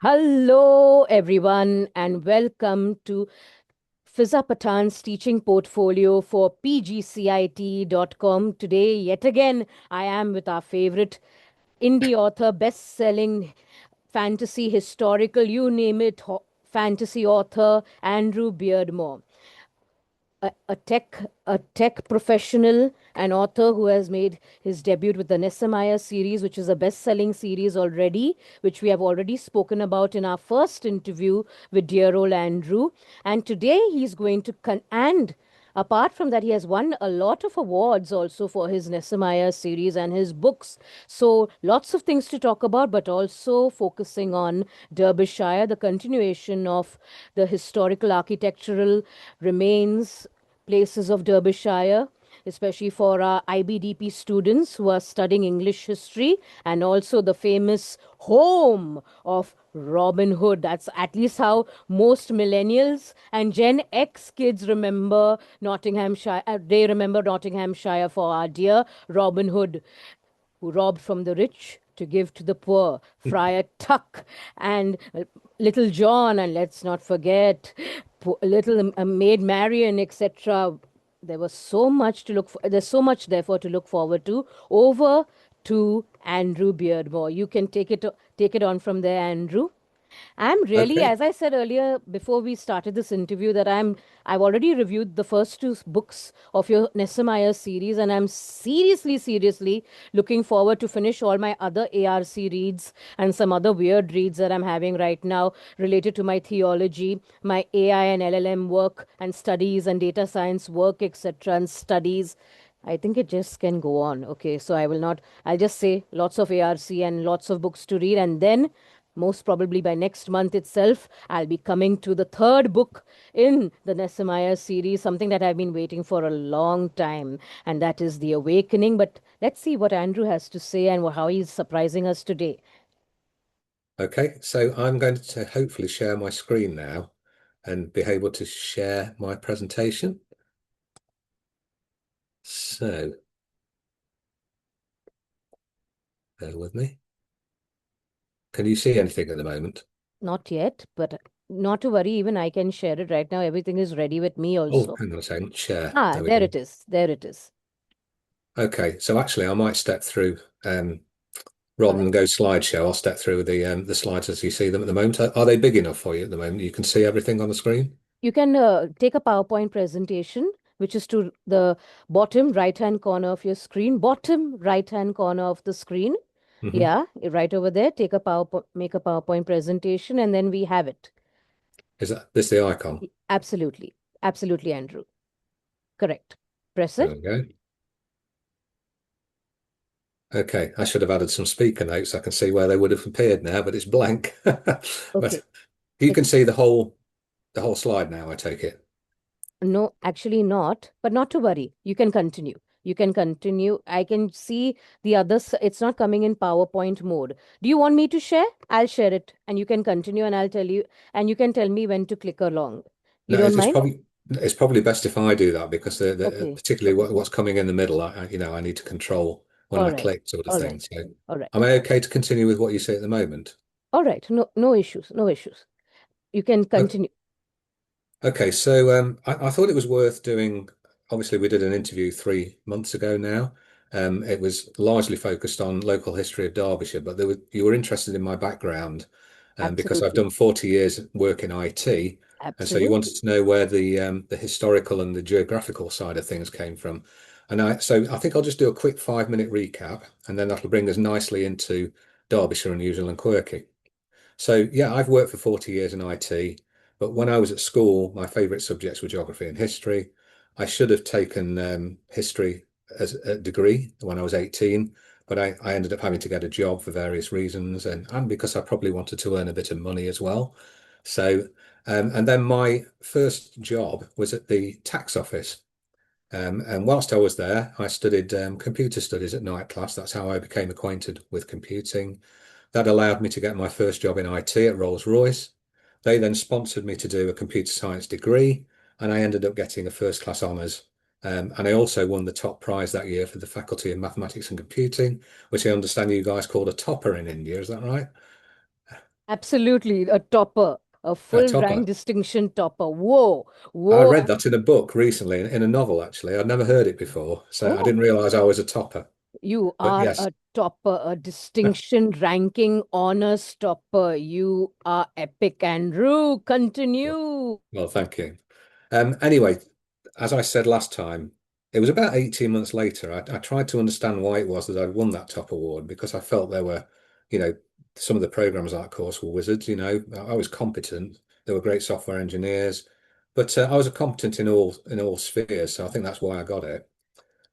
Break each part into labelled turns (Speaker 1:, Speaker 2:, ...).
Speaker 1: Hello, everyone, and welcome to Fiza Pathan's teaching portfolio for pgcit.com. Today, yet again, I am with our favorite indie author, best-selling fantasy, historical, you name it, fantasy author, Andrew Beardmore, a tech professional, an author who has made his debut with the Nessemiah series, which is a best-selling series already, which we have already spoken about in our first interview with dear old Andrew. And today he's going to and apart from that, he has won a lot of awards also for his Nessemiah series and his books. So lots of things to talk about, but also focusing on Derbyshire, the continuation of the historical architectural remains places of Derbyshire, especially for our IBDP students who are studying English history, and also the famous home of Robin Hood. That's at least how most millennials and Gen X kids remember Nottinghamshire. They remember Nottinghamshire for our dear Robin Hood, who robbed from the rich to give to the poor, Friar Tuck, and Little John, and let's not forget little Maid Marian, etc. There was so much to look for. There's so much, therefore, to look forward to. Over to Andrew Beardmore. You can take it on from there, Andrew. I'm really,
Speaker 2: Okay.
Speaker 1: as I said earlier before we started this interview, that I've already reviewed the first two books of your Nessemiah series, and I'm seriously looking forward to finish all my other ARC reads and some other weird reads that I'm having right now related to my theology, my AI and LLM work and studies and data science work, etc. and studies. I think it just can go on. Okay, so I'll just say lots of ARC and lots of books to read. And then, most probably by next month itself, I'll be coming to the third book in the Nessemiah series, something that I've been waiting for a long time. And that is The Awakening. But let's see what Andrew has to say and how he's surprising us today.
Speaker 2: Okay. So I'm going to hopefully share my screen now and be able to share my presentation. So bear with me. Can you see anything at the moment?
Speaker 1: Not yet, but not to worry. Even I can share it right now. Everything is ready with me
Speaker 2: Oh,
Speaker 1: also.
Speaker 2: hang on a second. Share.
Speaker 1: Ah,
Speaker 2: There we
Speaker 1: there
Speaker 2: go.
Speaker 1: it is. There it is.
Speaker 2: Okay. So actually, I might step through
Speaker 1: All
Speaker 2: rather
Speaker 1: right.
Speaker 2: than go slideshow. I'll step through the slides as you see them at the moment. Are they big enough for you at the moment? You can see everything on the screen.
Speaker 1: You can take a PowerPoint presentation, which is to the bottom right-hand corner of your screen, bottom right-hand corner of the screen.
Speaker 2: Hmm.
Speaker 1: Yeah, right over there. Make a PowerPoint presentation, and then we have it.
Speaker 2: Is that this the icon?
Speaker 1: Absolutely. Absolutely, Andrew. Correct. Press
Speaker 2: There
Speaker 1: it.
Speaker 2: we go. Okay, I should have added some speaker notes. I can see where they would have appeared now, but it's blank. But
Speaker 1: Okay.
Speaker 2: you can
Speaker 1: Ex
Speaker 2: see the whole slide now, I take it.
Speaker 1: No, actually not, but not to worry. You can continue. You can continue. I can see the others. It's not coming in PowerPoint mode. Do you want me to share? I'll share it and you can continue and I'll tell you, and you can tell me when to click along. You
Speaker 2: No,
Speaker 1: don't
Speaker 2: it's
Speaker 1: mind?
Speaker 2: probably best if I do that because
Speaker 1: Okay.
Speaker 2: particularly
Speaker 1: Okay.
Speaker 2: what's coming in the middle, I need to control when
Speaker 1: All
Speaker 2: I
Speaker 1: right.
Speaker 2: click sort of
Speaker 1: All
Speaker 2: thing.
Speaker 1: right.
Speaker 2: So,
Speaker 1: All right.
Speaker 2: am I okay to continue with what you say at the moment?
Speaker 1: All right. No, no issues. No issues. You can
Speaker 2: Okay.
Speaker 1: continue.
Speaker 2: Okay, so I thought it was worth doing. Obviously, we did an interview 3 months ago now. It was largely focused on local history of Derbyshire, but you were interested in my background because I've
Speaker 1: Absolutely.
Speaker 2: done 40 years work in IT, and so you wanted
Speaker 1: Absolutely.
Speaker 2: to know where the historical and the geographical side of things came from. So I think I'll just do a quick 5 minute recap, and then that'll bring us nicely into Derbyshire unusual and quirky. So yeah, I've worked for 40 years in IT, but when I was at school, my favorite subjects were geography and history. I should have taken history as a degree when I was 18, but I ended up having to get a job for various reasons and because I probably wanted to earn a bit of money as well. So, and then my first job was at the tax office. And whilst I was there, I studied computer studies at night class. That's how I became acquainted with computing. That allowed me to get my first job in IT at Rolls-Royce. They then sponsored me to do a computer science degree, and I ended up getting a first class honours. And I also won the top prize that year for the Faculty of Mathematics and Computing, which I understand you guys called a topper in India. Is that right?
Speaker 1: Absolutely, a topper, a
Speaker 2: A
Speaker 1: full rank
Speaker 2: topper.
Speaker 1: distinction topper. Whoa,
Speaker 2: I
Speaker 1: whoa.
Speaker 2: read that in a book recently, in a novel actually. I'd never heard it before, so I
Speaker 1: Oh,
Speaker 2: didn't realize I was a topper.
Speaker 1: you
Speaker 2: But
Speaker 1: are
Speaker 2: yes,
Speaker 1: a topper, a distinction ranking honors topper. You are epic, Andrew. Continue.
Speaker 2: well, thank you. Anyway, as I said last time, it was about 18 months later. I tried to understand why it was that I'd won that top award because I felt there were, you know, some of the programs on that course were wizards. I was competent. There were great software engineers, but I was competent in all spheres. So I think that's why I got it.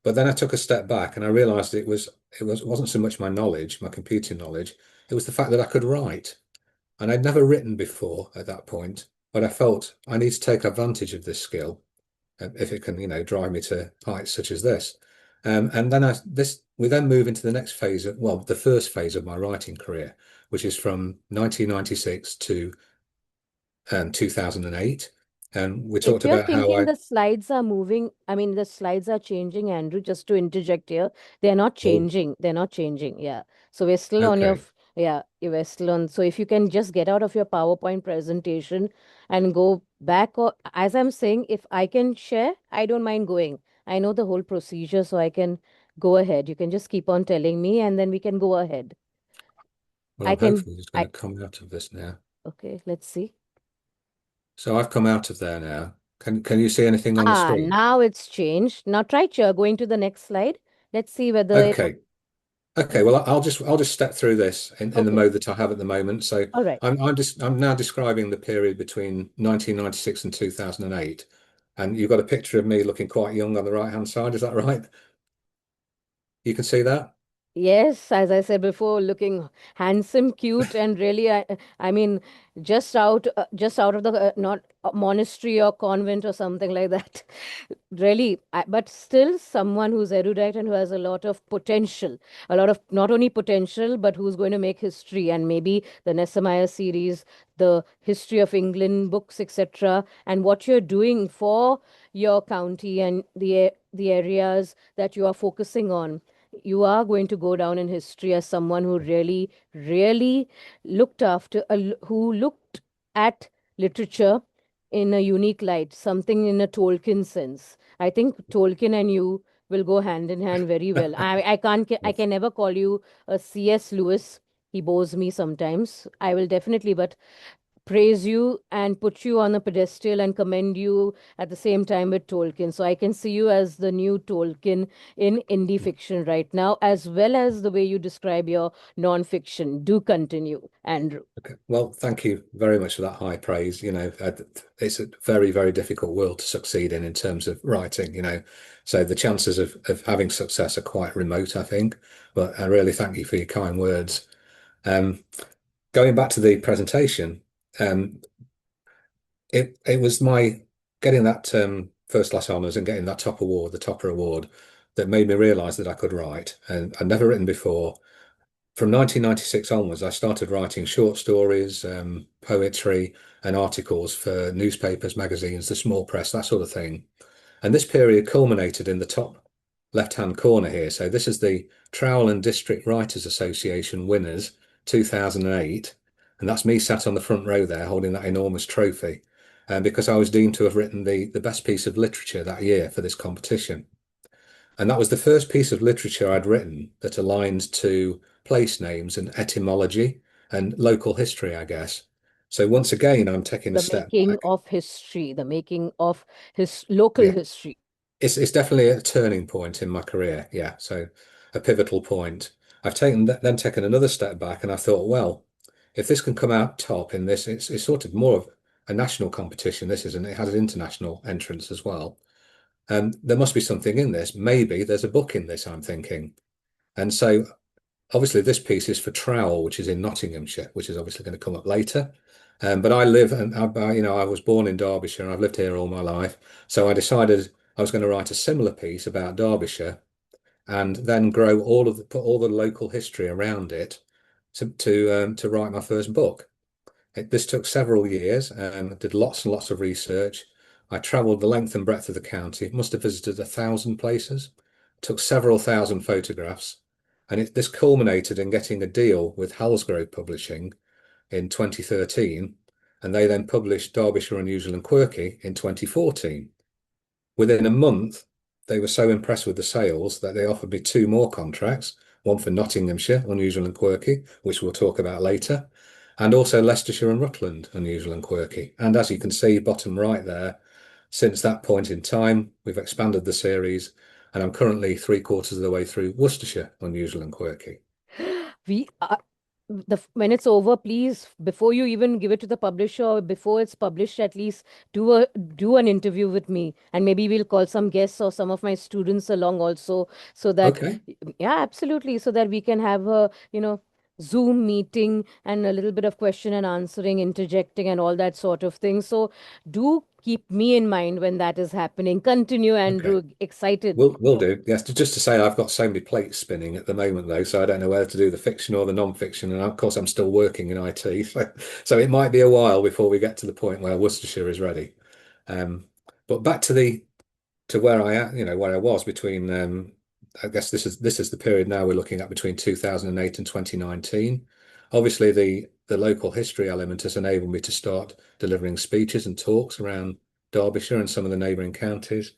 Speaker 2: But then I took a step back and I realized it wasn't so much my knowledge, my computing knowledge. It was the fact that I could write. And I'd never written before at that point, but I felt I need to take advantage of this skill if it can, drive me to heights such as this. And then we then move into the next phase well, the first phase of my writing career, which is from 1996 to 2008. And we
Speaker 1: If
Speaker 2: talked
Speaker 1: you're
Speaker 2: about how
Speaker 1: thinking
Speaker 2: I,
Speaker 1: the slides are moving, I mean, the slides are changing, Andrew, just to interject here, they're not
Speaker 2: oh,
Speaker 1: changing. They're not changing. Yeah. So we're still on your,
Speaker 2: okay,
Speaker 1: yeah, we're still on. So if you can just get out of your PowerPoint presentation and go back, or as I'm saying, if I can share, I don't mind going. I know the whole procedure, so I can go ahead. You can just keep on telling me, and then we can go ahead.
Speaker 2: well,
Speaker 1: I
Speaker 2: I'm
Speaker 1: can,
Speaker 2: hopefully just going
Speaker 1: I,
Speaker 2: to come out of this now.
Speaker 1: okay, let's see.
Speaker 2: So I've come out of there now. Can you see anything on the
Speaker 1: Ah,
Speaker 2: screen?
Speaker 1: now it's changed. Now try going to the next slide. Let's see whether
Speaker 2: Okay. Okay, well, I'll just step through this in the
Speaker 1: okay.
Speaker 2: mode that I have at the moment. So
Speaker 1: All right.
Speaker 2: I'm now describing the period between 1996 and 2008, and you've got a picture of me looking quite young on the right hand side. Is that right? You can see that.
Speaker 1: Yes, as I said before, looking handsome, cute, and really, I mean, just out of the not a monastery or convent or something like that. Really, but still someone who's erudite and who has a lot of potential, a lot of not only potential, but who's going to make history and maybe the Nessemiah series, the history of England books, etc. And what you're doing for your county and the areas that you are focusing on, you are going to go down in history as someone who really, really looked after, who looked at literature in a unique light, something in a Tolkien sense. I think Tolkien and you will go hand in hand very well. I
Speaker 2: Well,
Speaker 1: can never call you a C.S. Lewis. He bores me sometimes. I will definitely, but praise you and put you on a pedestal and commend you at the same time with Tolkien. So I can see you as the new Tolkien in indie fiction right now, as well as the way you describe your non-fiction. Do continue, Andrew.
Speaker 2: okay. Well, thank you very much for that high praise. It's a very, very difficult world to succeed in terms of writing. So the chances of having success are quite remote, I think. But I really thank you for your kind words. Um, Going back to the presentation, um, it was my getting that first class honours and getting that top award, the topper award, that made me realise that I could write. And I'd never written before. From 1996 onwards, I started writing short stories, poetry, and articles for newspapers, magazines, the small press, that sort of thing. And this period culminated in the top left-hand corner here. So this is the Trow and District Writers Association winners 2008. And that's me sat on the front row there holding that enormous trophy. Because I was deemed to have written the best piece of literature that year for this competition. And that was the first piece of literature I'd written that aligned to place names and etymology and local history, I guess. So once again, I'm taking a
Speaker 1: The
Speaker 2: step
Speaker 1: making
Speaker 2: back.
Speaker 1: of history, the making of his local
Speaker 2: Yeah,
Speaker 1: history.
Speaker 2: it's definitely a turning point in my career. Yeah, so a pivotal point. Then taken another step back, and I thought, well, if this can come out top in this, it's sort of more of a national competition. This isn't. It has an international entrance as well. There must be something in this. Maybe there's a book in this, I'm thinking. And so obviously this piece is for Trow, which is in Nottinghamshire, which is obviously going to come up later. But I live and I was born in Derbyshire and I've lived here all my life. So I decided I was going to write a similar piece about Derbyshire and then put all the local history around it to write my first book. This took several years and did lots and lots of research. I travelled the length and breadth of the county, must have visited 1,000 places, took several thousand photographs, and this culminated in getting a deal with Halsgrove Publishing, in 2013, and they then published Derbyshire, Unusual and Quirky in 2014. Within a month, they were so impressed with the sales that they offered me two more contracts, one for Nottinghamshire, Unusual and Quirky, which we'll talk about later, and also Leicestershire and Rutland, Unusual and Quirky. And as you can see, bottom right there, since that point in time, we've expanded the series, and I'm currently three-quarters of the way through Worcestershire, Unusual and Quirky.
Speaker 1: We when it's over, please, before you even give it to the publisher, or before it's published, at least do an interview with me, and maybe we'll call some guests or some of my students along also, so that
Speaker 2: Okay,
Speaker 1: yeah, absolutely, so that we can have a Zoom meeting and a little bit of question and answering, interjecting, and all that sort of thing. So do keep me in mind when that is happening. Continue,
Speaker 2: okay.
Speaker 1: Andrew. Excited.
Speaker 2: We'll do. Yes, just to say I've got so many plates spinning at the moment though, so I don't know whether to do the fiction or the non-fiction. And of course, I'm still working in IT, so it might be a while before we get to the point where Worcestershire is ready. Um, but back to the to where I am, where I was between. I guess this is the period now we're looking at between 2008 and 2019. Obviously, the local history element has enabled me to start delivering speeches and talks around Derbyshire and some of the neighbouring counties.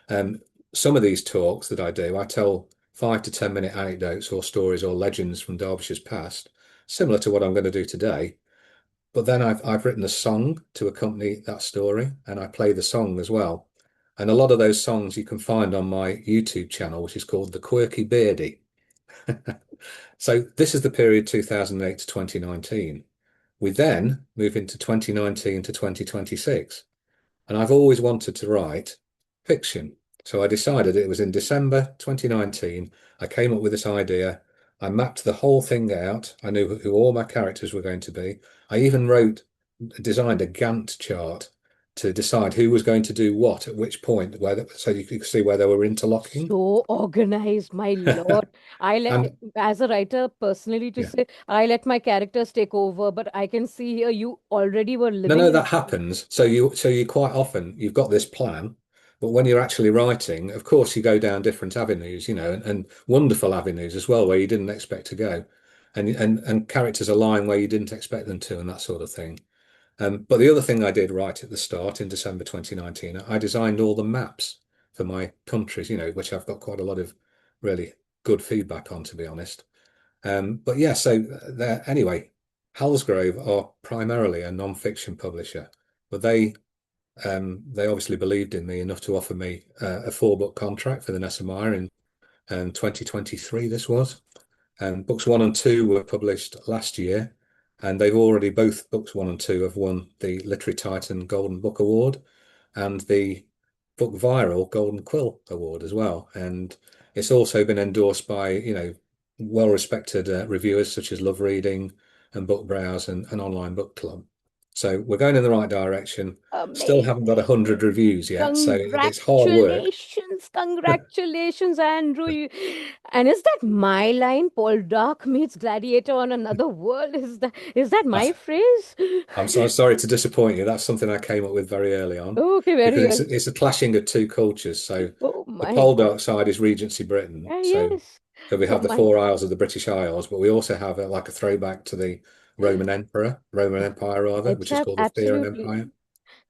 Speaker 2: Um, some of these talks that I do, I tell 5 to 10 minute anecdotes or stories or legends from Derbyshire's past, similar to what I'm going to do today. But then I've written a song to accompany that story, and I play the song as well. And a lot of those songs you can find on my YouTube channel, which is called the Quirky Beardy. So this is the period 2008 to 2019. We then move into 2019 to 2026. And I've always wanted to write fiction. So I decided it was in December 2019. I came up with this idea. I mapped the whole thing out. I knew who all my characters were going to be. I even designed a Gantt chart to decide who was going to do what at which point, so you could see where they were interlocking.
Speaker 1: So organized, my lord. I let,
Speaker 2: And
Speaker 1: as a writer, personally, to
Speaker 2: yeah,
Speaker 1: say, I let my characters take over, but I can see here you already were
Speaker 2: no,
Speaker 1: living
Speaker 2: no,
Speaker 1: in.
Speaker 2: that happens. So you quite often you've got this plan, but when you're actually writing, of course, you go down different avenues, and wonderful avenues as well, where you didn't expect to go, and characters align where you didn't expect them to, and that sort of thing. But the other thing I did right at the start in December 2019, I designed all the maps for my countries, which I've got quite a lot of really good feedback on, to be honest. But yeah, so there anyway, Halsgrove are primarily a non-fiction publisher, but they obviously believed in me enough to offer me a four-book contract for the Nessemiah in 2023. This was. Books one and two were published last year, and both books one and two have won the Literary Titan Golden Book Award and the Book Viral Golden Quill Award as well. And it's also been endorsed by, well-respected reviewers such as Love Reading and Book Browse and Online Book Club. So we're going in the right direction. Still haven't got 100
Speaker 1: Amazing.
Speaker 2: reviews yet, so it's hard work.
Speaker 1: Congratulations, congratulations, Andrew. And is that my line? Paul Dark meets Gladiator on another world. Is that my phrase?
Speaker 2: I'm so sorry to disappoint you. That's something I came up with very early on
Speaker 1: Okay,
Speaker 2: because
Speaker 1: very
Speaker 2: it's
Speaker 1: well.
Speaker 2: it's a clashing of two cultures. So
Speaker 1: Oh
Speaker 2: the
Speaker 1: my God.
Speaker 2: Poldark side is Regency Britain. So
Speaker 1: Yes.
Speaker 2: so we
Speaker 1: So
Speaker 2: have the
Speaker 1: my
Speaker 2: Four Isles of the British Isles, but we also have like a throwback to the Roman Empire rather, which is called the Theran
Speaker 1: absolutely.
Speaker 2: Empire.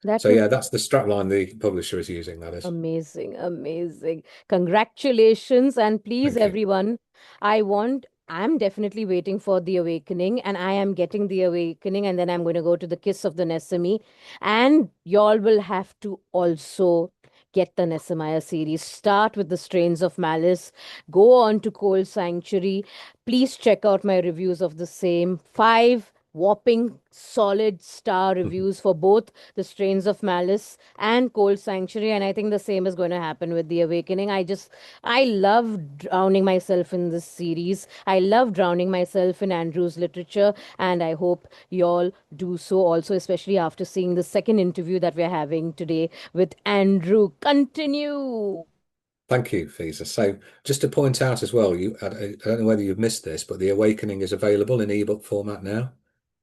Speaker 1: That
Speaker 2: So
Speaker 1: would
Speaker 2: yeah, that's the strapline the publisher is using, that is.
Speaker 1: amazing, amazing. Congratulations. And please,
Speaker 2: Thank you.
Speaker 1: everyone, I'm definitely waiting for The Awakening, and I am getting The Awakening, and then I'm going to go to The Kiss of the Nessemi. And y'all will have to also get the Nessemiah series. Start with The Strains of Malice, go on to Cold Sanctuary. Please check out my reviews of the same. Five whopping solid star reviews for both The Strains of Malice and Cold Sanctuary. And I think the same is going to happen with The Awakening. I love drowning myself in this series. I love drowning myself in Andrew's literature. And I hope y'all do so also, especially after seeing the second interview that we're having today with Andrew. Continue.
Speaker 2: Thank you, Fiza. So just to point out as well, I don't know whether you've missed this, but The Awakening is available in ebook format now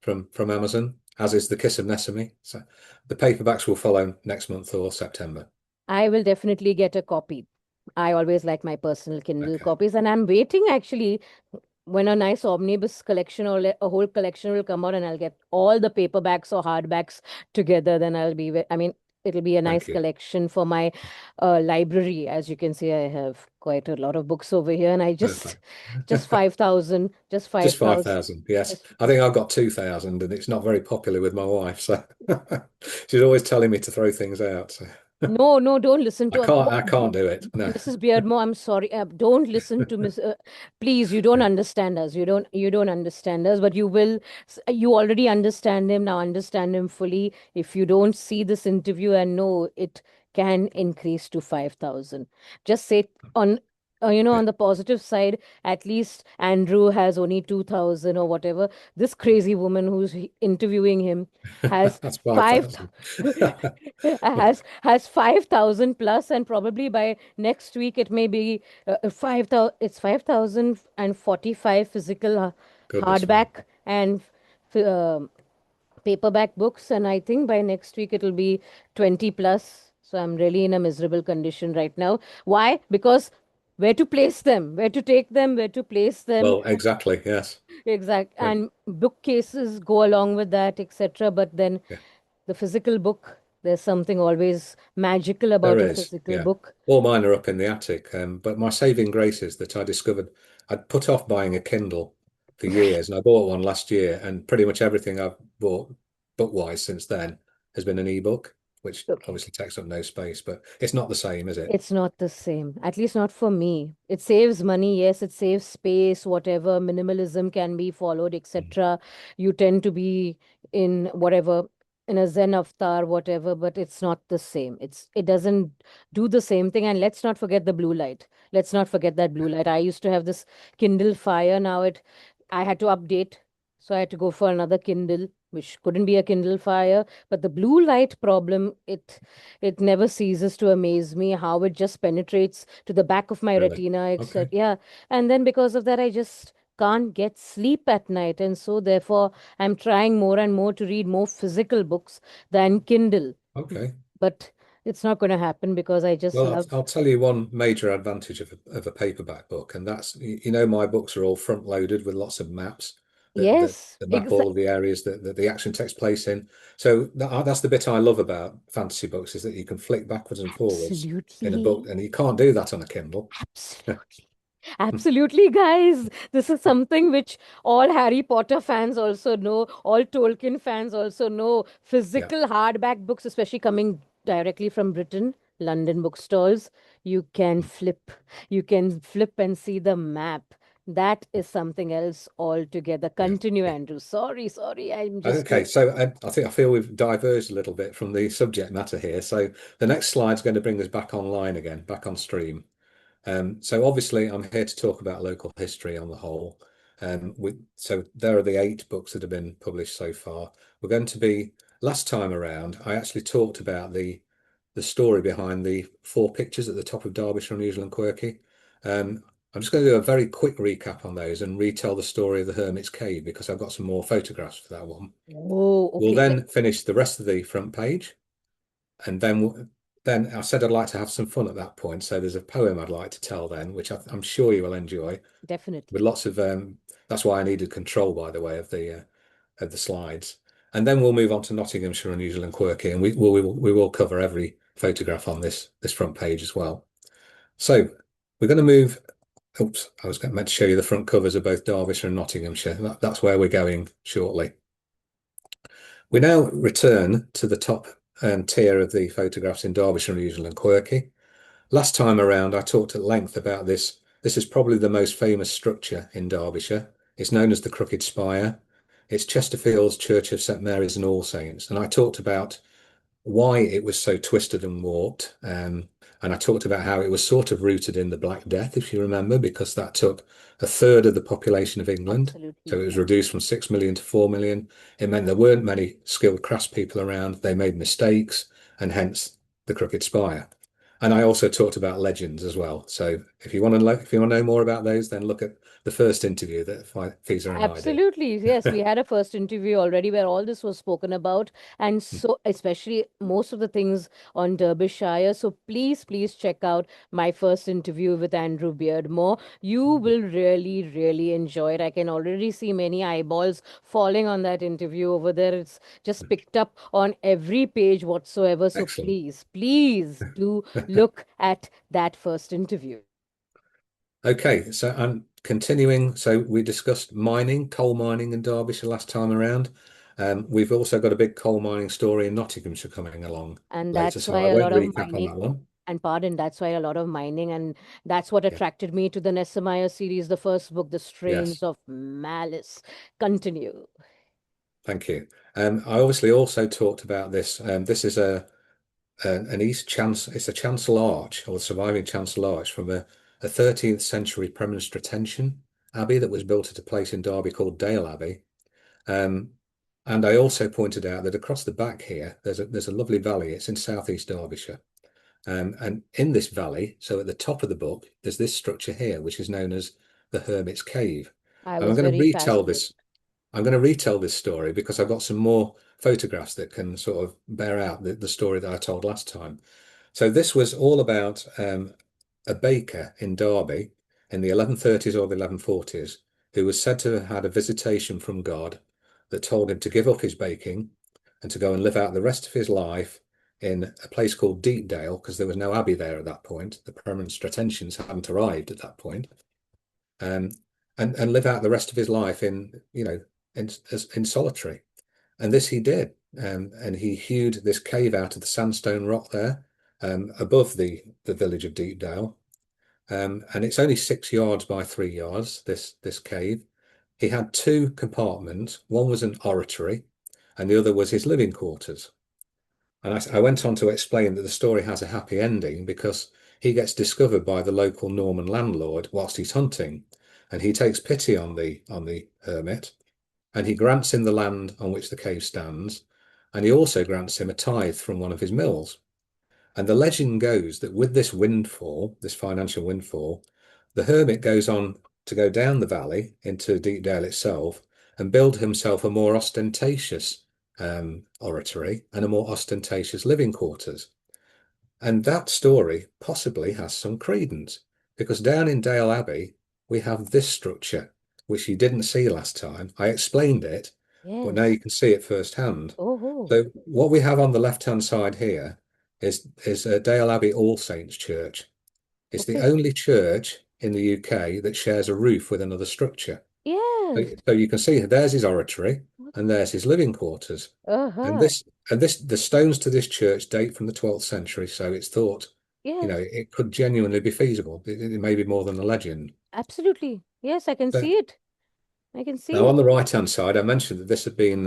Speaker 2: from Amazon, as is The Kiss of Nessemi. So the paperbacks will follow next month or September.
Speaker 1: I will definitely get a copy. I always like my personal Kindle
Speaker 2: Okay.
Speaker 1: copies, and I'm waiting actually. when a nice omnibus collection or a whole collection will come out and I'll get all the paperbacks or hardbacks together, then I mean, it'll be a nice
Speaker 2: Thank you.
Speaker 1: collection for my library. As you can see, I have quite a lot of books over here, and I just,
Speaker 2: Perfect.
Speaker 1: just 5,000, just
Speaker 2: Just
Speaker 1: 5,000.
Speaker 2: 5,000. Yes.
Speaker 1: Just
Speaker 2: I think I've got 2,000 and it's not very popular with my wife. So she's always telling me to throw things out. So
Speaker 1: No, no, don't listen to
Speaker 2: I can't do it. No.
Speaker 1: Mrs. Beardmore. I'm sorry. Don't listen to Miss. Please, you don't understand us. You don't understand us. But you will. You already understand him now. Understand him fully. If you don't see this interview and know it can increase to 5,000, just say on.
Speaker 2: Yeah.
Speaker 1: On the positive side, at least Andrew has only 2,000 or whatever. This crazy woman who's interviewing him has
Speaker 2: That's
Speaker 1: five.
Speaker 2: 5,000.
Speaker 1: Has 5,000 plus, and probably by next week it may be 5,000. It's 5,045 physical
Speaker 2: Goodness me.
Speaker 1: hardback and uh, paperback books, and I think by next week it'll be 20 plus. So I'm really in a miserable condition right now. Why? Because where to place them, where to take them, where to place them.
Speaker 2: Well, exactly. Yes.
Speaker 1: Exact.
Speaker 2: But
Speaker 1: And bookcases go along with that, etc. But then
Speaker 2: yeah,
Speaker 1: the physical book, there's something always magical
Speaker 2: there
Speaker 1: about a
Speaker 2: is.
Speaker 1: physical
Speaker 2: Yeah.
Speaker 1: book.
Speaker 2: All mine are up in the attic. But my saving grace is that I discovered I'd put off buying a Kindle for years and I bought one last year. And pretty much everything I've bought book-wise since then has been an ebook, which
Speaker 1: Okay.
Speaker 2: obviously takes up no space, but it's not the same, is it?
Speaker 1: It's not the same, at least not for me. It saves money, yes, it saves space, whatever, minimalism can be followed,
Speaker 2: Mm.
Speaker 1: etc. You tend to be in whatever, in a Zen avatar, whatever, but it's not the same. It doesn't do the same thing. And let's not forget the blue light. Let's not forget that blue light. I used to have this Kindle Fire. Now I had to update, so I had to go for another Kindle, which couldn't be a Kindle Fire. But the blue light problem, it never ceases to amaze me how it just penetrates to the back of my
Speaker 2: Really?
Speaker 1: retina,
Speaker 2: Okay.
Speaker 1: etc. Yeah. And then because of that, I just can't get sleep at night. And so, therefore, I'm trying more and more to read more physical books than Kindle.
Speaker 2: Okay.
Speaker 1: But it's not going to happen because I just
Speaker 2: Well,
Speaker 1: love.
Speaker 2: I'll tell you one major advantage of a paperback book, and that's my books are all front loaded with lots of maps
Speaker 1: Yes,
Speaker 2: that map all
Speaker 1: exactly.
Speaker 2: of the areas that the action takes place in. So that's the bit I love about fantasy books is that you can flick backwards and forwards in a book,
Speaker 1: Absolutely.
Speaker 2: and you can't do that on a Kindle.
Speaker 1: Absolutely. Absolutely, guys. This is something which all Harry Potter fans also know, all Tolkien fans also know.
Speaker 2: Yeah,
Speaker 1: Physical hardback books, especially coming directly from Britain, London bookstores, you can flip. You can flip and see the map. That is something else altogether.
Speaker 2: yeah,
Speaker 1: Continue,
Speaker 2: yeah.
Speaker 1: Andrew. Sorry. I'm just
Speaker 2: Okay, so I feel we've diverged a little bit from the subject matter here. So the next slide's going to bring us back online again, back on stream. So obviously, I'm here to talk about local history on the whole. So there are the 8 books that have been published so far. We're going to be last time around. I actually talked about the story behind the 4 pictures at the top of Derbyshire, Unusual and Quirky. Um, I'm just going to do a very quick recap on those and retell the story of the Hermit's Cave because I've got some more photographs for that one.
Speaker 1: Oh,
Speaker 2: We'll
Speaker 1: okay.
Speaker 2: then finish the rest of the front page, and then I said I'd like to have some fun at that point. So there's a poem I'd like to tell then, which I'm sure you will enjoy. With
Speaker 1: Definitely.
Speaker 2: lots of that's why I needed control, by the way, of the slides. And then we'll move on to Nottinghamshire, Unusual and Quirky, and we will cover every photograph on this front page as well. So we're going to move. Oops, I was meant to show you the front covers of both Derbyshire and Nottinghamshire. That's where we're going shortly. We now return to the top tier of the photographs in Derbyshire, Unusual and Quirky. Last time around, I talked at length about this. This is probably the most famous structure in Derbyshire. It's known as the Crooked Spire. It's Chesterfield's Church of St Mary's and All Saints. And I talked about why it was so twisted and warped. And I talked about how it was sort of rooted in the Black Death, if you remember, because that took a third of the population of England. So
Speaker 1: Absolutely.
Speaker 2: it was
Speaker 1: Yeah.
Speaker 2: reduced from 6 million to 4 million. It meant there weren't many skilled craftspeople around. They made mistakes, and hence the Crooked Spire. And I also talked about legends as well. So if you want to know more about those, then the first interview that Fiza and I did.
Speaker 1: Absolutely. Yes, we had a first interview already where all this was spoken about, and so especially most of the things on Derbyshire. So please, please check out my first interview with Andrew Beardmore. You will really, really enjoy it. I can already see many eyeballs falling on that interview over there. It's just picked up on every page whatsoever. So
Speaker 2: Excellent.
Speaker 1: please, please do look at that first interview.
Speaker 2: Okay, so I'm continuing. So we discussed mining, coal mining in Derbyshire last time around. We've also got a big coal mining story in Nottinghamshire coming along
Speaker 1: And
Speaker 2: later,
Speaker 1: that's
Speaker 2: so
Speaker 1: why
Speaker 2: I
Speaker 1: a
Speaker 2: won't
Speaker 1: lot of
Speaker 2: recap on
Speaker 1: mining,
Speaker 2: that one.
Speaker 1: and pardon, that's why a lot of mining, and that's what
Speaker 2: Yeah,
Speaker 1: attracted me to the Nessemiah series, the first book, The Strains
Speaker 2: yes,
Speaker 1: of Malice. Continue.
Speaker 2: thank you. I obviously also talked about this. This is an East Chancel, it's a chancel arch or surviving chancel arch from a 13th century Premonstratensian abbey that was built at a place in Derby called Dale Abbey. Um, and I also pointed out that across the back here, there's a lovely valley. It's in southeast Derbyshire. And in this valley, so at the top of the book, there's this structure here, which is known as the Hermit's Cave.
Speaker 1: I
Speaker 2: And
Speaker 1: was very fascinated.
Speaker 2: I'm going to retell this story because I've got some more photographs that can sort of bear out the story that I told last time. So this was all about a baker in Derby in the 1130s or the 1140s who was said to have had a visitation from God that told him to give up his baking and to go and live out the rest of his life in a place called Deepdale, because there was no abbey there at that point. The Premonstratensians hadn't arrived at that point, um, and live out the rest of his life in, in solitary. And this he did. And he hewed this cave out of the sandstone rock there, above the village of Deepdale. And it's only 6 yards by 3 yards, this cave. He had two compartments. One was an oratory, and the other was his living quarters. And I went on to explain that the story has a happy ending because he gets discovered by the local Norman landlord whilst he's hunting, and he takes pity on the hermit, and he grants him the land on which the cave stands, and he also grants him a tithe from one of his mills. And the legend goes that with this windfall, this financial windfall, the hermit goes on to go down the valley into Deepdale itself and build himself a more ostentatious oratory and a more ostentatious living quarters. And that story possibly has some credence because down in Dale Abbey, we have this structure, which you didn't see last time. I explained it, but now
Speaker 1: Yes.
Speaker 2: you can see it firsthand.
Speaker 1: Oh, oh.
Speaker 2: So what we have on the left-hand side here is Dale Abbey All Saints Church. It's the
Speaker 1: Okay.
Speaker 2: only church in the UK that shares a roof with another structure. So,
Speaker 1: Yes.
Speaker 2: so you can see there's his oratory
Speaker 1: What?
Speaker 2: and there's his living quarters. And
Speaker 1: Uh-huh.
Speaker 2: this the stones to this church date from the 12th century, so it's thought,
Speaker 1: Yes.
Speaker 2: it could genuinely be feasible. It may be more than a legend.
Speaker 1: Absolutely. Yes, I can
Speaker 2: So
Speaker 1: see it. I can see
Speaker 2: now
Speaker 1: it.
Speaker 2: on the right-hand side, I mentioned that this had been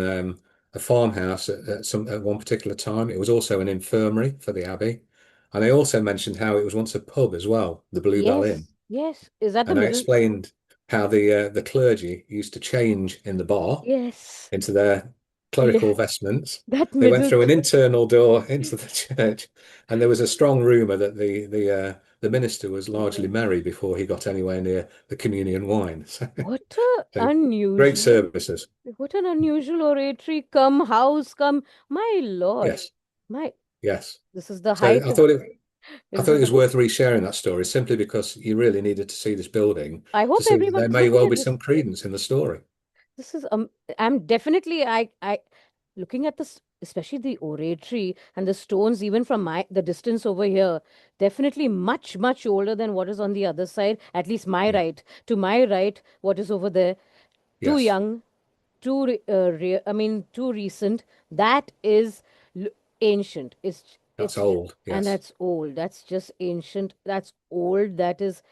Speaker 2: a farmhouse at one particular time. It was also an infirmary for the abbey. And I also mentioned how it was once a pub as well, the Bluebell Inn.
Speaker 1: Yes. Yes. Is that the
Speaker 2: And I
Speaker 1: middle?
Speaker 2: explained how the clergy used to change in the bar
Speaker 1: Yes.
Speaker 2: into their
Speaker 1: Yeah.
Speaker 2: clerical vestments.
Speaker 1: That
Speaker 2: They went
Speaker 1: middle.
Speaker 2: through an internal door into the church, and there was a strong rumor that the minister was largely
Speaker 1: Yeah.
Speaker 2: merry before he got anywhere near the communion wine.
Speaker 1: What a
Speaker 2: So great
Speaker 1: unusual,
Speaker 2: services.
Speaker 1: what an unusual oratory come house come. My Lord.
Speaker 2: Yes,
Speaker 1: My,
Speaker 2: yes.
Speaker 1: this is the
Speaker 2: So
Speaker 1: height.
Speaker 2: I
Speaker 1: This
Speaker 2: thought
Speaker 1: is
Speaker 2: it was
Speaker 1: the,
Speaker 2: worth resharing that story simply because you really needed to see this building
Speaker 1: I
Speaker 2: to
Speaker 1: hope
Speaker 2: see that there
Speaker 1: everyone's
Speaker 2: may
Speaker 1: looking
Speaker 2: well
Speaker 1: at
Speaker 2: be
Speaker 1: this.
Speaker 2: some credence in the story.
Speaker 1: This is I'm definitely looking at this, especially the oratory and the stones, even from the distance over here, definitely much, much older than what is on the other side, at least my
Speaker 2: Yeah.
Speaker 1: right. To my right, what is over there, too
Speaker 2: Yes,
Speaker 1: young, too recent. That is l- ancient.
Speaker 2: that's
Speaker 1: It's
Speaker 2: old.
Speaker 1: and
Speaker 2: Yes,
Speaker 1: that's old. That's just ancient. That's old. That is,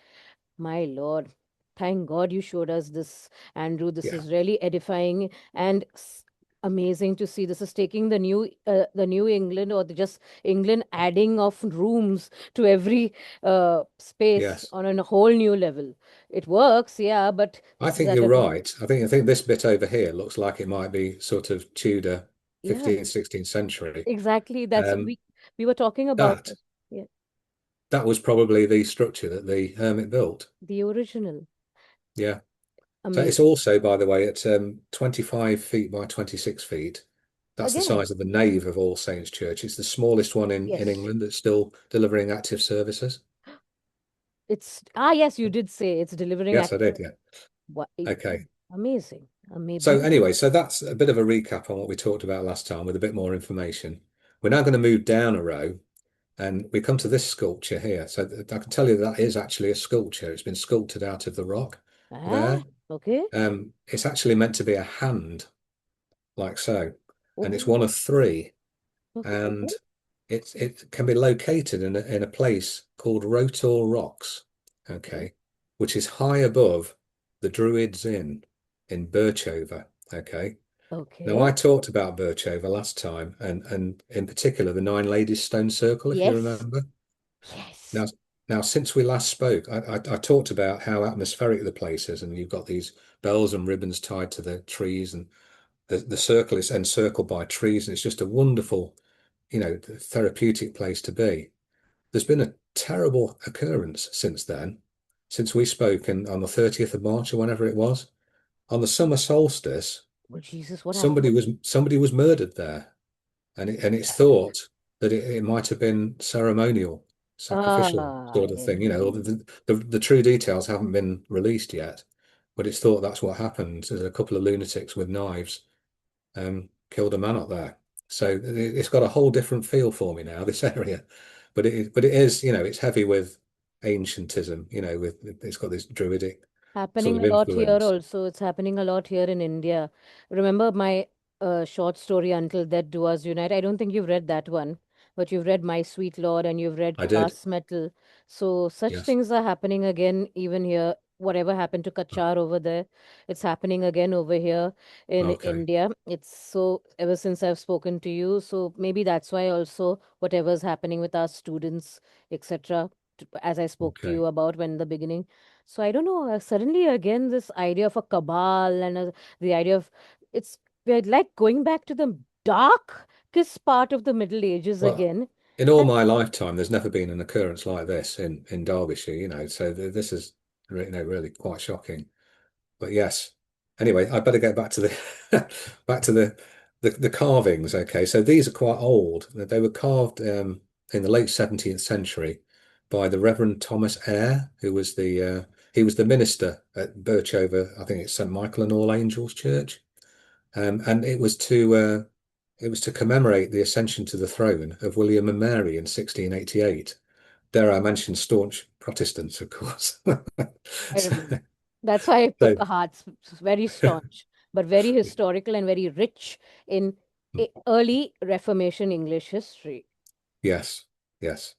Speaker 1: my Lord. Thank God you showed us this, Andrew. This
Speaker 2: yeah,
Speaker 1: is really edifying and amazing to see. This is taking the New England, or just England, adding of rooms to every space
Speaker 2: yes.
Speaker 1: on a whole new level. It works, yeah, but
Speaker 2: I
Speaker 1: this is
Speaker 2: think
Speaker 1: at
Speaker 2: you're
Speaker 1: a
Speaker 2: right. I think this bit over here looks like it might be sort of Tudor,
Speaker 1: yeah,
Speaker 2: 15th, 16th century.
Speaker 1: exactly. That's what
Speaker 2: Um,
Speaker 1: we were talking about.
Speaker 2: that
Speaker 1: Yeah,
Speaker 2: that was probably the structure that the hermit built.
Speaker 1: the original.
Speaker 2: Yeah. So it's
Speaker 1: Amazing.
Speaker 2: also, by the way, at 25 feet by 26 feet. That's the
Speaker 1: Again,
Speaker 2: size of the nave of All Saints Church. It's the smallest one in
Speaker 1: yes.
Speaker 2: England that's still delivering active services.
Speaker 1: Yes, you did say it's delivering
Speaker 2: Yes, I
Speaker 1: active.
Speaker 2: did. Yeah.
Speaker 1: What,
Speaker 2: Okay.
Speaker 1: amazing.
Speaker 2: So
Speaker 1: But
Speaker 2: anyway, so that's a bit of a recap on what we talked about last time with a bit more information. We're now going to move down a row and we come to this sculpture here. So I can tell you that is actually a sculpture. It's been sculpted out of the rock
Speaker 1: ah,
Speaker 2: there.
Speaker 1: okay.
Speaker 2: It's actually meant to be a hand, like so, and it's
Speaker 1: Oh,
Speaker 2: one of three,
Speaker 1: okay, okay.
Speaker 2: and it can be located in a place called Rotor Rocks,
Speaker 1: Okay.
Speaker 2: okay, which is high above the Druids Inn in Birchover, okay. Now
Speaker 1: Okay.
Speaker 2: I talked about Birchover last time, and in particular the Nine Ladies Stone Circle, if you
Speaker 1: Yes.
Speaker 2: remember. Now,
Speaker 1: Yes.
Speaker 2: now since we last spoke, I talked about how atmospheric the place is, and you've got these bells and ribbons tied to the trees, and the circle is encircled by trees, and it's just a wonderful, therapeutic place to be. There's been a terrible occurrence since then, since we spoke on the 30th of March or whenever it was. On the summer solstice,
Speaker 1: Well, Jesus, what happened?
Speaker 2: somebody was murdered there, and it's thought that it might have been ceremonial, sacrificial
Speaker 1: Ah,
Speaker 2: sort of thing. The true details haven't been released yet, but it's thought that's what happened. There's a couple of lunatics with knives killed a man up there. So it's got a whole different feel for me now, this area. But it is, it's heavy with ancientism, with it's got this druidic sort
Speaker 1: happening
Speaker 2: of
Speaker 1: a lot here
Speaker 2: influence.
Speaker 1: also. It's happening a lot here in India. Remember my short story Until Death Do Us Unite? I don't think you've read that one, but you've read My Sweet Lord and you've read
Speaker 2: I did.
Speaker 1: Class Metal. So such
Speaker 2: Yes.
Speaker 1: things are happening again even here. Whatever happened to Kachar over there, it's happening again over here in
Speaker 2: Okay.
Speaker 1: India. It's so ever since I've spoken to you. So maybe that's why also whatever's happening with our students, etc. As I spoke to
Speaker 2: Okay.
Speaker 1: you about when in the beginning, so I don't know. Suddenly, again, this idea of a cabal and the idea of it's we're like going back to the darkest part of the Middle Ages
Speaker 2: Well,
Speaker 1: again.
Speaker 2: in all
Speaker 1: And
Speaker 2: my lifetime, there's never been an occurrence like this in Derbyshire, so this is really quite shocking. But yes. Anyway, I better get back to the back to the carvings. Okay, so these are quite old. They were carved in the late 17th century by the Reverend Thomas Eyre, who was he was the minister at Birchover, I think it's St Michael and All Angels Church, and it was to commemorate the ascension to the throne of William and Mary in 1688. Dare I mention staunch Protestants, of course.
Speaker 1: I remember. That's why I put
Speaker 2: So,
Speaker 1: the hearts very staunch, but very historical and very rich in early Reformation English history.
Speaker 2: yes, yes.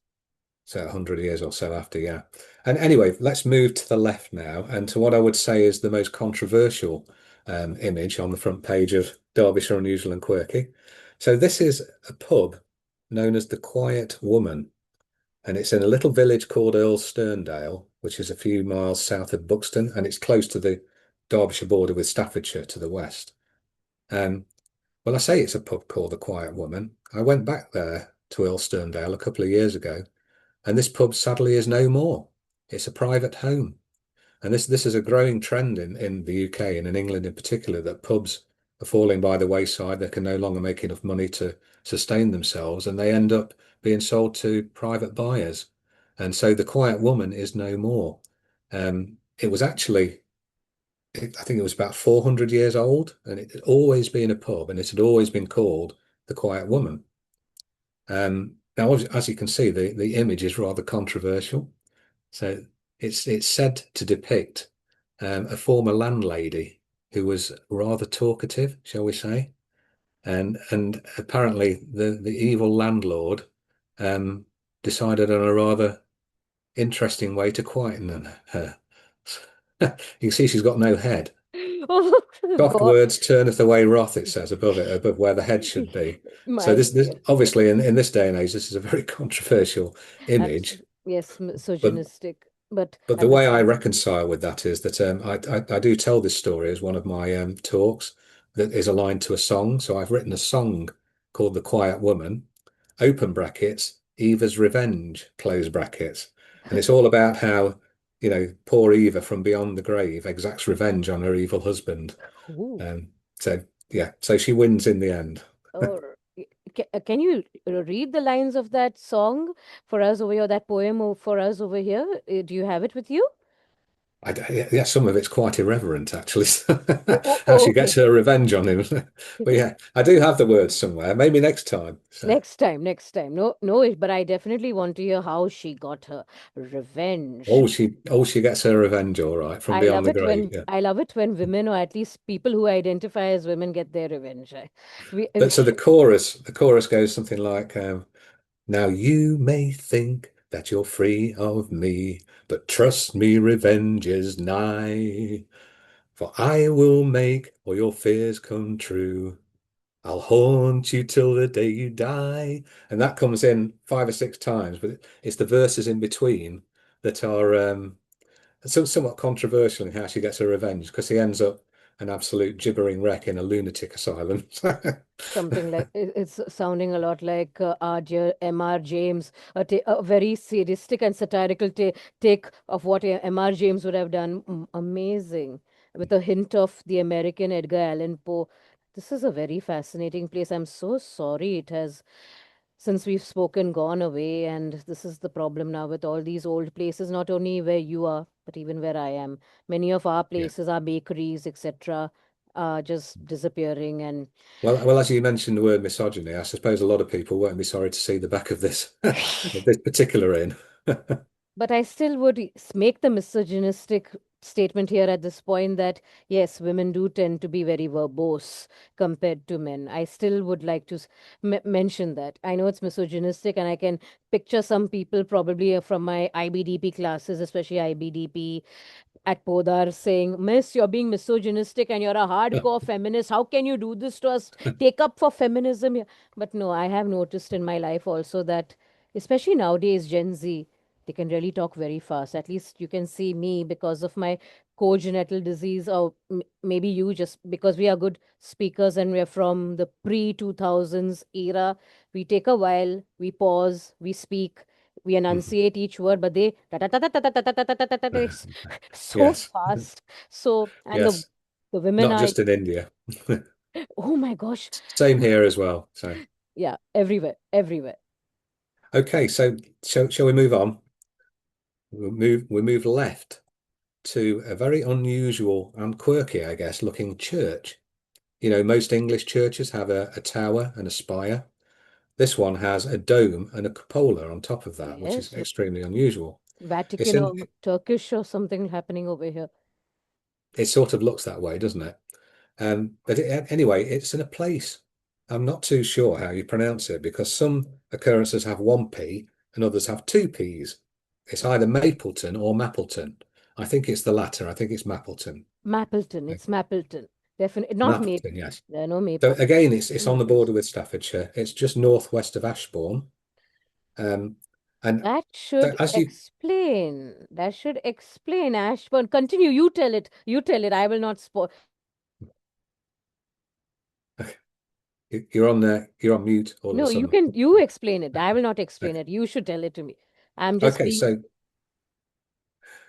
Speaker 2: So 100 years or so after, yeah. And anyway, let's move to the left now and to what I would say is the most controversial image on the front page of Derbyshire Unusual and Quirky. So this is a pub known as the Quiet Woman, and it's in a little village called Earl Sterndale, which is a few miles south of Buxton, and it's close to the Derbyshire border with Staffordshire to the west. Um, well, I say it's a pub called the Quiet Woman. I went back there to Earl Sterndale a couple of years ago, and this pub sadly is no more. It's a private home. And this is a growing trend in the UK and in England in particular that pubs are falling by the wayside. They can no longer make enough money to sustain themselves and they end up being sold to private buyers. And so the Quiet Woman is no more. It was actually, I think it was about 400 years old and it had always been a pub and it had always been called the Quiet Woman. Now, as you can see, the image is rather controversial. So it's said to depict a former landlady who was rather talkative, shall we say, and apparently the evil landlord um, decided on a rather interesting way to quieten her. You can see she's got no head.
Speaker 1: Oh,
Speaker 2: Soft
Speaker 1: God.
Speaker 2: words turneth away wrath, it says above it, above where the head should be. So
Speaker 1: My
Speaker 2: this
Speaker 1: dear.
Speaker 2: obviously in this day and age, this is a very controversial image.
Speaker 1: Absolutely. Yes,
Speaker 2: But
Speaker 1: misogynistic. But
Speaker 2: But the
Speaker 1: at the
Speaker 2: way I
Speaker 1: same
Speaker 2: reconcile with that is that I do tell this story as one of my talks that is aligned to a song. So I've written a song called The Quiet Woman, open brackets, Eva's Revenge, close brackets. And it's all about how poor Eva from beyond the grave exacts revenge on her evil husband.
Speaker 1: Ooh.
Speaker 2: Um, so yeah, so she wins in the end.
Speaker 1: Or can you read the lines of that song for us over here, that poem for us over here? Do you have it with you?
Speaker 2: Yeah, some of it's quite irreverent, actually.
Speaker 1: Oh, oh,
Speaker 2: How
Speaker 1: oh,
Speaker 2: she
Speaker 1: okay.
Speaker 2: gets her revenge on him. But yeah, I do have the words somewhere. Maybe next time. So,
Speaker 1: Next time, next time. No, no, but I definitely want to hear how she got her revenge.
Speaker 2: she gets her revenge, all right, from beyond the grave. Yeah.
Speaker 1: I love it when women, or at least people who identify as women, get their revenge. We,
Speaker 2: But so the chorus goes something like, "Now you may think that you're free of me, but trust me, revenge is nigh. For I will make all your fears come true. I'll haunt you till the day you die." And that comes in 5 or 6 times, but it's the verses in between that are somewhat controversial in how she gets her revenge because he ends up an absolute gibbering wreck in a lunatic asylum.
Speaker 1: something like it's sounding a lot like our dear M.R. James, a very sadistic and satirical take of what M.R. James would have done. Amazing, with a hint of the American Edgar Allan Poe. This is a very fascinating place. I'm so sorry it has, since we've spoken, gone away, and this is the problem now with all these old places, not only where you are, but even where I am. Many of our
Speaker 2: Yeah.
Speaker 1: places, our bakeries, etc., are just disappearing, and
Speaker 2: Well, as you mentioned the word misogyny, I suppose a lot of people won't be sorry to see the back of this of this particular inn.
Speaker 1: but I still would make the misogynistic statement here at this point that yes, women do tend to be very verbose compared to men. I still would like to mention that. I know it's misogynistic, and I can picture some people probably from my IBDP classes, especially IBDP at Podar, saying, "Miss, you're being misogynistic and you're a hardcore feminist. How can you do this to us? Take up for feminism here." But no, I have noticed in my life also that, especially nowadays, Gen Z, they can really talk very fast. At least you can see me because of my congenital disease, or maybe you just because we are good speakers and we're from the pre 2000s era. We take a while, we pause, we speak, we enunciate each word, but they so
Speaker 2: Yes,
Speaker 1: fast. So, and
Speaker 2: yes,
Speaker 1: the women
Speaker 2: not
Speaker 1: are,
Speaker 2: just in India.
Speaker 1: oh my gosh,
Speaker 2: Same here as well. So,
Speaker 1: yeah, everywhere, everywhere.
Speaker 2: okay, so shall we move on? We move left to a very unusual and quirky, I guess, looking church. Most English churches have a tower and a spire. This one has a dome and a cupola on top of that, which is
Speaker 1: Yes,
Speaker 2: extremely unusual. It's
Speaker 1: Vatican
Speaker 2: in
Speaker 1: or Turkish or something happening over here.
Speaker 2: it sort of looks that way, doesn't it? But anyway, it's in a place. I'm not too sure how you pronounce it because some occurrences have one P and others have two P's. It's either Mapleton or Mappleton. I think it's the latter. I think it's Mappleton.
Speaker 1: Mappleton, it's Mappleton. Definitely not Maple.
Speaker 2: Mappleton, yes.
Speaker 1: There are no
Speaker 2: So
Speaker 1: Maple.
Speaker 2: again, it's on the border with Staffordshire. It's just northwest of Ashbourne. Um, and
Speaker 1: That
Speaker 2: so
Speaker 1: should
Speaker 2: as you
Speaker 1: explain. That should explain, Ashburn. Continue. You tell it. You tell it. I will not spoil.
Speaker 2: you're on mute all of a
Speaker 1: No, you
Speaker 2: sudden.
Speaker 1: can. You explain it. I will not explain it. You should tell it to me. I'm just
Speaker 2: Okay,
Speaker 1: being.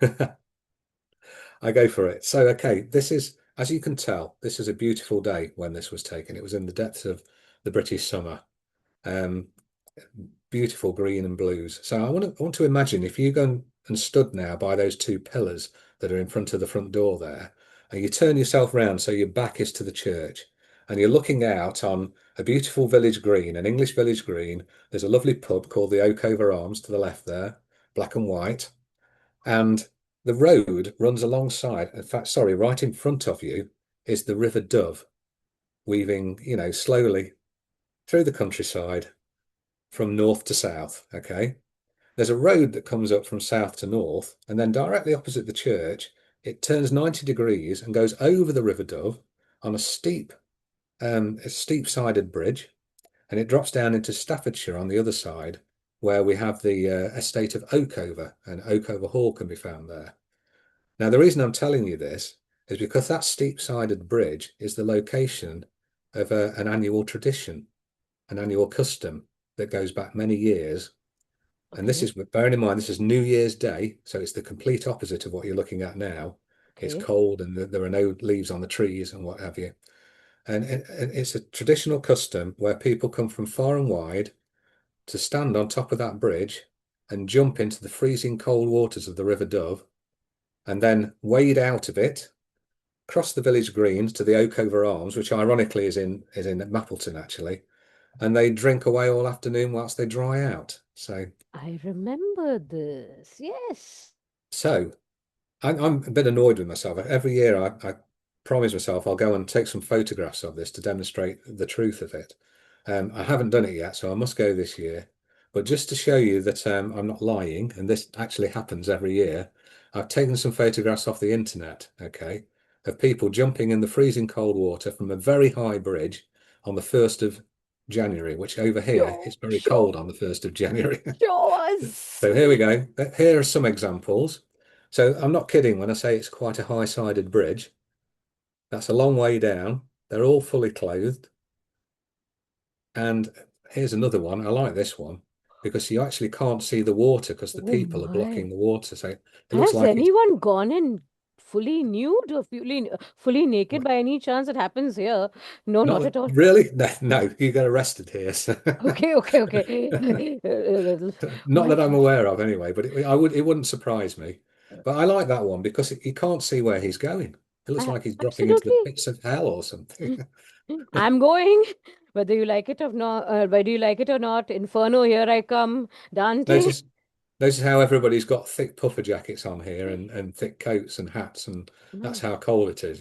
Speaker 2: so I go for it. So, okay, this is, as you can tell, this is a beautiful day when this was taken. It was in the depths of the British summer. Um, Beautiful green and blues. So I want to imagine if you go and stood now by those two pillars that are in front of the front door there, and you turn yourself round so your back is to the church, and you're looking out on a beautiful village green, an English village green. There's a lovely pub called the Oak Over Arms to the left there, black and white. And the road runs alongside, in fact, sorry, right in front of you is the River Dove, weaving, slowly through the countryside from north to south. Okay. There's a road that comes up from south to north, and then directly opposite the church, it turns 90 degrees and goes over the River Dove on a steep-sided bridge, and it drops down into Staffordshire on the other side, where we have the estate of Oakover, and Oakover Hall can be found there. Now, the reason I'm telling you this is because that steep-sided bridge is the location of an annual tradition, an annual custom that goes back many years. And this
Speaker 1: Okay.
Speaker 2: is, bearing in mind, this is New Year's Day, so it's the complete opposite of what you're looking at now. It's
Speaker 1: Okay.
Speaker 2: cold and there are no leaves on the trees and what have you. And it's a traditional custom where people come from far and wide to stand on top of that bridge and jump into the freezing cold waters of the River Dove and then wade out of it, cross the village greens to the Oakover Arms, which ironically is in Mappleton actually, and they drink away all afternoon whilst they dry out.
Speaker 1: I remember this. Yes.
Speaker 2: So I'm a bit annoyed with myself. Every year I promise myself I'll go and take some photographs of this to demonstrate the truth of it. I haven't done it yet, so I must go this year. But just to show you that I'm not lying, and this actually happens every year, I've taken some photographs off the internet, okay, of people jumping in the freezing cold water from a very high bridge on the 1st of January, which over here
Speaker 1: Show,
Speaker 2: is very
Speaker 1: show,
Speaker 2: cold on the 1st of January.
Speaker 1: show us.
Speaker 2: So here we go. Here are some examples. So I'm not kidding when I say it's quite a high-sided bridge. That's a long way down. They're all fully clothed. And here's another one. I like this one because you actually can't see the water because the
Speaker 1: Oh
Speaker 2: people are blocking
Speaker 1: my.
Speaker 2: the water. So it looks
Speaker 1: Has
Speaker 2: like it's
Speaker 1: anyone gone in fully nude or fully naked by any chance? It happens here. No, not
Speaker 2: not
Speaker 1: at all.
Speaker 2: really. No, no, you get arrested here. So.
Speaker 1: Okay, okay, okay.
Speaker 2: Not
Speaker 1: My
Speaker 2: that I'm
Speaker 1: gosh.
Speaker 2: aware of, anyway. But it wouldn't surprise me. But I like that one because you can't see where he's going. It looks like he's dropping into the
Speaker 1: Absolutely.
Speaker 2: pits of hell or something.
Speaker 1: I'm going. Whether you like it or not, whether you like it or not, Inferno, here I come. Dante.
Speaker 2: Notice Notice how everybody's got thick puffer jackets on here and thick coats and hats, and that's
Speaker 1: Man,
Speaker 2: how cold it is.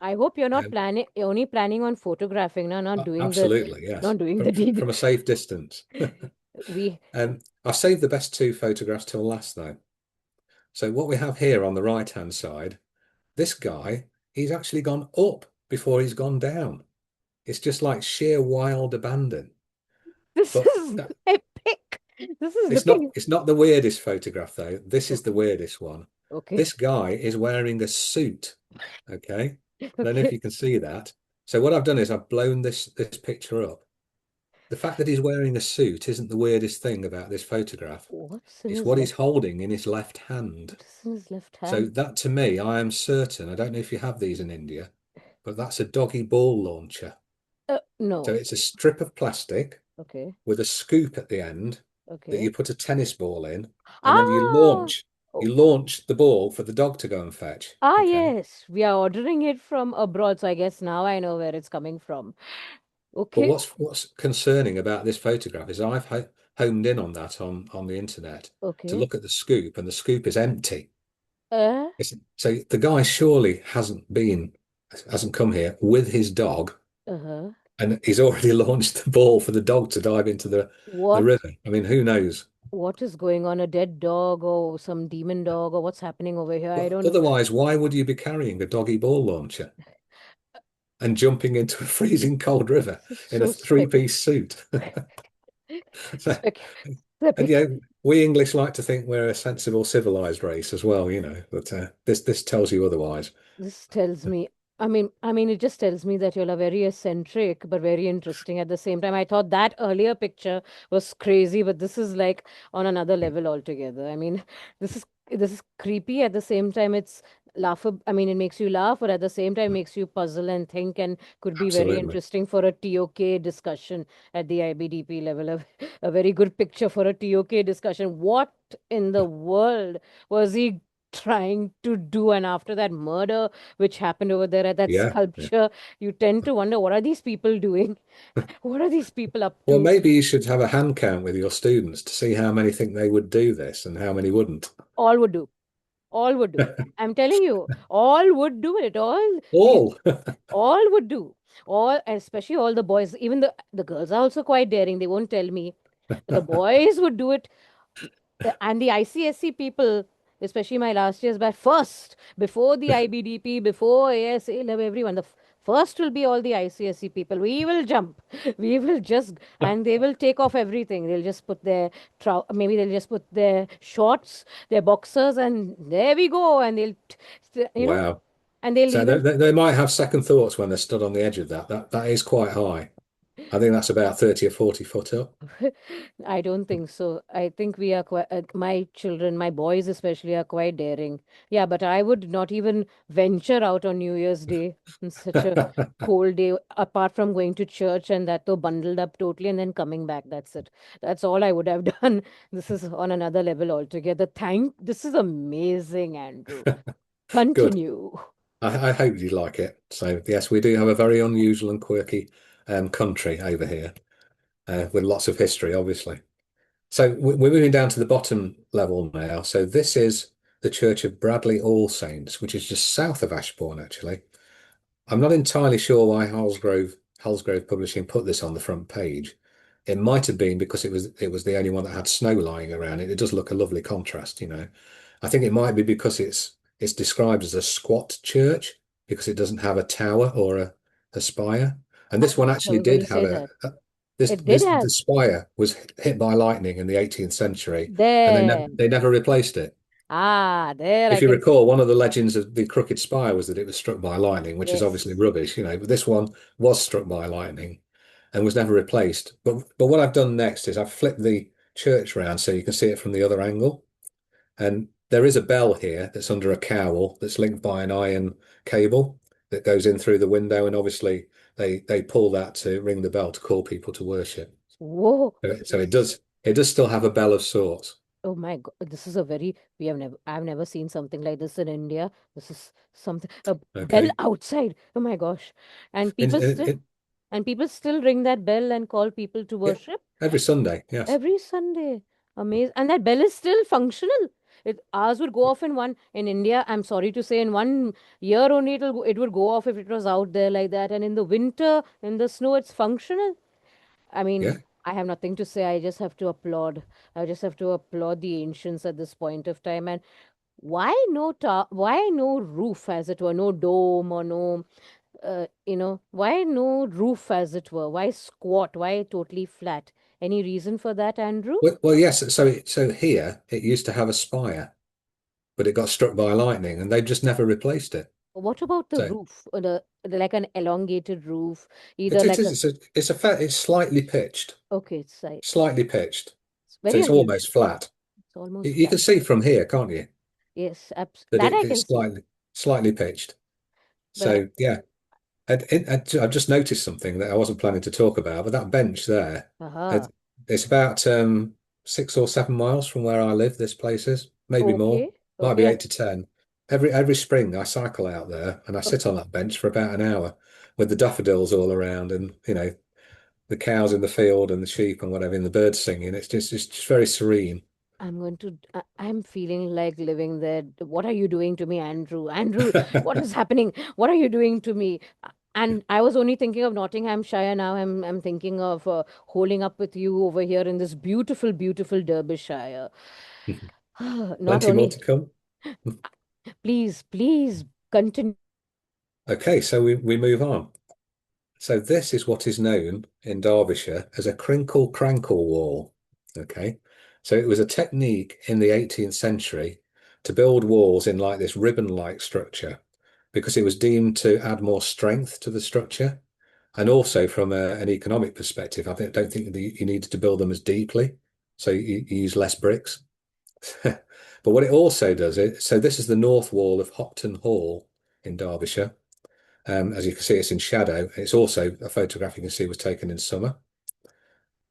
Speaker 1: I hope you're not
Speaker 2: Um,
Speaker 1: planning, you're only planning on photographing, no,
Speaker 2: Absolutely, yes,
Speaker 1: not doing the
Speaker 2: from
Speaker 1: deed.
Speaker 2: from a safe distance.
Speaker 1: We,
Speaker 2: I've saved the best two photographs till last, though. So what we have here on the right-hand side, this guy, he's actually gone up before he's gone down. It's just like sheer wild abandon.
Speaker 1: this
Speaker 2: But
Speaker 1: is epic. This is
Speaker 2: it's not
Speaker 1: looking,
Speaker 2: it's not the weirdest photograph, though. This is the
Speaker 1: okay,
Speaker 2: weirdest one.
Speaker 1: okay,
Speaker 2: This guy is wearing a suit. Okay. I don't know if
Speaker 1: okay.
Speaker 2: you can see that. So what I've done is I've blown this picture up. The fact that he's wearing a suit isn't the weirdest thing about this photograph.
Speaker 1: What's in
Speaker 2: It's
Speaker 1: his
Speaker 2: what he's
Speaker 1: left?
Speaker 2: holding in his left hand.
Speaker 1: What is in his left
Speaker 2: So
Speaker 1: hand?
Speaker 2: that to me, I am certain, I don't know if you have these in India, but that's a doggy ball launcher. So
Speaker 1: No.
Speaker 2: it's a strip of plastic
Speaker 1: Okay,
Speaker 2: with a scoop at the end that
Speaker 1: okay.
Speaker 2: you put a tennis ball in, and then you
Speaker 1: Ah,
Speaker 2: launch
Speaker 1: oh,
Speaker 2: you launch the ball for the dog to go and fetch. Okay.
Speaker 1: yes. We are ordering it from abroad, so I guess now I know where it's coming from.
Speaker 2: But
Speaker 1: Okay,
Speaker 2: what's concerning about this photograph is I've homed in on that on the internet to
Speaker 1: okay.
Speaker 2: look at the scoop, and the scoop is empty.
Speaker 1: Uh,
Speaker 2: So the guy surely hasn't come here with his dog,
Speaker 1: uh-huh.
Speaker 2: and he's already launched the ball for the dog to dive into the
Speaker 1: What
Speaker 2: river. I mean, who knows?
Speaker 1: what is going on? A dead dog or some demon dog or what's happening over here? I
Speaker 2: But
Speaker 1: don't know.
Speaker 2: otherwise, why would you be carrying a doggy ball launcher and jumping into a freezing cold river
Speaker 1: This is
Speaker 2: in a
Speaker 1: so
Speaker 2: three-piece suit? So,
Speaker 1: spec
Speaker 2: and
Speaker 1: spec
Speaker 2: we English like to think we're a sensible, civilized race as well. But this tells you otherwise.
Speaker 1: This tells me, I mean, it just tells me that you're a very eccentric but very interesting at the same time. I thought that earlier picture was crazy, but this is like on another level altogether. I mean, this is creepy at the same time. It's laughable. I mean, it makes you laugh, but at the same time makes you puzzle and think, and could be very
Speaker 2: Absolutely.
Speaker 1: interesting for a TOK discussion at the IBDP level. A very good picture for a TOK discussion. What in the world was he trying to do? And after that murder which happened over there at that
Speaker 2: Yeah. Yeah.
Speaker 1: sculpture, you tend to wonder, what are these people doing? What are these people up
Speaker 2: Well,
Speaker 1: to?
Speaker 2: maybe you should have a hand count with your students to see how many think they would do this and how many wouldn't.
Speaker 1: All would do. All would do. I'm telling you, all would do it. All these,
Speaker 2: All.
Speaker 1: all would do. All, and especially all the boys. Even the girls are also quite daring. They won't tell me. But the boys would do it. And the ICSC people, especially my last year's batch, first, before the IBDP, before ASA, everyone, the first will be all the ICSC people. We will jump. We will just, and they will take off everything. They'll just put their, maybe they'll just put their shorts, their boxers, and there we go. And they'll,
Speaker 2: Wow.
Speaker 1: and they'll
Speaker 2: So
Speaker 1: even
Speaker 2: they might have second thoughts when they're stood on the edge of that. That is quite high. I think that's about 30 or 40 foot up.
Speaker 1: I don't think so. I think we are quite, my children, my boys especially, are quite daring. Yeah, but I would not even venture out on New Year's Day on such a cold day, apart from going to church and that though bundled up totally and then coming back. That's it. That's all I would have done. This is on another level altogether. This is amazing, Andrew.
Speaker 2: Good.
Speaker 1: Continue.
Speaker 2: I hope you like it. So, yes, we do have a very unusual and quirky country over here with lots of history, obviously. So, we're moving down to the bottom level now. So, this is the Church of Bradley All Saints, which is just south of Ashbourne, actually. I'm not entirely sure why Halsgrove Publishing put this on the front page. It might have been because it was the only one that had snow lying around it. It does look a lovely contrast, you know. I think it might be because it's described as a squat church because it doesn't have a tower or a spire. And
Speaker 1: I've
Speaker 2: this one
Speaker 1: heard
Speaker 2: actually did
Speaker 1: everybody
Speaker 2: have
Speaker 1: say that.
Speaker 2: this
Speaker 1: It did
Speaker 2: this
Speaker 1: have
Speaker 2: the spire was hit by lightning in the 18th century, and
Speaker 1: there.
Speaker 2: they never replaced it.
Speaker 1: Ah, there I
Speaker 2: If you
Speaker 1: can.
Speaker 2: recall, one of the legends of the Crooked Spire was that it was struck by lightning, which is obviously
Speaker 1: Yes.
Speaker 2: rubbish, you know. But this one was struck by lightning and was never replaced. But what I've done next is I've flipped the church round so you can see it from the other angle. And there is a bell here that's under a cowl that's linked by an iron cable that goes in through the window, and obviously they pull that to ring the bell to call people to worship.
Speaker 1: Whoa.
Speaker 2: So it does still have a bell of sorts.
Speaker 1: Oh my God. This is a very, I've never seen something like this in India. This is something, a bell
Speaker 2: Okay.
Speaker 1: outside. Oh my gosh. And
Speaker 2: In,
Speaker 1: people
Speaker 2: in,
Speaker 1: still,
Speaker 2: in,
Speaker 1: and people still ring that bell and call people to
Speaker 2: yeah,
Speaker 1: worship
Speaker 2: every Sunday, yes.
Speaker 1: every Sunday. Amazing. And that bell is still functional. Ours would go off in India, I'm sorry to say, in 1 year only it would go off if it was out there like that. And in the winter, in the snow, it's functional. I
Speaker 2: Yeah.
Speaker 1: mean, I have nothing to say. I just have to applaud. I just have to applaud the ancients at this point of time. And why no roof, as it were, no dome or no, why no roof, as it were? Why squat? Why totally flat? Any reason for that, Andrew?
Speaker 2: Well, yes. So here it used to have a spire, but it got struck by lightning, and they've just never replaced it.
Speaker 1: What about the
Speaker 2: So
Speaker 1: roof? Like an elongated roof, either
Speaker 2: it
Speaker 1: like
Speaker 2: is
Speaker 1: a,
Speaker 2: it's slightly pitched,
Speaker 1: okay, it's like,
Speaker 2: slightly pitched.
Speaker 1: it's
Speaker 2: So
Speaker 1: very
Speaker 2: it's almost
Speaker 1: unusual.
Speaker 2: flat.
Speaker 1: It's almost
Speaker 2: You
Speaker 1: flat.
Speaker 2: can see from here, can't you,
Speaker 1: Yes,
Speaker 2: that
Speaker 1: that I
Speaker 2: it's
Speaker 1: can see.
Speaker 2: slightly pitched.
Speaker 1: But
Speaker 2: So yeah, I've just noticed something that I wasn't planning to talk about, but that bench there, it,
Speaker 1: aha.
Speaker 2: it's about 6 or 7 miles from where I live. This place is maybe more,
Speaker 1: Okay.
Speaker 2: might be
Speaker 1: Okay.
Speaker 2: 8 to 10. Every spring I cycle out there and I sit on that bench for about an hour with the daffodils all around, and the cows in the field and the sheep and whatever, and the birds singing. It's just very serene.
Speaker 1: I'm feeling like living there. What are you doing to me, Andrew? Andrew, what is happening? What are you doing to me? And I was only thinking of Nottinghamshire. Now I'm thinking of holding up with you over here in this beautiful, beautiful Derbyshire. Not
Speaker 2: Plenty more
Speaker 1: only,
Speaker 2: to come.
Speaker 1: please, please continue.
Speaker 2: Okay, so we move on. So this is what is known in Derbyshire as a crinkle crankle wall. Okay. So it was a technique in the 18th century to build walls in like this ribbon-like structure because it was deemed to add more strength to the structure. And also from an economic perspective, don't think that you needed to build them as deeply. So you use less bricks. But what it also does, so this is the north wall of Hopton Hall in Derbyshire. As you can see, it's in shadow. It's also a photograph you can see was taken in summer.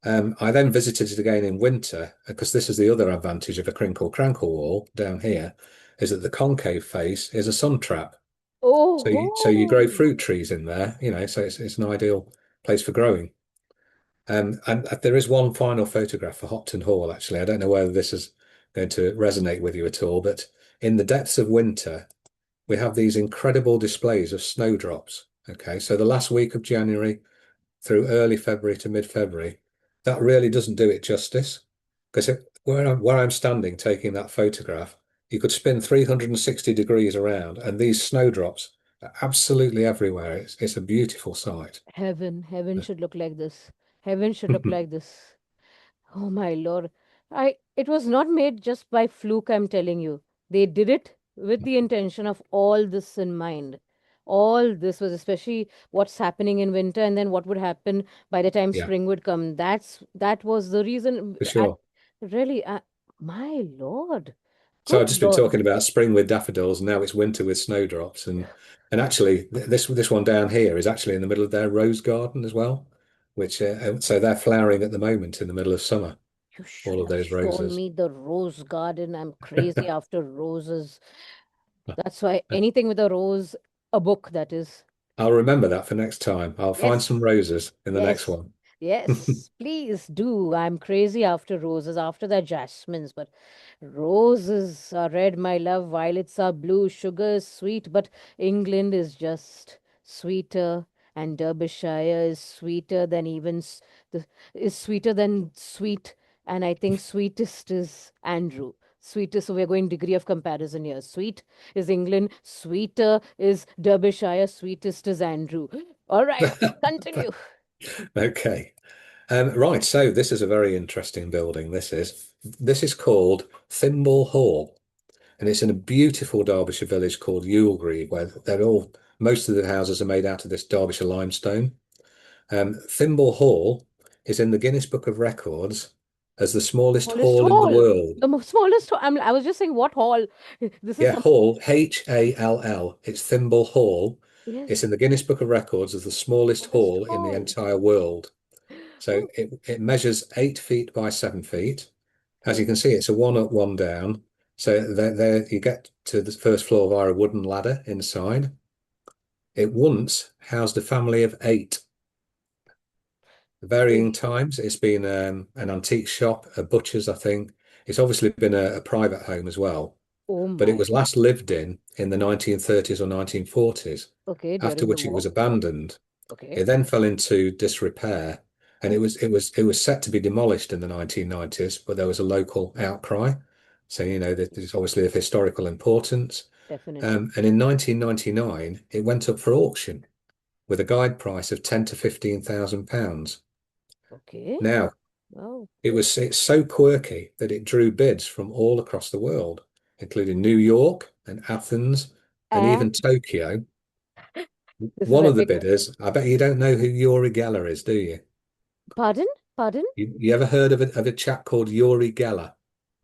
Speaker 2: I then visited it again in winter because this is the other advantage of a crinkle crankle wall down here, is that the concave face is a sun trap. So you grow
Speaker 1: Oh,
Speaker 2: fruit trees in there, so it's an ideal place for growing. And there is one final photograph for Hopton Hall, actually. I don't know whether this is going to resonate with you at all, but in the depths of winter, we have these incredible displays of snowdrops. Okay, so the last week of January through early February to mid-February, that really doesn't do it justice. Because where I'm standing taking that photograph, you could spin 360 degrees around, and these snowdrops are absolutely everywhere. It's a beautiful sight.
Speaker 1: heaven should look like this. Heaven should look like this. Oh my Lord. It was not made just by fluke, I'm telling you. They did it with the intention of all this in mind. All this was especially what's happening in winter and then what would happen by the time
Speaker 2: Yeah,
Speaker 1: spring would come. That was the reason.
Speaker 2: for
Speaker 1: And
Speaker 2: sure.
Speaker 1: really, my Lord,
Speaker 2: So
Speaker 1: good
Speaker 2: I've just been
Speaker 1: Lord.
Speaker 2: talking about spring with daffodils, and now it's winter with snowdrops, and actually this one down here is actually in the middle of their rose garden as well, which so they're flowering at the moment in the middle of summer.
Speaker 1: You should
Speaker 2: All of
Speaker 1: have
Speaker 2: those
Speaker 1: shown
Speaker 2: roses.
Speaker 1: me the rose garden. I'm crazy after roses. That's why anything with a rose, a book that is.
Speaker 2: I'll remember that for next time. I'll find some
Speaker 1: Yes.
Speaker 2: roses in the next
Speaker 1: Yes.
Speaker 2: one.
Speaker 1: Yes. Please do. I'm crazy after roses, after the jasmines, but roses are red, my love. Violets are blue. Sugar is sweet, but England is just sweeter, and Derbyshire is sweeter than even the is sweeter than sweet. And I think sweetest is Andrew. Sweetest, so we're going degree of comparison here. Sweet is England, sweeter is Derbyshire, sweetest is Andrew. All right, continue.
Speaker 2: Okay. Right. So this is a very interesting building. This is called Thimble Hall, and it's in a beautiful Derbyshire village called Ewelgrave, where most of the houses are made out of this Derbyshire limestone. Thimble Hall is in the Guinness Book of Records as the smallest
Speaker 1: Smallest
Speaker 2: hall in the
Speaker 1: hall.
Speaker 2: world.
Speaker 1: Smallest hall. I was just saying, what hall? This is
Speaker 2: Yeah,
Speaker 1: some.
Speaker 2: Hall, Hall. It's Thimble Hall. It's
Speaker 1: Yes,
Speaker 2: in the Guinness Book of Records as the smallest
Speaker 1: smallest
Speaker 2: hall in the
Speaker 1: hall.
Speaker 2: entire world. So
Speaker 1: Oh,
Speaker 2: it measures 8 feet by 7 feet. As you
Speaker 1: okay.
Speaker 2: can see, it's a one up, one down. So there you get to the first floor via a wooden ladder inside. It once housed a family of 8. Varying
Speaker 1: Really?
Speaker 2: times, it's been an antique shop, a butcher's, I think. It's obviously been a private home as well,
Speaker 1: Oh
Speaker 2: but it
Speaker 1: my.
Speaker 2: was last lived in the 1930s or 1940s,
Speaker 1: Okay,
Speaker 2: after
Speaker 1: during the
Speaker 2: which it
Speaker 1: war.
Speaker 2: was abandoned.
Speaker 1: Okay.
Speaker 2: It then fell into disrepair, and it
Speaker 1: Oh,
Speaker 2: was it was it was set to be demolished in the 1990s, but there was a local outcry. So, there's obviously of historical importance.
Speaker 1: definitely.
Speaker 2: And in 1999, it went up for auction with a guide price of 10 to 15,000 pounds.
Speaker 1: Okay.
Speaker 2: Now,
Speaker 1: Wow.
Speaker 2: it's so quirky that it drew bids from all across the world, including New York and Athens and
Speaker 1: And
Speaker 2: even Tokyo.
Speaker 1: this is
Speaker 2: One of the
Speaker 1: epic.
Speaker 2: bidders, I bet you don't know who Yuri Geller is, do you?
Speaker 1: Pardon? Pardon?
Speaker 2: You ever heard of a chap called Yuri Geller?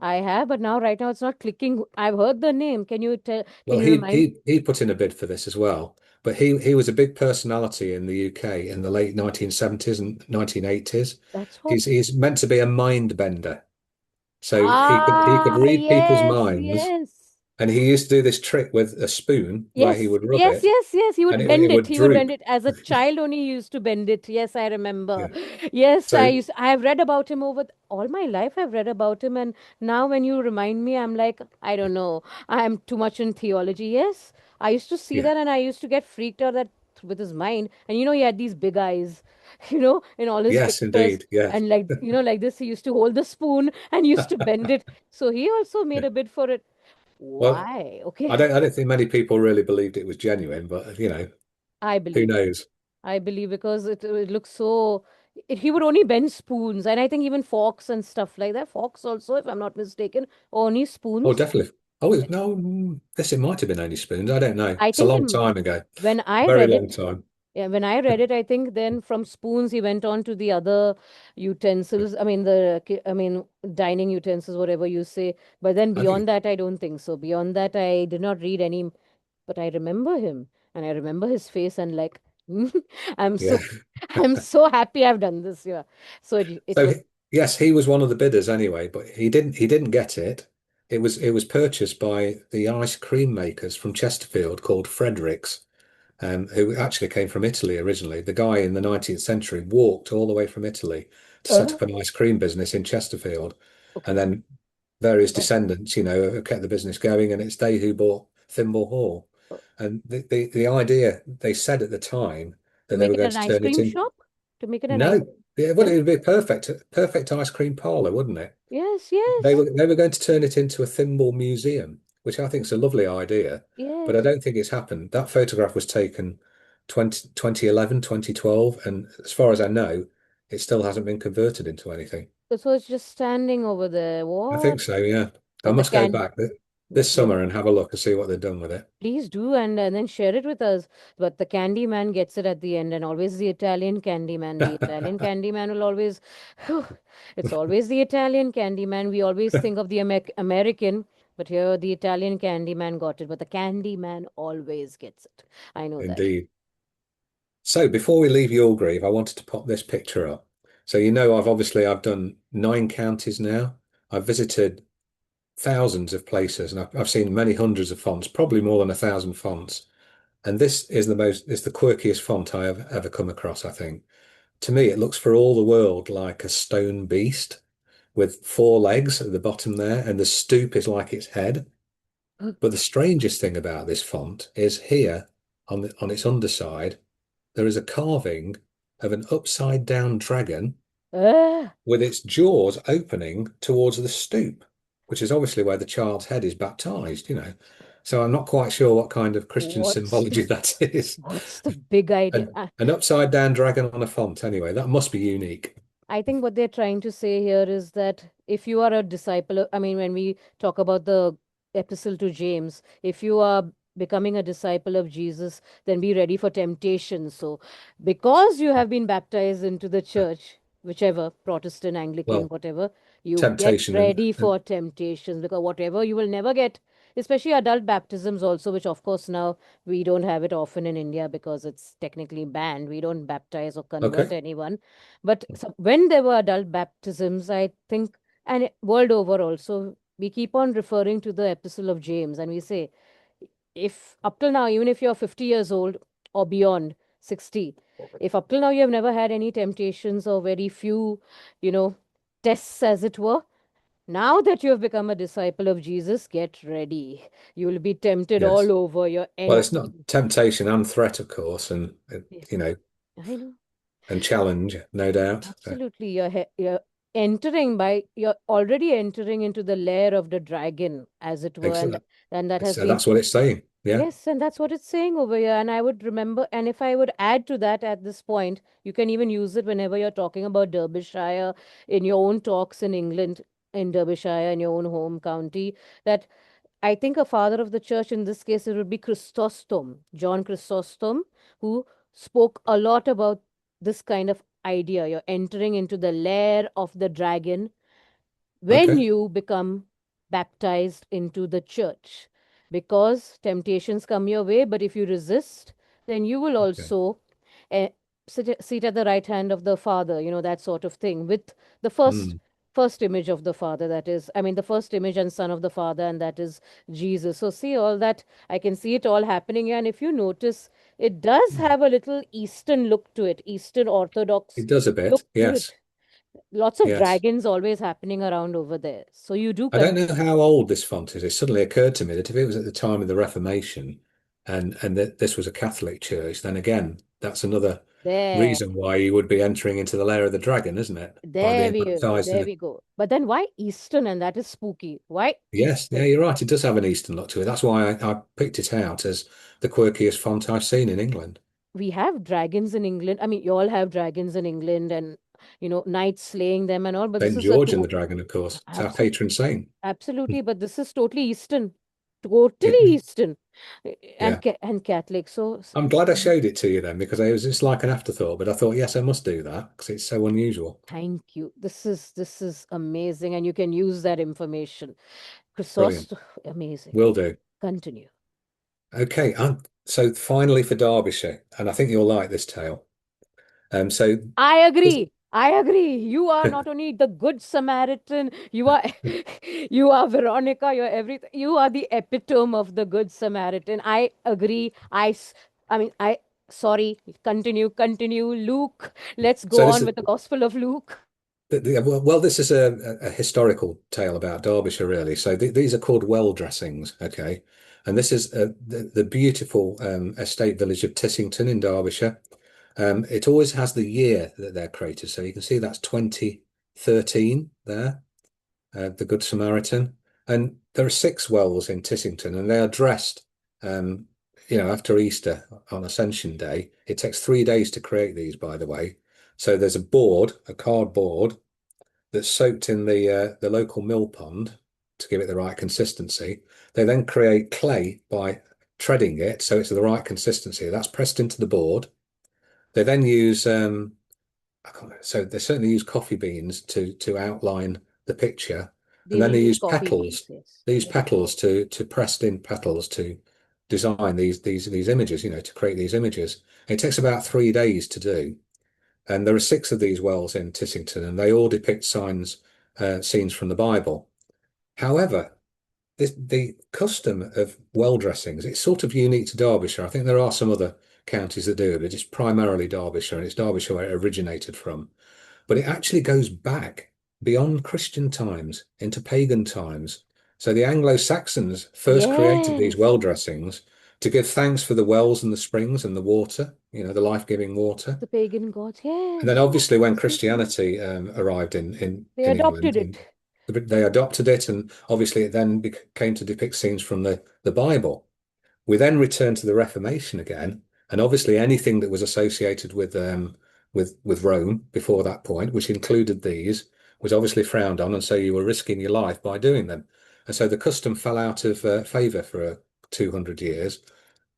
Speaker 1: I have, but now right now it's not clicking. I've heard the name. Can you tell? Can
Speaker 2: Well,
Speaker 1: you
Speaker 2: he
Speaker 1: remind?
Speaker 2: he he put in a bid for this as well, but he was a big personality in the UK in the late 1970s and 1980s.
Speaker 1: That's what.
Speaker 2: He's meant to be a mind bender, so he could
Speaker 1: Ah,
Speaker 2: read people's
Speaker 1: yes,
Speaker 2: minds,
Speaker 1: yes.
Speaker 2: and he used to do this trick with a spoon where he
Speaker 1: Yes,
Speaker 2: would rub
Speaker 1: yes,
Speaker 2: it
Speaker 1: yes, yes. He
Speaker 2: and
Speaker 1: would
Speaker 2: it
Speaker 1: bend it.
Speaker 2: would
Speaker 1: He would bend
Speaker 2: droop.
Speaker 1: it. As a child only he used to bend it. Yes, I remember.
Speaker 2: Yeah.
Speaker 1: Yes,
Speaker 2: So
Speaker 1: I have read about him over all my life. I've read about him, and now when you remind me, I'm like, I don't know. I'm too much in theology. Yes, I used to see
Speaker 2: yeah.
Speaker 1: that, and I used to get freaked out that with his mind. And he had these big eyes, in all his
Speaker 2: Yes,
Speaker 1: pictures.
Speaker 2: indeed. Yes.
Speaker 1: And like, like this, he used to hold the spoon and used to bend it. So he also made
Speaker 2: Yeah.
Speaker 1: a bid for it.
Speaker 2: Well,
Speaker 1: Why?
Speaker 2: I
Speaker 1: Okay.
Speaker 2: don't I don't think many people really believed it was genuine, but
Speaker 1: I
Speaker 2: who
Speaker 1: believe.
Speaker 2: knows?
Speaker 1: I believe because it looks so. He would only bend spoons, and I think even forks and stuff like that. Forks also, if I'm not mistaken, only
Speaker 2: Oh,
Speaker 1: spoons.
Speaker 2: definitely. Oh, no, guess it might have been only spoons. I don't know.
Speaker 1: I
Speaker 2: It's a
Speaker 1: think
Speaker 2: long time ago.
Speaker 1: when I
Speaker 2: Very
Speaker 1: read
Speaker 2: long
Speaker 1: it,
Speaker 2: time.
Speaker 1: yeah, when I read it, I think then from spoons he went on to the other utensils. I mean I mean dining utensils, whatever you say. But then
Speaker 2: I think,
Speaker 1: beyond that, I don't think so. Beyond that, I did not read any. But I remember him, and I remember his face, and like, I'm
Speaker 2: yeah.
Speaker 1: so, I'm so happy I've done this. Yeah. So it
Speaker 2: So
Speaker 1: was.
Speaker 2: yes, he was one of the bidders anyway, but he didn't get it. It was purchased by the ice cream makers from Chesterfield called Fredericks, who actually came from Italy originally. The guy in the 19th century walked all the way from Italy to set
Speaker 1: Uh,
Speaker 2: up an ice cream business in Chesterfield, and
Speaker 1: okay.
Speaker 2: then various
Speaker 1: Oh,
Speaker 2: descendants, have kept the business going, and it's they who bought Thimble Hall.
Speaker 1: oh,
Speaker 2: And the idea they said at the time
Speaker 1: to
Speaker 2: that they
Speaker 1: make
Speaker 2: were
Speaker 1: it
Speaker 2: going
Speaker 1: an
Speaker 2: to
Speaker 1: ice
Speaker 2: turn it
Speaker 1: cream
Speaker 2: in.
Speaker 1: shop? To make it an ice.
Speaker 2: No, yeah, well, it
Speaker 1: Then
Speaker 2: would be a perfect ice cream parlor, wouldn't it?
Speaker 1: yes,
Speaker 2: They
Speaker 1: yes,
Speaker 2: were they were going to turn it into a thimble museum, which I think is a lovely idea, but I
Speaker 1: yes.
Speaker 2: don't think it's happened. That photograph was taken 2011, 2012, and as far as I know, it still hasn't been converted into anything.
Speaker 1: So it's just standing over there.
Speaker 2: I
Speaker 1: What?
Speaker 2: think so, yeah. I
Speaker 1: But the
Speaker 2: must go
Speaker 1: can
Speaker 2: back. this
Speaker 1: Then
Speaker 2: summer and have a look and see what they've done with it.
Speaker 1: please do, and then share it with us. But the candy man gets it at the end, and always the Italian candy man. The Italian candy man will always, it's always the Italian candy man. We always think of the American, but here the Italian candy man got it. But the candy man always gets it. I know that.
Speaker 2: Indeed. So before we leave your grieve, I wanted to pop this picture up. So I've done 9 counties now. I've visited thousands of places and I've seen many hundreds of fonts, probably more than 1,000 fonts. And this is the quirkiest font I have ever come across, I think. To me, it looks for all the world like a stone beast with 4 legs at the bottom there, and the stoop is like its head. But the strangest thing about this font is here on its underside, there is a carving of an upside down dragon
Speaker 1: Ah,
Speaker 2: with its jaws opening towards the stoop, which is obviously where the child's head is baptized. So I'm not quite sure what kind of Christian
Speaker 1: what's
Speaker 2: symbology that is.
Speaker 1: what's the big idea?
Speaker 2: An upside down dragon on a font, anyway, that must be unique.
Speaker 1: I think what they're trying to say here is that if you are a disciple, I mean, when we talk about the epistle to James, if you are becoming a disciple of Jesus, then be ready for temptation. So, because you have been baptized into the church, whichever, Protestant, Anglican,
Speaker 2: Well,
Speaker 1: whatever, you get
Speaker 2: temptation
Speaker 1: ready
Speaker 2: and
Speaker 1: for temptations because whatever you will never get, especially adult baptisms also, which of course now we don't have it often in India because it's technically banned. We don't baptize or convert
Speaker 2: okay.
Speaker 1: anyone, but so when there were adult baptisms, I think, and world over also, we keep on referring to the Epistle of James, and we say, if up till now, even if you're 50 years old or beyond 60, if up till now you have never had any temptations or very few, you know, tests, as it were, now that you have become a disciple of Jesus, get ready. You will be tempted all
Speaker 2: Yes.
Speaker 1: over. You're
Speaker 2: Well, it's not temptation and threat, of course, and
Speaker 1: yes,
Speaker 2: you know,
Speaker 1: I know.
Speaker 2: and challenge, no doubt. So,
Speaker 1: Absolutely. You're already entering into the lair of the dragon, as it were,
Speaker 2: excellent.
Speaker 1: and that has
Speaker 2: So
Speaker 1: been,
Speaker 2: that's what it's saying. Yeah.
Speaker 1: yes, and that's what it's saying over here. And I would remember, and if I would add to that at this point, you can even use it whenever you're talking about Derbyshire in your own talks in England, in Derbyshire, in your own home county, that I think a father of the church in this case it would be Chrysostom, John Chrysostom, who spoke a lot about this kind of idea. You're entering into the lair of the dragon when
Speaker 2: Okay.
Speaker 1: you become baptized into the church, because temptations come your way, but if you resist, then you will
Speaker 2: Okay.
Speaker 1: also uh, sit at the right hand of the Father, that sort of thing, with the first
Speaker 2: Mm.
Speaker 1: first image of the Father, that is, I mean, the first image and Son of the Father, and that is Jesus. So see all that, I can see it all happening here, and if you notice, it does have a little Eastern look to it, Eastern Orthodox
Speaker 2: It does a
Speaker 1: look
Speaker 2: bit.
Speaker 1: to it.
Speaker 2: Yes.
Speaker 1: Lots of
Speaker 2: Yes.
Speaker 1: dragons always happening around over there. So you do
Speaker 2: I don't know
Speaker 1: continue.
Speaker 2: how old this font is. It suddenly occurred to me that if it was at the time of the Reformation and that this was a Catholic church, then again, that's another
Speaker 1: There,
Speaker 2: reason why you would be entering into the lair of the dragon, isn't it? By being baptized in
Speaker 1: there
Speaker 2: the
Speaker 1: we go. But then why Eastern? And that is spooky. Why
Speaker 2: Yes, yeah,
Speaker 1: Eastern?
Speaker 2: you're right. It does have an Eastern look to it. That's why I picked it out as the quirkiest font I've seen in England.
Speaker 1: We have dragons in England. I mean, you all have dragons in England, and knights slaying them and all. But this
Speaker 2: St.
Speaker 1: is a
Speaker 2: George and
Speaker 1: to
Speaker 2: the Dragon, of course. It's our
Speaker 1: absolutely,
Speaker 2: patron saint.
Speaker 1: absolutely. But this is totally Eastern, totally
Speaker 2: It,
Speaker 1: Eastern,
Speaker 2: yeah.
Speaker 1: and Catholic. So
Speaker 2: I'm glad I showed it to you then because it was just like an afterthought, but I thought, yes, I must do that because it's so unusual.
Speaker 1: thank you. This is amazing, and you can use that information.
Speaker 2: Brilliant.
Speaker 1: Chrysostom, amazing.
Speaker 2: Will do.
Speaker 1: Continue.
Speaker 2: Okay, so finally for Derbyshire, and I think you'll like this tale. So
Speaker 1: I
Speaker 2: this,
Speaker 1: agree. I agree. You are not only the good Samaritan, you are you are Veronica, you're everything. You are the epitome of the good Samaritan. I agree. I mean I sorry, continue. Luke, let's go
Speaker 2: so this
Speaker 1: on
Speaker 2: is
Speaker 1: with the Gospel of Luke.
Speaker 2: well, this is a historical tale about Derbyshire, really. So these are called well dressings, okay? And this is the beautiful estate village of Tissington in Derbyshire. It always has the year that they're created. So you can see that's 2013 there, the Good Samaritan. And there are 6 wells in Tissington, and they are dressed, um, after Easter on Ascension Day. It takes 3 days to create these, by the way. So there's a cardboard that's soaked in the local mill pond, to give it the right consistency. They then create clay by treading it so it's the right consistency. That's pressed into the board. They then use I can't remember, so they certainly use coffee beans to outline the picture,
Speaker 1: They
Speaker 2: and then
Speaker 1: will
Speaker 2: they
Speaker 1: use
Speaker 2: use
Speaker 1: coffee
Speaker 2: petals.
Speaker 1: beans, yes.
Speaker 2: They use
Speaker 1: Yes.
Speaker 2: petals to pressed in petals to design these images, to create these images. It takes about 3 days to do. And there are six of these wells in Tissington, and they all depict scenes from the Bible. However, the custom of well dressings, it's sort of unique to Derbyshire. I think there are some other counties that do it, but it's primarily Derbyshire, and it's Derbyshire where it originated from. But it actually goes back beyond Christian times into pagan times. So the Anglo-Saxons first created these
Speaker 1: Yes.
Speaker 2: well dressings to give thanks for the wells and the springs and the water, the life-giving water.
Speaker 1: The pagan gods.
Speaker 2: And then
Speaker 1: Yes.
Speaker 2: obviously when
Speaker 1: Absolutely.
Speaker 2: Christianity arrived in, in,
Speaker 1: They
Speaker 2: in
Speaker 1: adopted
Speaker 2: England,
Speaker 1: it.
Speaker 2: they adopted it, and obviously it then came to depict scenes from the Bible. We then returned to the Reformation again, and obviously anything that was associated with Rome before that point, which included these, was obviously frowned on, and so you were risking your life by doing them. And so the custom fell out of favour for 200 years.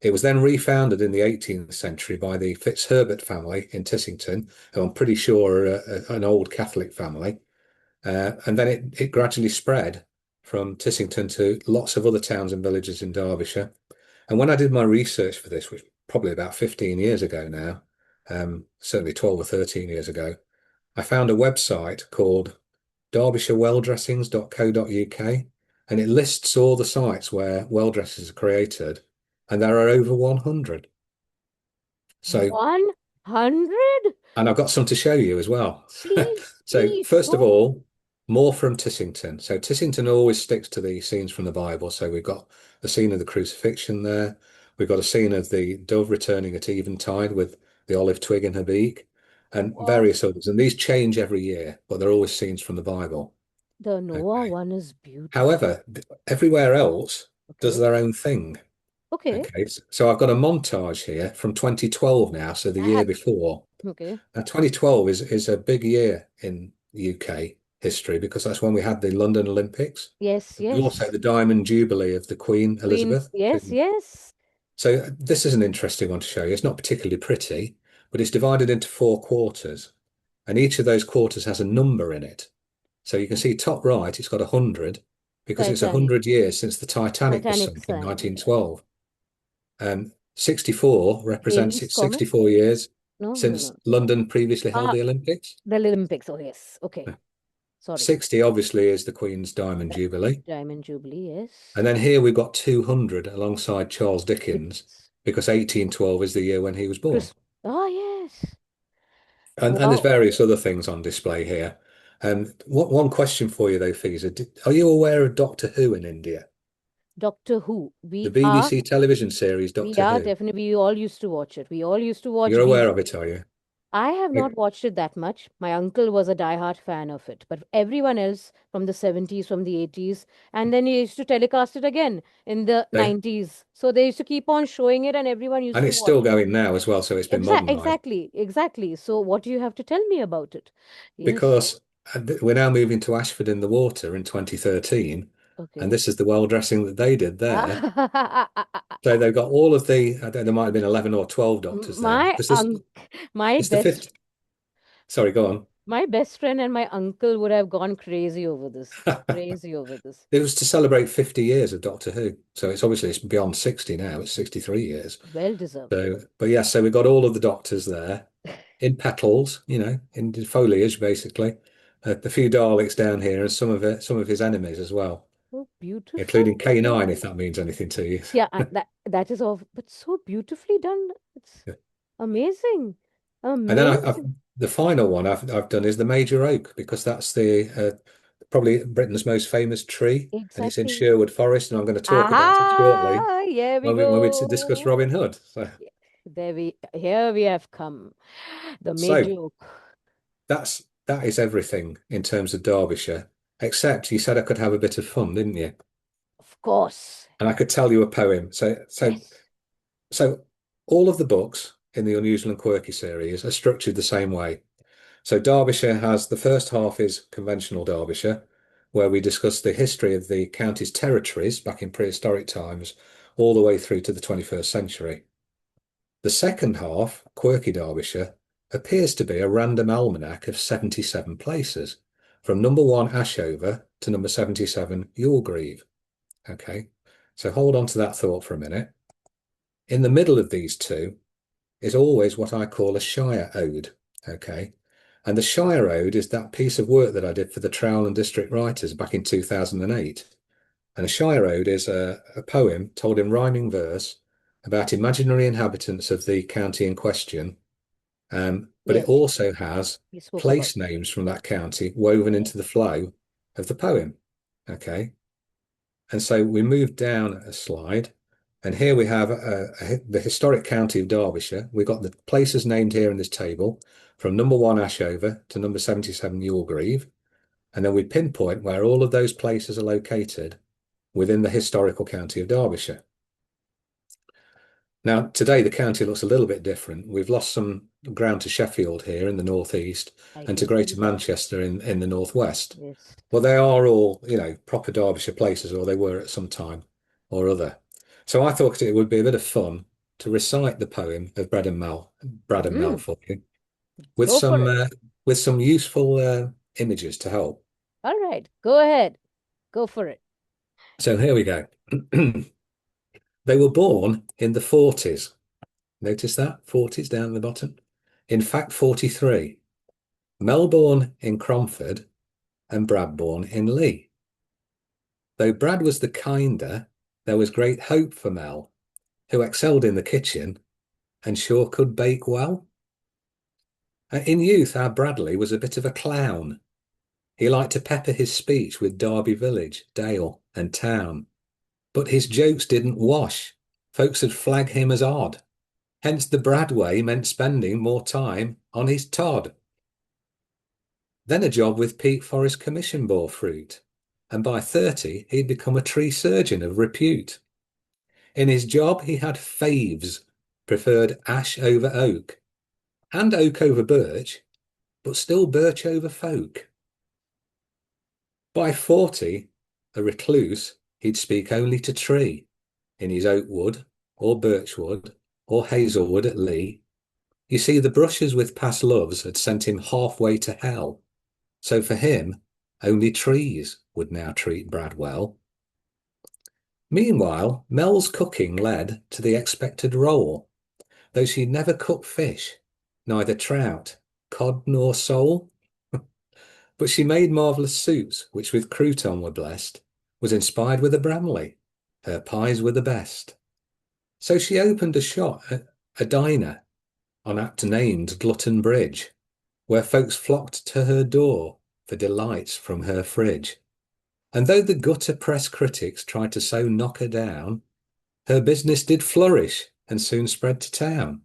Speaker 2: It was then refounded in the 18th century by the Fitzherbert family in Tissington, who I'm pretty sure are an old Catholic family. And then it gradually spread from Tissington to lots of other towns and villages in Derbyshire. And when I did my research for this, which was probably about 15 years ago now, certainly 12 or 13 years ago, I found a website called derbyshirewelldressings.co.uk, and it lists all the sites where well dresses are created, and there are over 100. So,
Speaker 1: 100?
Speaker 2: and I've got some to show you as well.
Speaker 1: Please,
Speaker 2: So,
Speaker 1: please
Speaker 2: first of
Speaker 1: show.
Speaker 2: all, more from Tissington. So, Tissington always sticks to the scenes from the Bible. So, we've got the scene of the crucifixion there. We've got a scene of the dove returning at eventide with the olive twig in her beak, and
Speaker 1: Wow.
Speaker 2: various others. And these change every year, but they're always scenes from the Bible.
Speaker 1: The Noah
Speaker 2: Okay.
Speaker 1: one is beautiful.
Speaker 2: However, everywhere else does
Speaker 1: Okay.
Speaker 2: their own thing.
Speaker 1: Okay.
Speaker 2: Okay. So, I've got a montage here from 2012 now, so the year
Speaker 1: That.
Speaker 2: before.
Speaker 1: Okay.
Speaker 2: Now, 2012 is a big year in UK history because that's when we had the London Olympics.
Speaker 1: Yes,
Speaker 2: It was also
Speaker 1: yes.
Speaker 2: the Diamond Jubilee of the Queen
Speaker 1: Queen.
Speaker 2: Elizabeth.
Speaker 1: Yes, yes.
Speaker 2: So this is an interesting one to show you. It's not particularly pretty, but it's divided into four quarters, and each of those quarters has a number in it. So you can see top right, it's got 100 because it's
Speaker 1: Titanic.
Speaker 2: 100 years since the Titanic was
Speaker 1: Titanic
Speaker 2: sunk in
Speaker 1: sign.
Speaker 2: 1912. 64 represents
Speaker 1: Halley's
Speaker 2: its
Speaker 1: Comet.
Speaker 2: 64 years
Speaker 1: No, no,
Speaker 2: since
Speaker 1: no.
Speaker 2: London previously held
Speaker 1: Ah,
Speaker 2: the Olympics.
Speaker 1: the Olympics. Oh, yes. Okay. Sorry.
Speaker 2: 60 obviously is the Queen's Diamond Jubilee.
Speaker 1: Diamond Jubilee. Yes.
Speaker 2: And then here we've got 200 alongside Charles Dickens
Speaker 1: Dickens.
Speaker 2: because 1812 is the year when he was born.
Speaker 1: Chris. Ah, yes.
Speaker 2: And there's
Speaker 1: Wow.
Speaker 2: various other things on display here. One question for you though, Fiza. Are you aware of Doctor Who in India?
Speaker 1: Doctor Who.
Speaker 2: The BBC television series
Speaker 1: We
Speaker 2: Doctor
Speaker 1: are
Speaker 2: Who.
Speaker 1: definitely, we all used to watch it. We all used to watch
Speaker 2: You're
Speaker 1: B.
Speaker 2: aware of it, are you?
Speaker 1: I have not watched it that much. My uncle was a diehard fan of it, but everyone else from the 70s, from the 80s, and then he used to telecast it again in the
Speaker 2: Okay.
Speaker 1: 90s. So they used to keep on showing it, and everyone used
Speaker 2: And
Speaker 1: to
Speaker 2: it's still
Speaker 1: watch it.
Speaker 2: going now as well, so it's been modernized.
Speaker 1: Exactly, exactly. So what do you have to tell me about it? Yes.
Speaker 2: Because we're now moving to Ashford in the Water in 2013, and
Speaker 1: Okay.
Speaker 2: this is the well dressing that they did there. So they've got all of there might have been 11 or 12 doctors there
Speaker 1: My
Speaker 2: because
Speaker 1: unc, my
Speaker 2: it's the
Speaker 1: best,
Speaker 2: fifth. Sorry, go on.
Speaker 1: my best friend and my uncle would have gone crazy over this. Crazy over this.
Speaker 2: It was to celebrate 50 years of Doctor Who. So it's beyond 60 now. It's 63 years.
Speaker 1: Well deserved.
Speaker 2: So, but yeah, so we've got all of the doctors there in petals, in foliage, basically. A few Daleks down here and some of his enemies as well,
Speaker 1: So
Speaker 2: including
Speaker 1: beautifully
Speaker 2: K9,
Speaker 1: done.
Speaker 2: if that means anything to you.
Speaker 1: Yeah, that is all, but so beautifully done. It's amazing.
Speaker 2: And then I've
Speaker 1: Amazing.
Speaker 2: the final one I've done is the Major Oak because that's the probably Britain's most famous tree, and it's in
Speaker 1: Exactly.
Speaker 2: Sherwood Forest, and I'm going to talk about it shortly
Speaker 1: Aha! Here we
Speaker 2: when we discuss
Speaker 1: go.
Speaker 2: Robin Hood. So,
Speaker 1: Yeah, here we have come. The
Speaker 2: so
Speaker 1: major.
Speaker 2: that is everything in terms of Derbyshire, except you said I could have a bit of fun, didn't you?
Speaker 1: Of course.
Speaker 2: And I could tell you a poem.
Speaker 1: Yes.
Speaker 2: So all of the books in the Unusual and Quirky series are structured the same way. So Derbyshire has the first half is conventional Derbyshire, where we discuss the history of the county's territories back in prehistoric times, all the way through to the 21st century. The second half, Quirky Derbyshire, appears to be a random almanac of 77 places, from number 1 Ashover to number 77 Yorgreave. Okay, so hold on to that thought for a minute. In the middle of these two is always what I call a Shire Ode. Okay, and the Shire Ode is that piece of work that I did for the Trow and District Writers back in 2008. And a Shire Ode is a poem told in rhyming verse about imaginary inhabitants of the county in question. But it
Speaker 1: Yes,
Speaker 2: also has
Speaker 1: we spoke about
Speaker 2: place names from that county woven
Speaker 1: that.
Speaker 2: into the flow of the poem. Okay. And so we move down a slide, and here we have the historic county of Derbyshire. We've got the places named here in this table from number 1 Ashover to number 77 Yorgreave. And then we pinpoint where all of those places are located within the historical county of Derbyshire. Now, today the county looks a little bit different. We've lost some ground to Sheffield here in the northeast
Speaker 1: I
Speaker 2: and to
Speaker 1: can see
Speaker 2: Greater
Speaker 1: that.
Speaker 2: Manchester in the northwest.
Speaker 1: Yes.
Speaker 2: Well, they are all, proper Derbyshire places, or they were at some time or other. So I thought it would be a bit of fun to recite the poem of Brad and Mel
Speaker 1: Mm,
Speaker 2: for you with
Speaker 1: go for
Speaker 2: some
Speaker 1: it.
Speaker 2: uh, with some useful images to help.
Speaker 1: All right, go ahead. Go for it.
Speaker 2: So here we go. They were born in the 40s. Notice that? 40s down at the bottom. In fact, 43. Melbourne in Cromford and Bradbourne in Lee. Though Brad was the kinder, there was great hope for Mel, who excelled in the kitchen and sure could bake well. In youth, our Bradley was a bit of a clown. He liked to pepper his speech with Derby village, dale, and town. But his jokes didn't wash. Folks would flag him as odd. Hence the Bradway meant spending more time on his Todd. Then a job with Peak Forest Commission bore fruit, and by 30 he'd become a tree surgeon of repute. In his job he had faves, preferred ash over oak, and oak over birch, but still birch over folk. By 40, a recluse, he'd speak only to tree, in his oak wood, or birch wood, or hazelwood at Lee. You see, the brushes with past loves had sent him halfway to hell. So for him, only trees would now treat Brad well. Meanwhile, Mel's cooking led to the expected role, though she never cooked fish, neither trout, cod nor sole. But she made marvellous soups, which with crouton were blessed, was inspired with a Bramley. Her pies were the best. So she opened a diner on apt named Glutton Bridge, where folks flocked to her door for delights from her fridge. And though the gutter press critics tried to so knock her down, her business did flourish and soon spread to town.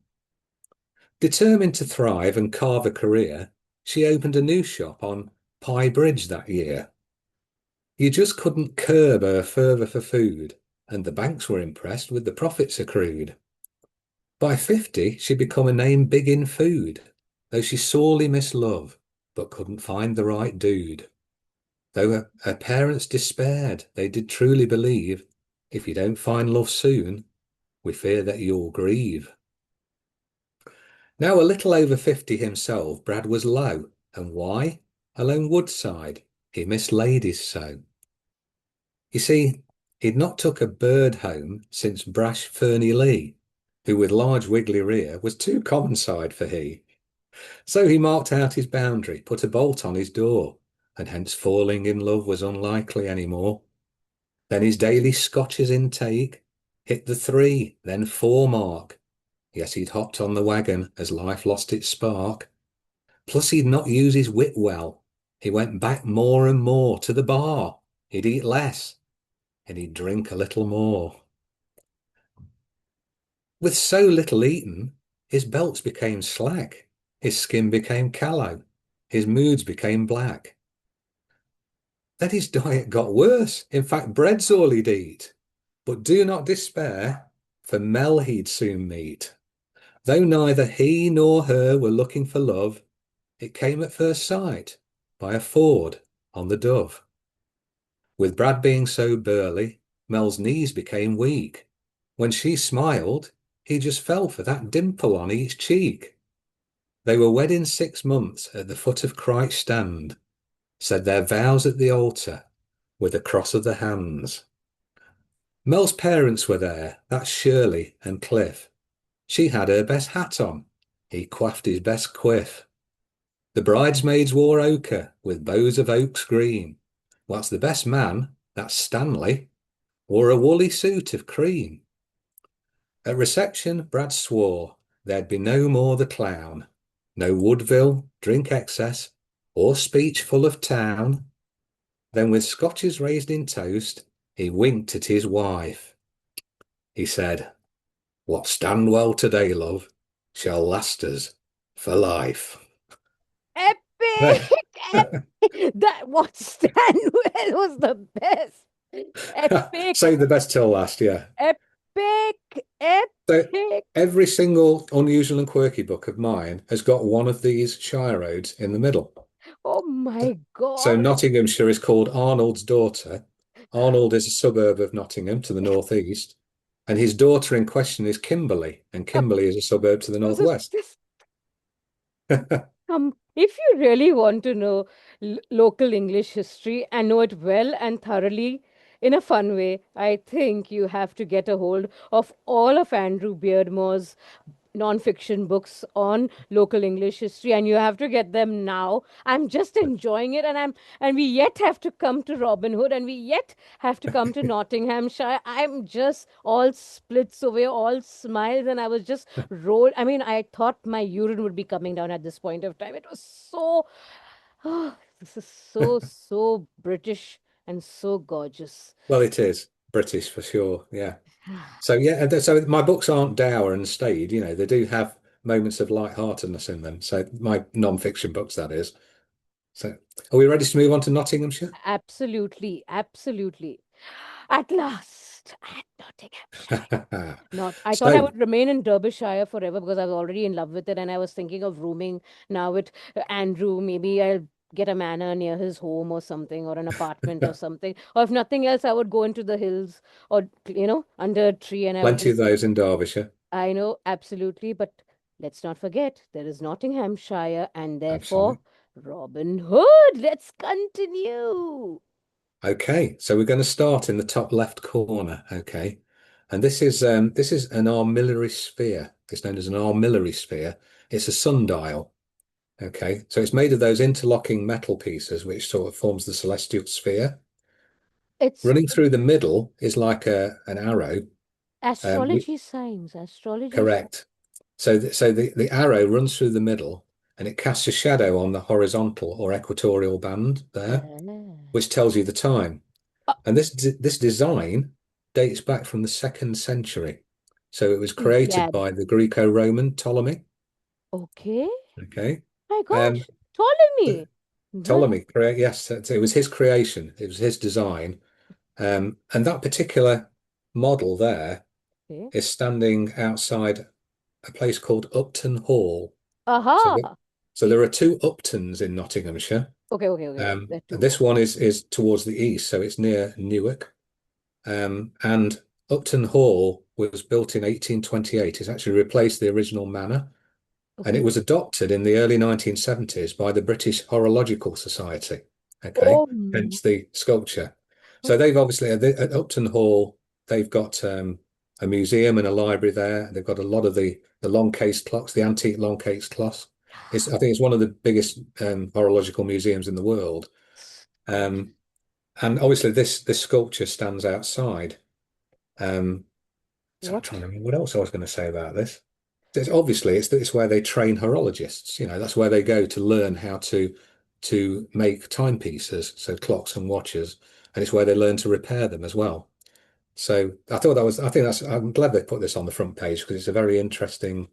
Speaker 2: Determined to thrive and carve a career, she opened a new shop on Pye Bridge that year. You just couldn't curb her fervour for food, and the banks were impressed with the profits accrued. By 50, she'd become a name big in food, though she sorely missed love, but couldn't find the right dude. Though her parents despaired, they did truly believe, if you don't find love soon, we fear that you'll grieve. Now a little over 50 himself, Brad was low, and why? Alone Woodside, he missed ladies so. You see, he'd not took a bird home since brash Ferny Lee, who with large wiggly rear was too common side for he. So he marked out his boundary, put a bolt on his door, and hence falling in love was unlikely any more. Then his daily Scotches intake hit the 3, then 4 mark. Yes, he'd hopped on the wagon as life lost its spark. Plus he'd not use his wit well. He went back more and more to the bar. He'd eat less, and he'd drink a little more. With so little eaten, his belts became slack, his skin became callow, his moods became black. Then his diet got worse. In fact, bread's all he'd eat. But do not despair, for Mel he'd soon meet. Though neither he nor her were looking for love, it came at first sight by a ford on the Dove. With Brad being so burly, Mel's knees became weak. When she smiled, he just fell for that dimple on each cheek. They were wed in 6 months at the foot of Christ's stand, said their vows at the altar with a cross of the hands. Mel's parents were there, that's Shirley and Cliff. She had her best hat on, he quaffed his best quiff. The bridesmaids wore ochre with bows of oaks green, whilst the best man, that's Stanley, wore a woolly suit of cream. At reception, Brad swore there'd be no more the clown, no Woodville, drink excess, or speech full of town. Then with scotches raised in toast, he winked at his wife. He said, what stand well today, love, shall last us for life.
Speaker 1: Epic! That what Stanwell was the best. Epic,
Speaker 2: Save the best till last, yeah.
Speaker 1: epic,
Speaker 2: So
Speaker 1: epic.
Speaker 2: every single unusual and quirky book of mine has got one of these shire roads in the middle.
Speaker 1: Oh my
Speaker 2: So
Speaker 1: God.
Speaker 2: Nottinghamshire is called Arnold's daughter. Arnold is a suburb of Nottingham to the northeast, and his daughter in question is Kimberley, and Kimberley is a suburb to the
Speaker 1: This is
Speaker 2: northwest.
Speaker 1: this if you really want to know local English history and know it well and thoroughly in a fun way, I think you have to get a hold of all of Andrew Beardmore's non-fiction books on local English history, and you have to get them now. I'm just enjoying it, and we yet have to come to Robin Hood, and we yet have to come to Nottinghamshire. I'm just all splits away, all smiles, and I was just rolled. I mean, I thought my urine would be coming down at this point of time. It was so, oh, this is so British and so gorgeous.
Speaker 2: Well, it is British for sure. Yeah. So yeah, so my books aren't dour and staid. They do have moments of lightheartedness in them. So my non-fiction books, that is. So are we ready to move on to Nottinghamshire?
Speaker 1: Absolutely, absolutely. At last, at Nottinghamshire. Not. I thought I
Speaker 2: So
Speaker 1: would remain in Derbyshire forever because I was already in love with it, and I was thinking of rooming now with Andrew. Maybe I'll get a manor near his home or something, or an apartment or something. Or if nothing else, I would go into the hills or under a tree, and I would
Speaker 2: plenty of
Speaker 1: just.
Speaker 2: those in Derbyshire.
Speaker 1: I know absolutely, but let's not forget there is Nottinghamshire, and therefore
Speaker 2: Absolutely.
Speaker 1: Robin Hood. Let's continue.
Speaker 2: Okay, so we're going to start in the top left corner. Okay, and this is an armillary sphere. It's known as an armillary sphere. It's a sundial. Okay, so it's made of those interlocking metal pieces, which sort of forms the celestial sphere.
Speaker 1: It's
Speaker 2: Running through the middle is like an arrow. Um,
Speaker 1: astrology signs, astrology.
Speaker 2: correct. So the arrow runs through the middle, and it casts a shadow on the horizontal or equatorial band there,
Speaker 1: Ah.
Speaker 2: which tells you the time.
Speaker 1: Uh,
Speaker 2: And this design dates back from the second century. So it was created
Speaker 1: yeah.
Speaker 2: by the Greco-Roman Ptolemy.
Speaker 1: Okay.
Speaker 2: Okay.
Speaker 1: My
Speaker 2: Um,
Speaker 1: gosh. Ptolemy. Nice.
Speaker 2: Ptolemy, correct? Yes, it was his creation. It was his design. And that particular model there
Speaker 1: Okay.
Speaker 2: is standing outside a place called Upton Hall. So,
Speaker 1: Aha.
Speaker 2: so there are two Uptons in Nottinghamshire.
Speaker 1: Okay, okay, okay. There
Speaker 2: And
Speaker 1: too.
Speaker 2: this one is towards the east, so it's near Newark. And Upton Hall was built in 1828. It's actually replaced the original manor, and it
Speaker 1: Okay.
Speaker 2: was adopted in the early 1970s by the British Horological Society. Okay,
Speaker 1: Oh,
Speaker 2: hence the sculpture. So
Speaker 1: okay.
Speaker 2: they've obviously at Upton Hall, they've got a museum and a library there. They've got a lot of the long case clocks, the antique long case clocks. I think it's one of the biggest horological museums in the world.
Speaker 1: Gosh.
Speaker 2: Um, and obviously this sculpture stands outside. Um, so I'm trying
Speaker 1: What?
Speaker 2: to remember what else I was going to say about this. It's where they train horologists. That's where they go to learn how to make timepieces, so clocks and watches, and it's where they learn to repair them as well. So I'm glad they put this on the front page because it's a very interesting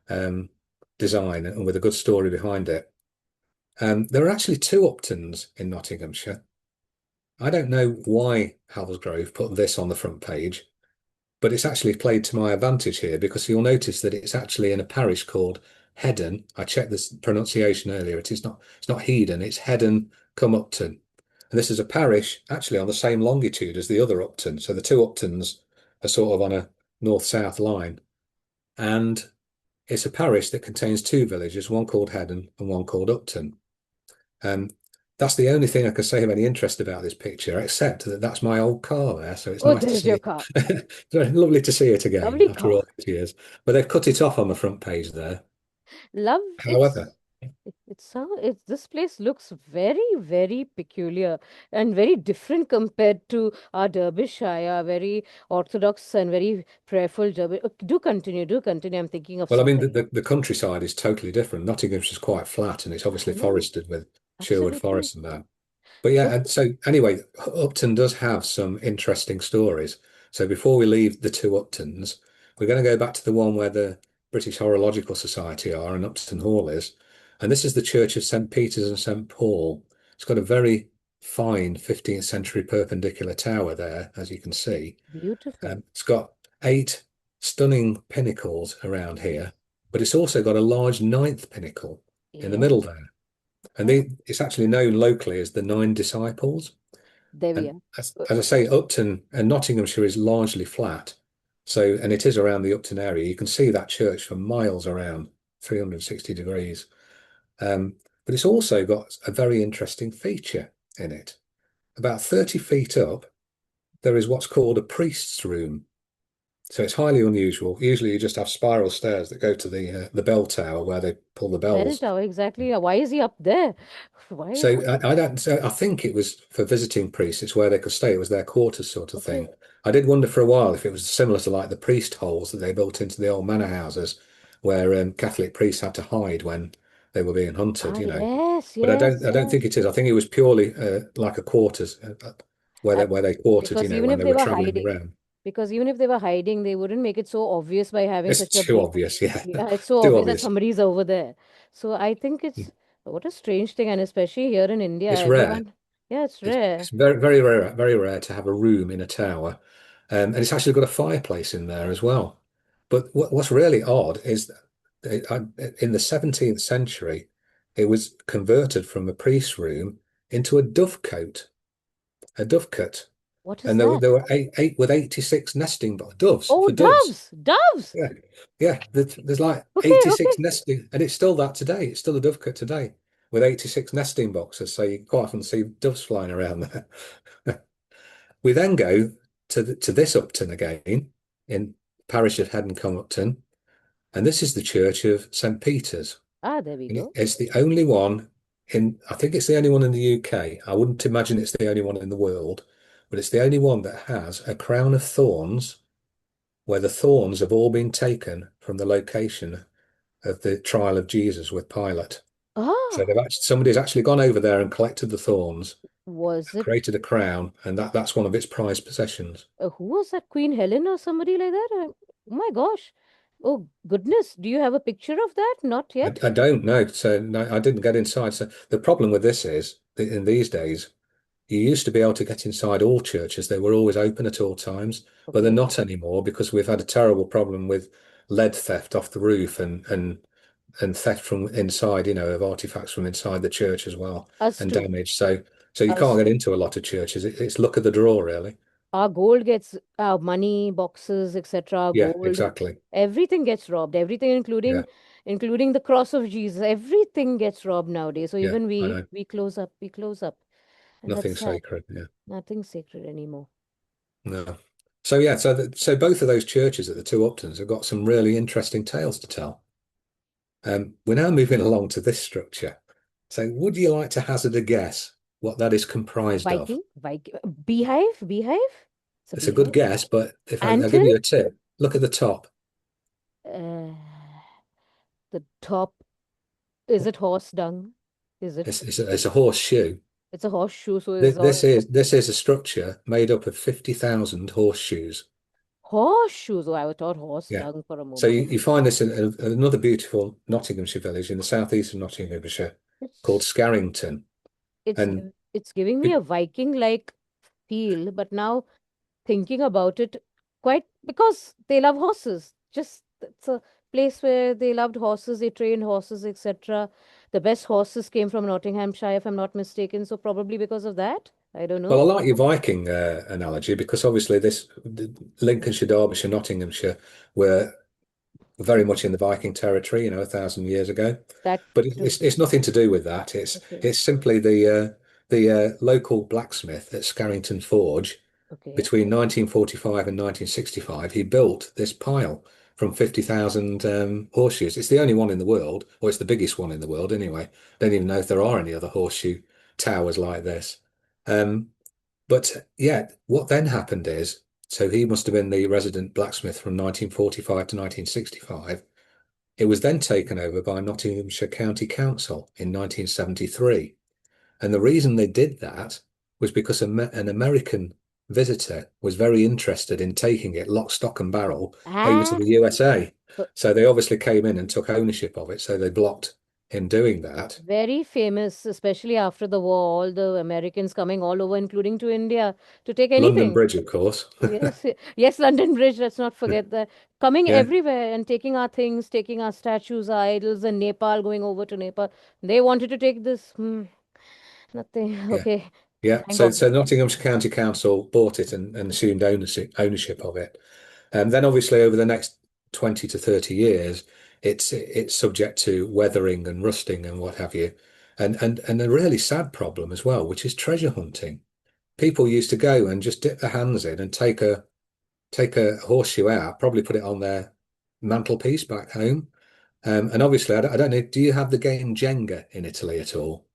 Speaker 2: um, design and with a good story behind it. There are actually two Uptons in Nottinghamshire. I don't know why Halsgrove put this on the front page, but it's actually played to my advantage here because you'll notice that it's actually in a parish called Hedden. I checked this pronunciation earlier. It's not Hedon, it's Hedden cum Upton. And this is a parish actually on the same longitude as the other Upton. So the two Uptons are sort of on a north-south line. And it's a parish that contains two villages, one called Heddon and one called Upton. Um, that's the only thing I can say of any interest about this picture, except that that's my old car there. So it's
Speaker 1: Oh,
Speaker 2: nice to
Speaker 1: there's your
Speaker 2: see
Speaker 1: car.
Speaker 2: it. Very lovely to see it again
Speaker 1: Lovely
Speaker 2: after all
Speaker 1: car.
Speaker 2: these years. But they've cut it off on the front page there.
Speaker 1: Love,
Speaker 2: However,
Speaker 1: it's so it's this place looks very, very peculiar and very different compared to our Derbyshire, very orthodox and very prayerful Derby. Do continue, do continue. I'm thinking of
Speaker 2: well, I mean,
Speaker 1: something.
Speaker 2: the countryside is totally different. Nottinghamshire is quite flat and it's obviously
Speaker 1: I know,
Speaker 2: forested with Sherwood
Speaker 1: absolutely.
Speaker 2: Forest and that. But yeah,
Speaker 1: Look,
Speaker 2: and so anyway, Upton does have some interesting stories. So before we leave the two Uptons, we're going to go back to the one where the British Horological Society are and Upton Hall is. And this is the Church of St. Peter's and St. Paul. It's got a very fine 15th century perpendicular tower there, as you can see.
Speaker 1: beautiful.
Speaker 2: It's got eight stunning pinnacles around here, but it's also got a large ninth pinnacle in the
Speaker 1: Yeah.
Speaker 2: middle there. And
Speaker 1: Oh,
Speaker 2: it's actually known locally as the Nine Disciples.
Speaker 1: there we
Speaker 2: And
Speaker 1: are.
Speaker 2: as I say, Upton and Nottinghamshire is largely flat. So, and it is around the Upton area. You can see that church for miles around, 360 degrees. Um, but it's also got a very interesting feature in it. About 30 feet up, there is what's called a priest's room. So it's highly unusual. Usually you just have spiral stairs that go to the bell tower where they pull the
Speaker 1: Bell
Speaker 2: bells.
Speaker 1: tower, exactly. Why is he up there? Why?
Speaker 2: So I don't. So I think it was for visiting priests. It's where they could stay. It was their quarters, sort of
Speaker 1: Okay.
Speaker 2: thing. I did wonder for a while if it was similar to like the priest holes that they built into the old manor houses, where Catholic priests had to hide when they were being hunted.
Speaker 1: Ah,
Speaker 2: You know,
Speaker 1: yes,
Speaker 2: but
Speaker 1: yes,
Speaker 2: I don't
Speaker 1: yes.
Speaker 2: think it is. I think it was purely like a quarters
Speaker 1: Uh,
Speaker 2: where they quartered. You
Speaker 1: because
Speaker 2: know,
Speaker 1: even
Speaker 2: when
Speaker 1: if
Speaker 2: they
Speaker 1: they
Speaker 2: were
Speaker 1: were
Speaker 2: traveling
Speaker 1: hiding,
Speaker 2: around.
Speaker 1: because even if they were hiding, they wouldn't make it so obvious by having
Speaker 2: It's
Speaker 1: such a
Speaker 2: too
Speaker 1: big,
Speaker 2: obvious. Yeah,
Speaker 1: yeah, it's so
Speaker 2: too
Speaker 1: obvious that
Speaker 2: obvious.
Speaker 1: somebody's over there. So I think it's what a strange thing, and especially here in India,
Speaker 2: It's rare.
Speaker 1: everyone, yeah, it's rare.
Speaker 2: It's very rare to have a room in a tower, and it's actually got a fireplace in there as well. But what's really odd is that in the 17th century, it was converted from a priest's room into a dovecote,
Speaker 1: What is
Speaker 2: and
Speaker 1: that?
Speaker 2: there were eight with 86 nesting doves
Speaker 1: Oh,
Speaker 2: for doves.
Speaker 1: doves, doves.
Speaker 2: Yeah, yeah. There's like
Speaker 1: Okay, okay.
Speaker 2: 86 nesting, and it's still that today. It's still a dovecote today with 86 nesting boxes. So you quite often see doves flying around there. We then go to this Upton again in parish of Heddon Upton, and this is the church of St. Peter's.
Speaker 1: Ah, there we
Speaker 2: And
Speaker 1: go.
Speaker 2: it's the only one I think it's the only one in the UK. I wouldn't imagine it's the only one in the world, but it's the only one that has a crown of thorns where the thorns have all been taken from the location of the trial of Jesus with Pilate. So
Speaker 1: Ah,
Speaker 2: somebody's actually gone over there and collected the thorns,
Speaker 1: was it?
Speaker 2: created a crown, and that's one of its prized possessions.
Speaker 1: Who was that? Queen Helen or somebody like that? Oh my gosh. Oh goodness. Do you have a picture of that? Not yet.
Speaker 2: I don't know. So no, I didn't get inside. So the problem with this is that in these days, you used to be able to get inside all churches. They were always open at all times, but they're
Speaker 1: Okay.
Speaker 2: not anymore because we've had a terrible problem with lead theft off the roof and theft from inside, of artifacts from inside the church as well
Speaker 1: Us
Speaker 2: and
Speaker 1: too.
Speaker 2: damage. So you can't
Speaker 1: Us
Speaker 2: get
Speaker 1: too.
Speaker 2: into a lot of churches. It's luck of the draw, really.
Speaker 1: Our gold gets our money, boxes, etc.
Speaker 2: Yeah,
Speaker 1: Gold.
Speaker 2: exactly.
Speaker 1: Everything gets robbed. Everything,
Speaker 2: Yeah,
Speaker 1: including the cross of Jesus. Everything gets robbed nowadays. So
Speaker 2: yeah,
Speaker 1: even
Speaker 2: I
Speaker 1: we
Speaker 2: know.
Speaker 1: we close up. We close up. And that's
Speaker 2: Nothing
Speaker 1: sad.
Speaker 2: sacred. Yeah.
Speaker 1: Nothing sacred anymore.
Speaker 2: No. So yeah, so both of those churches at the two Uptons have got some really interesting tales to tell. We're now moving along to this structure. So would you like to hazard a guess what that is comprised of?
Speaker 1: Viking, beehive, beehive. It's a
Speaker 2: It's a good
Speaker 1: beehive.
Speaker 2: guess, but if I'll give
Speaker 1: Anton.
Speaker 2: you a tip, look at the top.
Speaker 1: Uh, the top. Is it horse dung? Is it?
Speaker 2: It's a horseshoe.
Speaker 1: It's a horseshoe, so is all
Speaker 2: This is a structure made up of 50,000 horseshoes.
Speaker 1: horseshoes. Oh, I thought horse
Speaker 2: Yeah.
Speaker 1: dung for a
Speaker 2: So
Speaker 1: moment.
Speaker 2: you find this in another beautiful Nottinghamshire village in the southeast of Nottinghamshire called
Speaker 1: It's
Speaker 2: Scarrington. And
Speaker 1: it's giving me
Speaker 2: it,
Speaker 1: a Viking-like feel, but now thinking about it, quite because they love horses. Just it's a place where they loved horses, they trained horses, etc. the best horses came from Nottinghamshire, if I'm not mistaken. So probably because of that. I don't
Speaker 2: Well, I
Speaker 1: know.
Speaker 2: like your Viking analogy because obviously Lincolnshire, Derbyshire, Nottinghamshire were very much in the Viking territory, 1,000 years ago.
Speaker 1: That
Speaker 2: But
Speaker 1: too.
Speaker 2: it's nothing to do with that. It's
Speaker 1: Okay.
Speaker 2: it's simply the local blacksmith at Scarrington Forge
Speaker 1: Okay.
Speaker 2: between 1945 and 1965. He built this pile from 50,000 horseshoes. It's the only one in the world, or it's the biggest one in the world anyway. Don't even know if there are any other horseshoe towers like this. Um, but yeah, what then happened is, so he must have been the resident blacksmith from 1945 to 1965. It was then taken over by Nottinghamshire County Council in 1973. And the reason they did that was because an American visitor was very interested in taking it lock, stock, and barrel over to
Speaker 1: Ah,
Speaker 2: the USA.
Speaker 1: so
Speaker 2: So they obviously came in and took ownership of it. So they blocked him doing that.
Speaker 1: very famous, especially after the war, all the Americans coming all over, including to India, to take
Speaker 2: London
Speaker 1: anything.
Speaker 2: Bridge, of course.
Speaker 1: Yes, yes, London Bridge, let's not forget that. Coming
Speaker 2: Yeah,
Speaker 1: everywhere and taking our things, taking our statues, our idols, and Nepal, going over to Nepal. They wanted to take this. Nothing.
Speaker 2: yeah.
Speaker 1: Okay.
Speaker 2: Yeah,
Speaker 1: Thank
Speaker 2: so
Speaker 1: God.
Speaker 2: so Nottinghamshire County Council bought it and assumed ownership of it. And then obviously over the next 20 to 30 years, it's subject to weathering and rusting and what have you. And a really sad problem as well, which is treasure hunting. People used to go and just dip their hands in and take a horseshoe out, probably put it on their mantelpiece back home. And obviously, I don't know, do you have the game Jenga in Italy at all?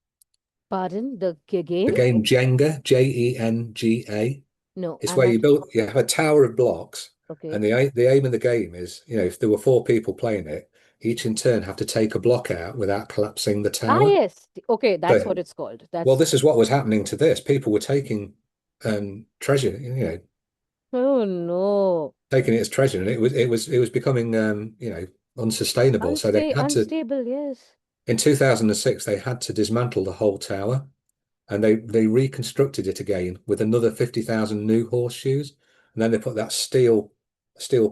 Speaker 1: Pardon the
Speaker 2: The
Speaker 1: game?
Speaker 2: game Jenga, Jenga.
Speaker 1: No,
Speaker 2: It's
Speaker 1: I'm
Speaker 2: where
Speaker 1: not.
Speaker 2: you have a tower of blocks, and
Speaker 1: Okay.
Speaker 2: the aim of the game is, if there were four people playing it, each in turn have to take a block out without collapsing the
Speaker 1: Ah,
Speaker 2: tower.
Speaker 1: yes. Okay, that's
Speaker 2: So,
Speaker 1: what it's called.
Speaker 2: well,
Speaker 1: That's.
Speaker 2: this is what was happening to this. People were taking treasure,
Speaker 1: Oh no.
Speaker 2: taking it as treasure, and it was becoming unsustainable. So they had to,
Speaker 1: Unstable, yes.
Speaker 2: in 2006, they had to dismantle the whole tower. And they reconstructed it again with another 50,000 new horseshoes, and then they put that steel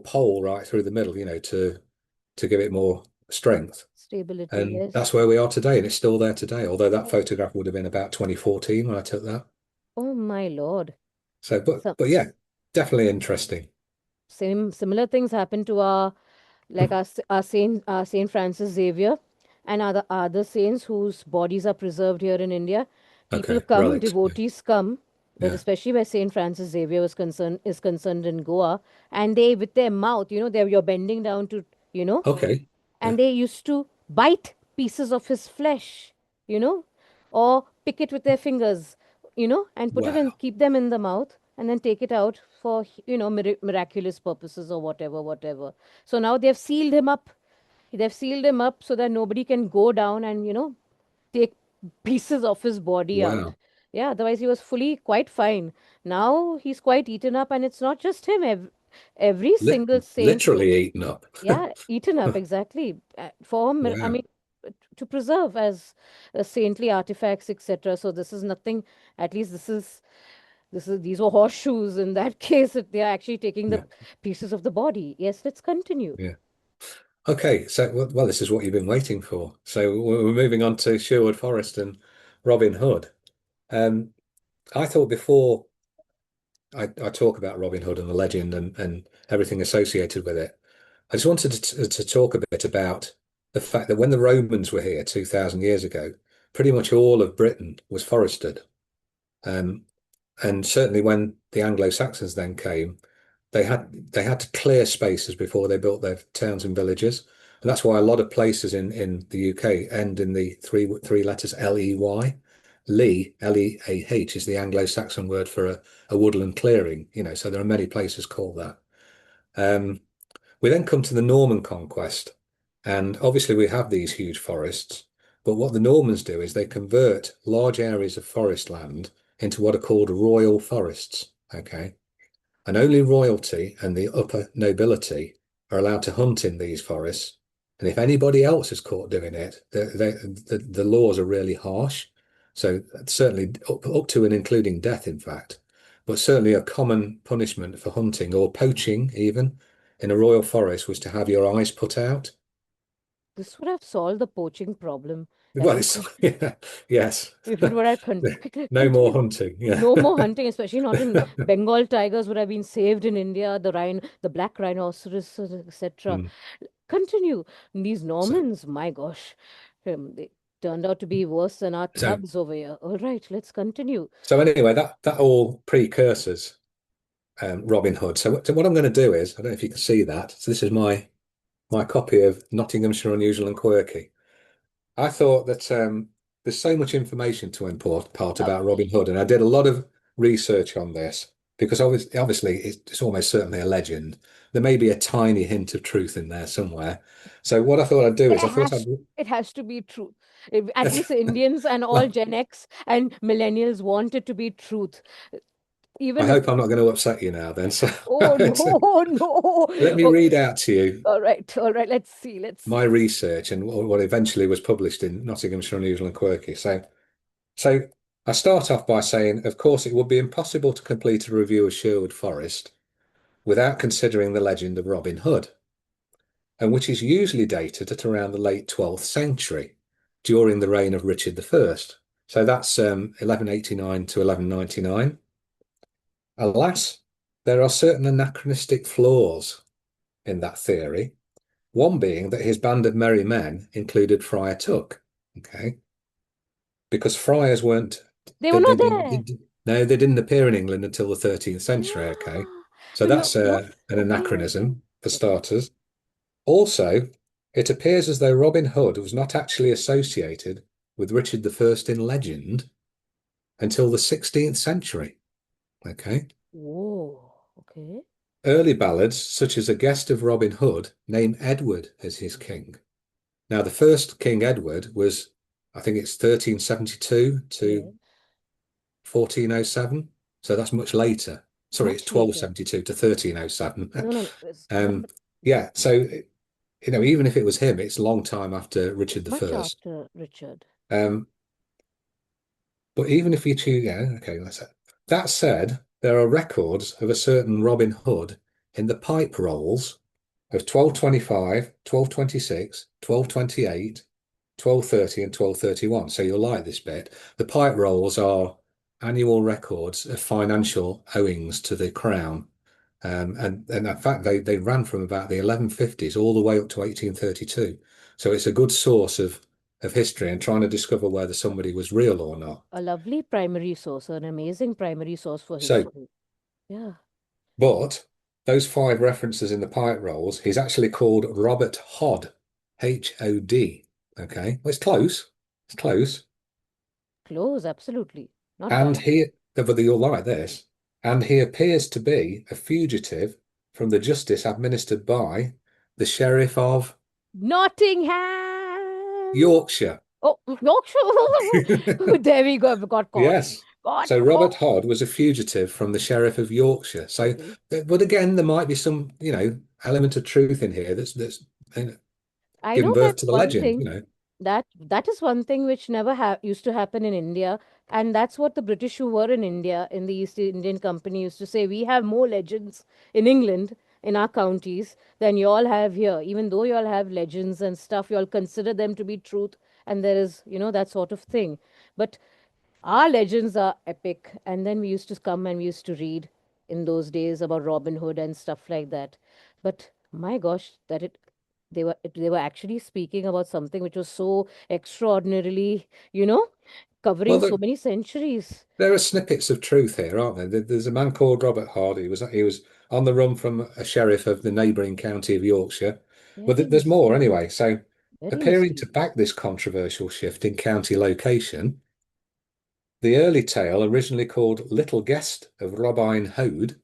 Speaker 2: pole right through the middle, to give it more strength.
Speaker 1: Stability,
Speaker 2: And
Speaker 1: yes.
Speaker 2: that's where we are today, and it's still there today. Although that photograph would have been about 2014 when I took that.
Speaker 1: Oh my Lord.
Speaker 2: So, but
Speaker 1: Some
Speaker 2: but yeah, definitely interesting.
Speaker 1: same similar things happen to our like our Saint Francis Xavier and other saints whose bodies are preserved here in India. People
Speaker 2: Okay,
Speaker 1: come,
Speaker 2: relics. Yeah,
Speaker 1: devotees come, but
Speaker 2: yeah.
Speaker 1: especially where Saint Francis Xavier is concerned in Goa, and they with their mouth, you're bending down to, you know,
Speaker 2: Okay, yeah.
Speaker 1: and they used to bite pieces of his flesh, you know, or pick it with their fingers, and put it in,
Speaker 2: Wow,
Speaker 1: keep them in the mouth, and then take it out for, miraculous purposes or whatever, whatever. So now they've sealed him up. They've sealed him up so that nobody can go down and, take pieces of his body out.
Speaker 2: wow.
Speaker 1: Yeah, otherwise he was fully quite fine. Now he's quite eaten up, and it's not just him. Every
Speaker 2: Lit
Speaker 1: single saint who,
Speaker 2: Literally eaten up.
Speaker 1: yeah, eaten up, exactly. I
Speaker 2: Wow.
Speaker 1: mean, to preserve as saintly artifacts, etc. So this is nothing. At least these were horseshoes. In that case, they are actually taking the
Speaker 2: Yeah,
Speaker 1: pieces of the body. Yes, let's continue.
Speaker 2: yeah. Okay, so well, this is what you've been waiting for. So we're moving on to Sherwood Forest and Robin Hood. Um, I thought before I talk about Robin Hood and the legend and everything associated with it, I just wanted to talk a bit about the fact that when the Romans were here 2,000 years ago, pretty much all of Britain was forested. Um, and certainly when the Anglo-Saxons then came, they had to clear spaces before they built their towns and villages. And that's why a lot of places in the UK end in the three letters Ley. Lee, Leah, is the Anglo-Saxon word for a woodland clearing, so there are many places called that. Um, we then come to the Norman conquest, and obviously we have these huge forests, but what the Normans do is they convert large areas of forest land into what are called royal forests. Okay. And only royalty and the upper nobility are allowed to hunt in these forests. And if anybody else is caught doing it, the laws are really harsh. So certainly up to and including death, in fact. But certainly a common punishment for hunting or poaching, even in a royal forest, was to have your eyes put out.
Speaker 1: This would have solved the poaching problem.
Speaker 2: Well, it's yeah, yes.
Speaker 1: If it were at
Speaker 2: No more
Speaker 1: continue.
Speaker 2: hunting. Yeah.
Speaker 1: No more hunting, especially not in Bengal tigers would have been saved in India, the black rhinoceros, etc.
Speaker 2: Mm.
Speaker 1: Continue. These
Speaker 2: So,
Speaker 1: Normans, my gosh, they turned out to be worse than our
Speaker 2: so,
Speaker 1: thugs over here. All right, let's continue.
Speaker 2: so anyway, that all precursors Robin Hood. So what I'm going to do is, I don't know if you can see that. So this is my copy of Nottinghamshire Unusual and Quirky. I thought that there's so much information to impart about Robin Hood, and I did a lot of research on this because obviously it's almost certainly a legend. There may be a tiny hint of truth in there somewhere. So what I thought I'd do
Speaker 1: It
Speaker 2: is I thought I'd
Speaker 1: has it has to be truth. At least Indians and all
Speaker 2: well,
Speaker 1: Gen X and millennials want it to be truth.
Speaker 2: I
Speaker 1: Even if
Speaker 2: hope I'm not going to upset you now then. So
Speaker 1: oh no, no.
Speaker 2: let me
Speaker 1: Okay.
Speaker 2: read out to you
Speaker 1: All right. Let's see. Let's
Speaker 2: my
Speaker 1: see.
Speaker 2: research and what eventually was published in Nottinghamshire Unusual and Quirky. So I start off by saying, of course, it would be impossible to complete a review of Sherwood Forest without considering the legend of Robin Hood, and which is usually dated at around the late 12th century, during the reign of Richard I. So that's 1189 to 1199. Alas, there are certain anachronistic flaws in that theory, one being that his band of merry men included Friar Tuck. Okay, because friars weren't
Speaker 1: They were
Speaker 2: they, they,
Speaker 1: not
Speaker 2: they,
Speaker 1: there.
Speaker 2: they no, they didn't appear in England until the 13th century. Okay,
Speaker 1: Yeah.
Speaker 2: so
Speaker 1: So no,
Speaker 2: that's
Speaker 1: not
Speaker 2: an
Speaker 1: okay.
Speaker 2: anachronism for
Speaker 1: Okay.
Speaker 2: starters. Also, it appears as though Robin Hood was not actually associated with Richard I in legend until the 16th century. Okay,
Speaker 1: Whoa. Okay.
Speaker 2: early ballads, such as A Guest of Robin Hood, name Edward as his king. Now, the first King Edward was, I think it's 1372
Speaker 1: Yeah.
Speaker 2: to 1407. So that's much later. Sorry, it's
Speaker 1: Much later.
Speaker 2: 1272 to 1307.
Speaker 1: No, no, no.
Speaker 2: um, yeah, so even if it was him, it's a long time after
Speaker 1: It's
Speaker 2: Richard
Speaker 1: much
Speaker 2: I.
Speaker 1: after Richard.
Speaker 2: But even if you choose, yeah, okay, that's it. That said, there are records of a certain Robin Hood in the pipe rolls of 1225, 1226, 1228, 1230, and 1231. So you'll like this bit. The pipe rolls are annual records of financial owings to the crown. And in fact, they ran from about the 1150s all the way up to 1832. So it's a good source of history and trying to discover whether somebody was real or not.
Speaker 1: A lovely primary source, an amazing primary source for
Speaker 2: So,
Speaker 1: history. Yeah.
Speaker 2: but those five references in the pipe rolls, he's actually called Robert Hod, Hod. Okay, well, it's close. It's close.
Speaker 1: Close, absolutely. Not
Speaker 2: And
Speaker 1: bad.
Speaker 2: but you'll like this. And he appears to be a fugitive from the justice administered by the Sheriff of
Speaker 1: Nottingham.
Speaker 2: Yorkshire.
Speaker 1: Oh, Yorkshire. There we go. We got caught.
Speaker 2: Yes.
Speaker 1: Got
Speaker 2: So
Speaker 1: caught.
Speaker 2: Robert Hod was a fugitive from the Sheriff of Yorkshire. So,
Speaker 1: Okay.
Speaker 2: but again, there might be some, element of truth in here that's you know,
Speaker 1: I
Speaker 2: given
Speaker 1: know
Speaker 2: birth
Speaker 1: that's
Speaker 2: to the
Speaker 1: one
Speaker 2: legend,
Speaker 1: thing. That is one thing which never used to happen in India, and that's what the British who were in India in the East Indian Company used to say. We have more legends in England in our counties than you all have here. Even though you all have legends and stuff, you all consider them to be truth, and there is that sort of thing. But our legends are epic, and then we used to come and we used to read in those days about Robin Hood and stuff like that. But my gosh, they were actually speaking about something which was so extraordinarily,
Speaker 2: Well,
Speaker 1: covering so many centuries.
Speaker 2: there are snippets of truth here, aren't there? There's a man called Robert Hod. He was on the run from a sheriff of the neighbouring county of Yorkshire. But
Speaker 1: Very
Speaker 2: there's more
Speaker 1: mysterious.
Speaker 2: anyway. So,
Speaker 1: Very
Speaker 2: appearing to
Speaker 1: mysterious.
Speaker 2: back this controversial shift in county location, the early tale, originally called Little Guest of Robin Hood,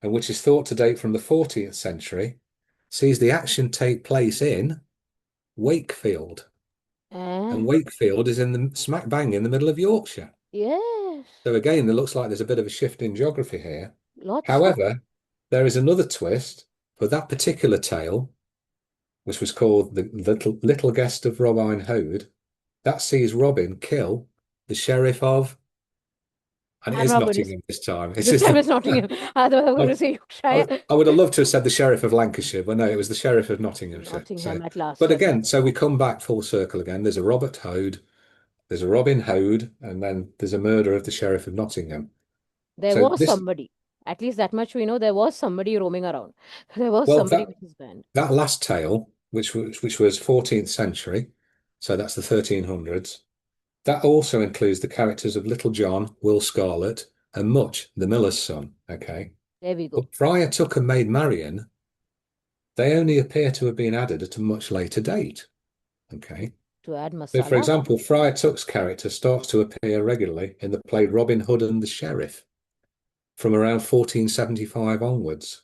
Speaker 2: and which is thought to date from the 14th century, sees the action take place in Wakefield.
Speaker 1: Eh?
Speaker 2: And Wakefield is in the smack bang in the middle of Yorkshire.
Speaker 1: Yes.
Speaker 2: So again, it looks like there's a bit of a shift in geography here.
Speaker 1: Lots of.
Speaker 2: However, there is another twist for that particular tale, which was called the Little Guest of Robin Hood. That sees Robin kill the sheriff of And it
Speaker 1: I'm
Speaker 2: is
Speaker 1: not going to say.
Speaker 2: Nottingham this time. It's
Speaker 1: This
Speaker 2: just
Speaker 1: time it's Nottingham. Otherwise, I'm going
Speaker 2: I,
Speaker 1: to say Yorkshire.
Speaker 2: I would have loved to have said the Sheriff of Lancashire, but no, it was the Sheriff of Nottinghamshire. So,
Speaker 1: Nottingham at last,
Speaker 2: but
Speaker 1: at
Speaker 2: again,
Speaker 1: last.
Speaker 2: so we come back full circle again. There's a Robert Hode, there's a Robin Hood, and then there's a murder of the Sheriff of Nottingham.
Speaker 1: There
Speaker 2: So
Speaker 1: was
Speaker 2: this,
Speaker 1: somebody. At least that much we know. There was somebody roaming around. There was
Speaker 2: well,
Speaker 1: somebody
Speaker 2: that
Speaker 1: with his band.
Speaker 2: that last tale, which was 14th century, so that's the 1300s. That also includes the characters of Little John, Will Scarlet, and Much, the miller's son. Okay,
Speaker 1: There we go.
Speaker 2: but Friar Tuck and Maid Marian, they only appear to have been added at a much later date. Okay.
Speaker 1: To add
Speaker 2: So, for
Speaker 1: masala.
Speaker 2: example, Friar Tuck's character starts to appear regularly in the play Robin Hood and the Sheriff from around 1475 onwards.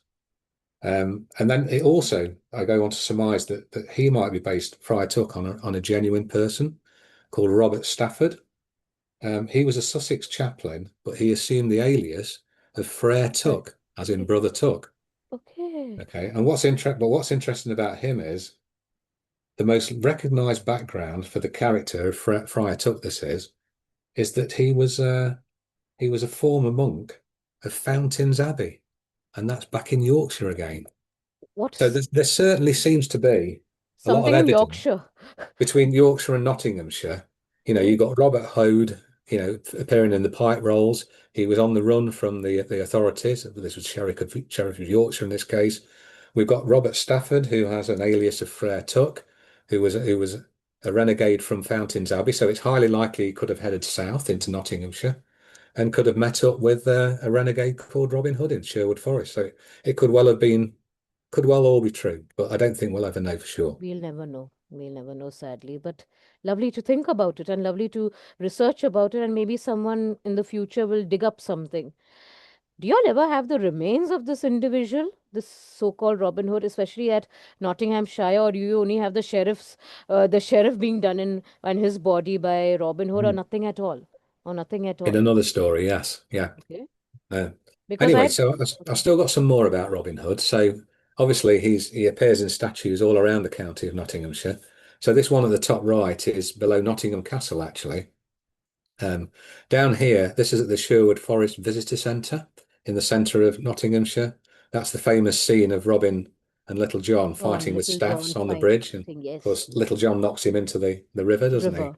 Speaker 2: And then it also, I go on to surmise that he might be based, Friar Tuck, on a genuine person called Robert Stafford. He was a Sussex chaplain, but he assumed the alias of Frere
Speaker 1: Right.
Speaker 2: Tuck, as in Brother Tuck.
Speaker 1: Okay.
Speaker 2: Okay, and what's interesting about him is the most recognised background for the character of Friar Tuck. This is that he was a former monk of Fountains Abbey, and that's back in Yorkshire again. So
Speaker 1: What's
Speaker 2: there certainly seems to be a lot of
Speaker 1: something in
Speaker 2: evidence
Speaker 1: Yorkshire?
Speaker 2: between Yorkshire and Nottinghamshire. You
Speaker 1: Okay.
Speaker 2: got Robert Hode, appearing in the pipe rolls. He was on the run from the authorities. This was Sheriff of Yorkshire in this case. We've got Robert Stafford, who has an alias of Frere Tuck, who was a renegade from Fountains Abbey. So it's highly likely he could have headed south into Nottinghamshire and could have met up with a renegade called Robin Hood in Sherwood Forest. So it could well all be true, but I don't think we'll ever know for sure.
Speaker 1: We'll never know. We'll never know, sadly. But lovely to think about it and lovely to research about it. And maybe someone in the future will dig up something. Do y'all ever have the remains of this individual, this so-called Robin Hood, especially at Nottinghamshire, or do you only have the sheriff being done in on his body by Robin Hood, or
Speaker 2: Mm.
Speaker 1: nothing at all, or nothing at
Speaker 2: In
Speaker 1: all?
Speaker 2: another story, yes, yeah.
Speaker 1: Okay,
Speaker 2: Uh,
Speaker 1: because
Speaker 2: anyway,
Speaker 1: I
Speaker 2: so I've
Speaker 1: okay,
Speaker 2: still got some more about Robin Hood. So obviously he appears in statues all around the county of Nottinghamshire. So this one at the top right is below Nottingham Castle, actually. Um, Down here, this is at the Sherwood Forest Visitor Centre in the centre of Nottinghamshire. That's the famous scene of Robin and Little John
Speaker 1: John,
Speaker 2: fighting with
Speaker 1: Little John
Speaker 2: staffs on the
Speaker 1: fight,
Speaker 2: bridge. And
Speaker 1: fighting,
Speaker 2: of
Speaker 1: yes,
Speaker 2: course, Little John knocks him into the river, doesn't he?
Speaker 1: river,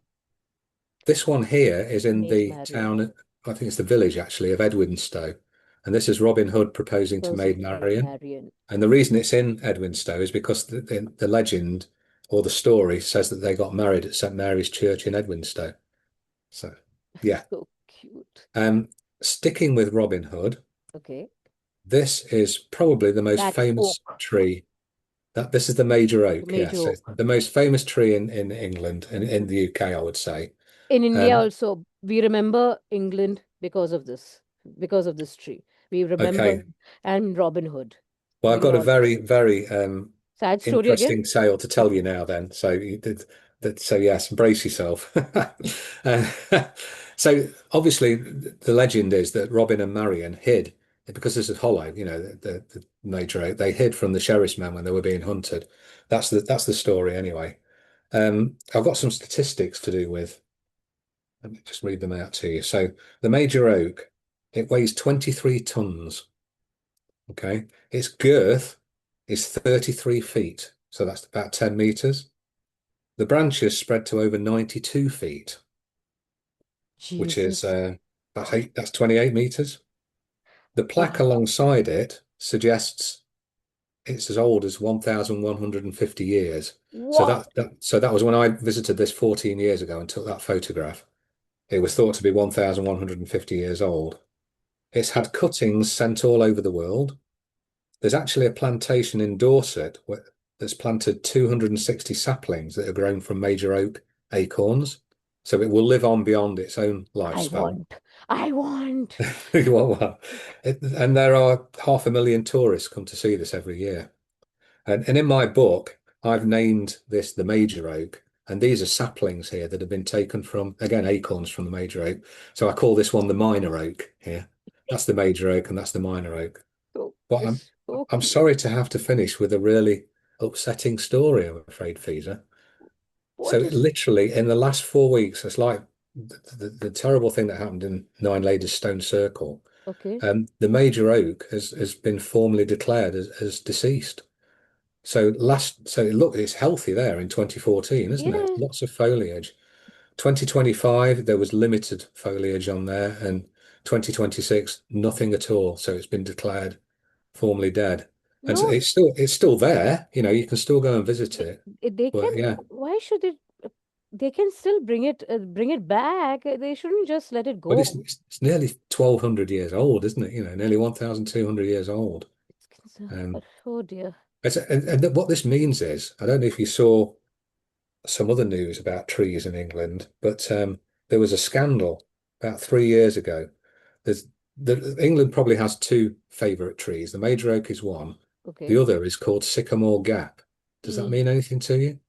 Speaker 2: This one here is in
Speaker 1: Maid
Speaker 2: the
Speaker 1: Marian,
Speaker 2: town, I think it's the village actually, of Edwinstowe. And this is Robin Hood proposing to
Speaker 1: posing
Speaker 2: Maid
Speaker 1: to Maid
Speaker 2: Marian.
Speaker 1: Marian.
Speaker 2: And the reason it's in Edwinstowe is because the legend or the story says that they got married at St Mary's Church in Edwinstowe. So, yeah.
Speaker 1: So cute.
Speaker 2: Um, Sticking with Robin Hood,
Speaker 1: Okay,
Speaker 2: this is probably the most
Speaker 1: that
Speaker 2: famous
Speaker 1: oak,
Speaker 2: tree. That this is the major
Speaker 1: the
Speaker 2: oak,
Speaker 1: major
Speaker 2: yes. It's
Speaker 1: oak.
Speaker 2: the most famous tree in England and in the UK, I would say.
Speaker 1: In India
Speaker 2: Um,
Speaker 1: also, we remember England because of this tree. We remember
Speaker 2: okay.
Speaker 1: and Robin Hood.
Speaker 2: Well, I've
Speaker 1: We'll
Speaker 2: got a
Speaker 1: all
Speaker 2: very, very
Speaker 1: sad story again.
Speaker 2: interesting tale to tell you now then. So you did that. So yes, brace yourself. Uh, so obviously the legend is that Robin and Marian hid because this is hollow, the major oak, they hid from the sheriff's men when they were being hunted. That's the story anyway. I've got some statistics to do with, let me just read them out to you. So the major oak, it weighs 23 tons. Okay. Its girth is 33 feet. So that's about 10 meters. The branches spread to over 92 feet, which is
Speaker 1: Jesus.
Speaker 2: that's 28 meters. The plaque
Speaker 1: Wow.
Speaker 2: alongside it suggests it's as old as 1,150 years. So
Speaker 1: What?
Speaker 2: that was when I visited this 14 years ago and took that photograph. It was thought to be 1,150 years old. It's had cuttings sent all over the world. There's actually a plantation in Dorset that's planted 260 saplings that are grown from major oak acorns. So it will live on beyond its own
Speaker 1: I
Speaker 2: lifespan.
Speaker 1: want. I want.
Speaker 2: Well, and there are 500,000 tourists come to see this every year. And in my book, I've named this the major oak. And these are saplings here that have been taken from, again, acorns from the major oak. So I call this one the minor oak here. That's the major oak and that's the minor oak.
Speaker 1: So
Speaker 2: But I'm
Speaker 1: it's so
Speaker 2: I'm
Speaker 1: cute.
Speaker 2: sorry to have to finish with a really upsetting story, I'm afraid, Fiza. So
Speaker 1: What is
Speaker 2: literally in the last 4 weeks, it's like the terrible thing that happened in Nine Ladies Stone Circle,
Speaker 1: Okay.
Speaker 2: the major oak has been formally declared as deceased. So look, it's healthy there in 2014, isn't it?
Speaker 1: Yeah.
Speaker 2: Lots of foliage. 2025, there was limited foliage on there, and 2026, nothing at all. So it's been declared formally dead. And so
Speaker 1: No,
Speaker 2: it's still there, you can still go and visit it.
Speaker 1: they can.
Speaker 2: But yeah,
Speaker 1: Why should it? They can still bring it back. They shouldn't just let it
Speaker 2: but it's
Speaker 1: go.
Speaker 2: it's nearly 1,200 years old, isn't it? Nearly 1,200 years old. Um,
Speaker 1: Oh dear.
Speaker 2: and what this means is, I don't know if you saw some other news about trees in England, but there was a scandal about 3 years ago. There's England probably has two favourite trees. The major oak is one. The
Speaker 1: Okay.
Speaker 2: other is called Sycamore Gap. Does that
Speaker 1: Mm,
Speaker 2: mean anything to you?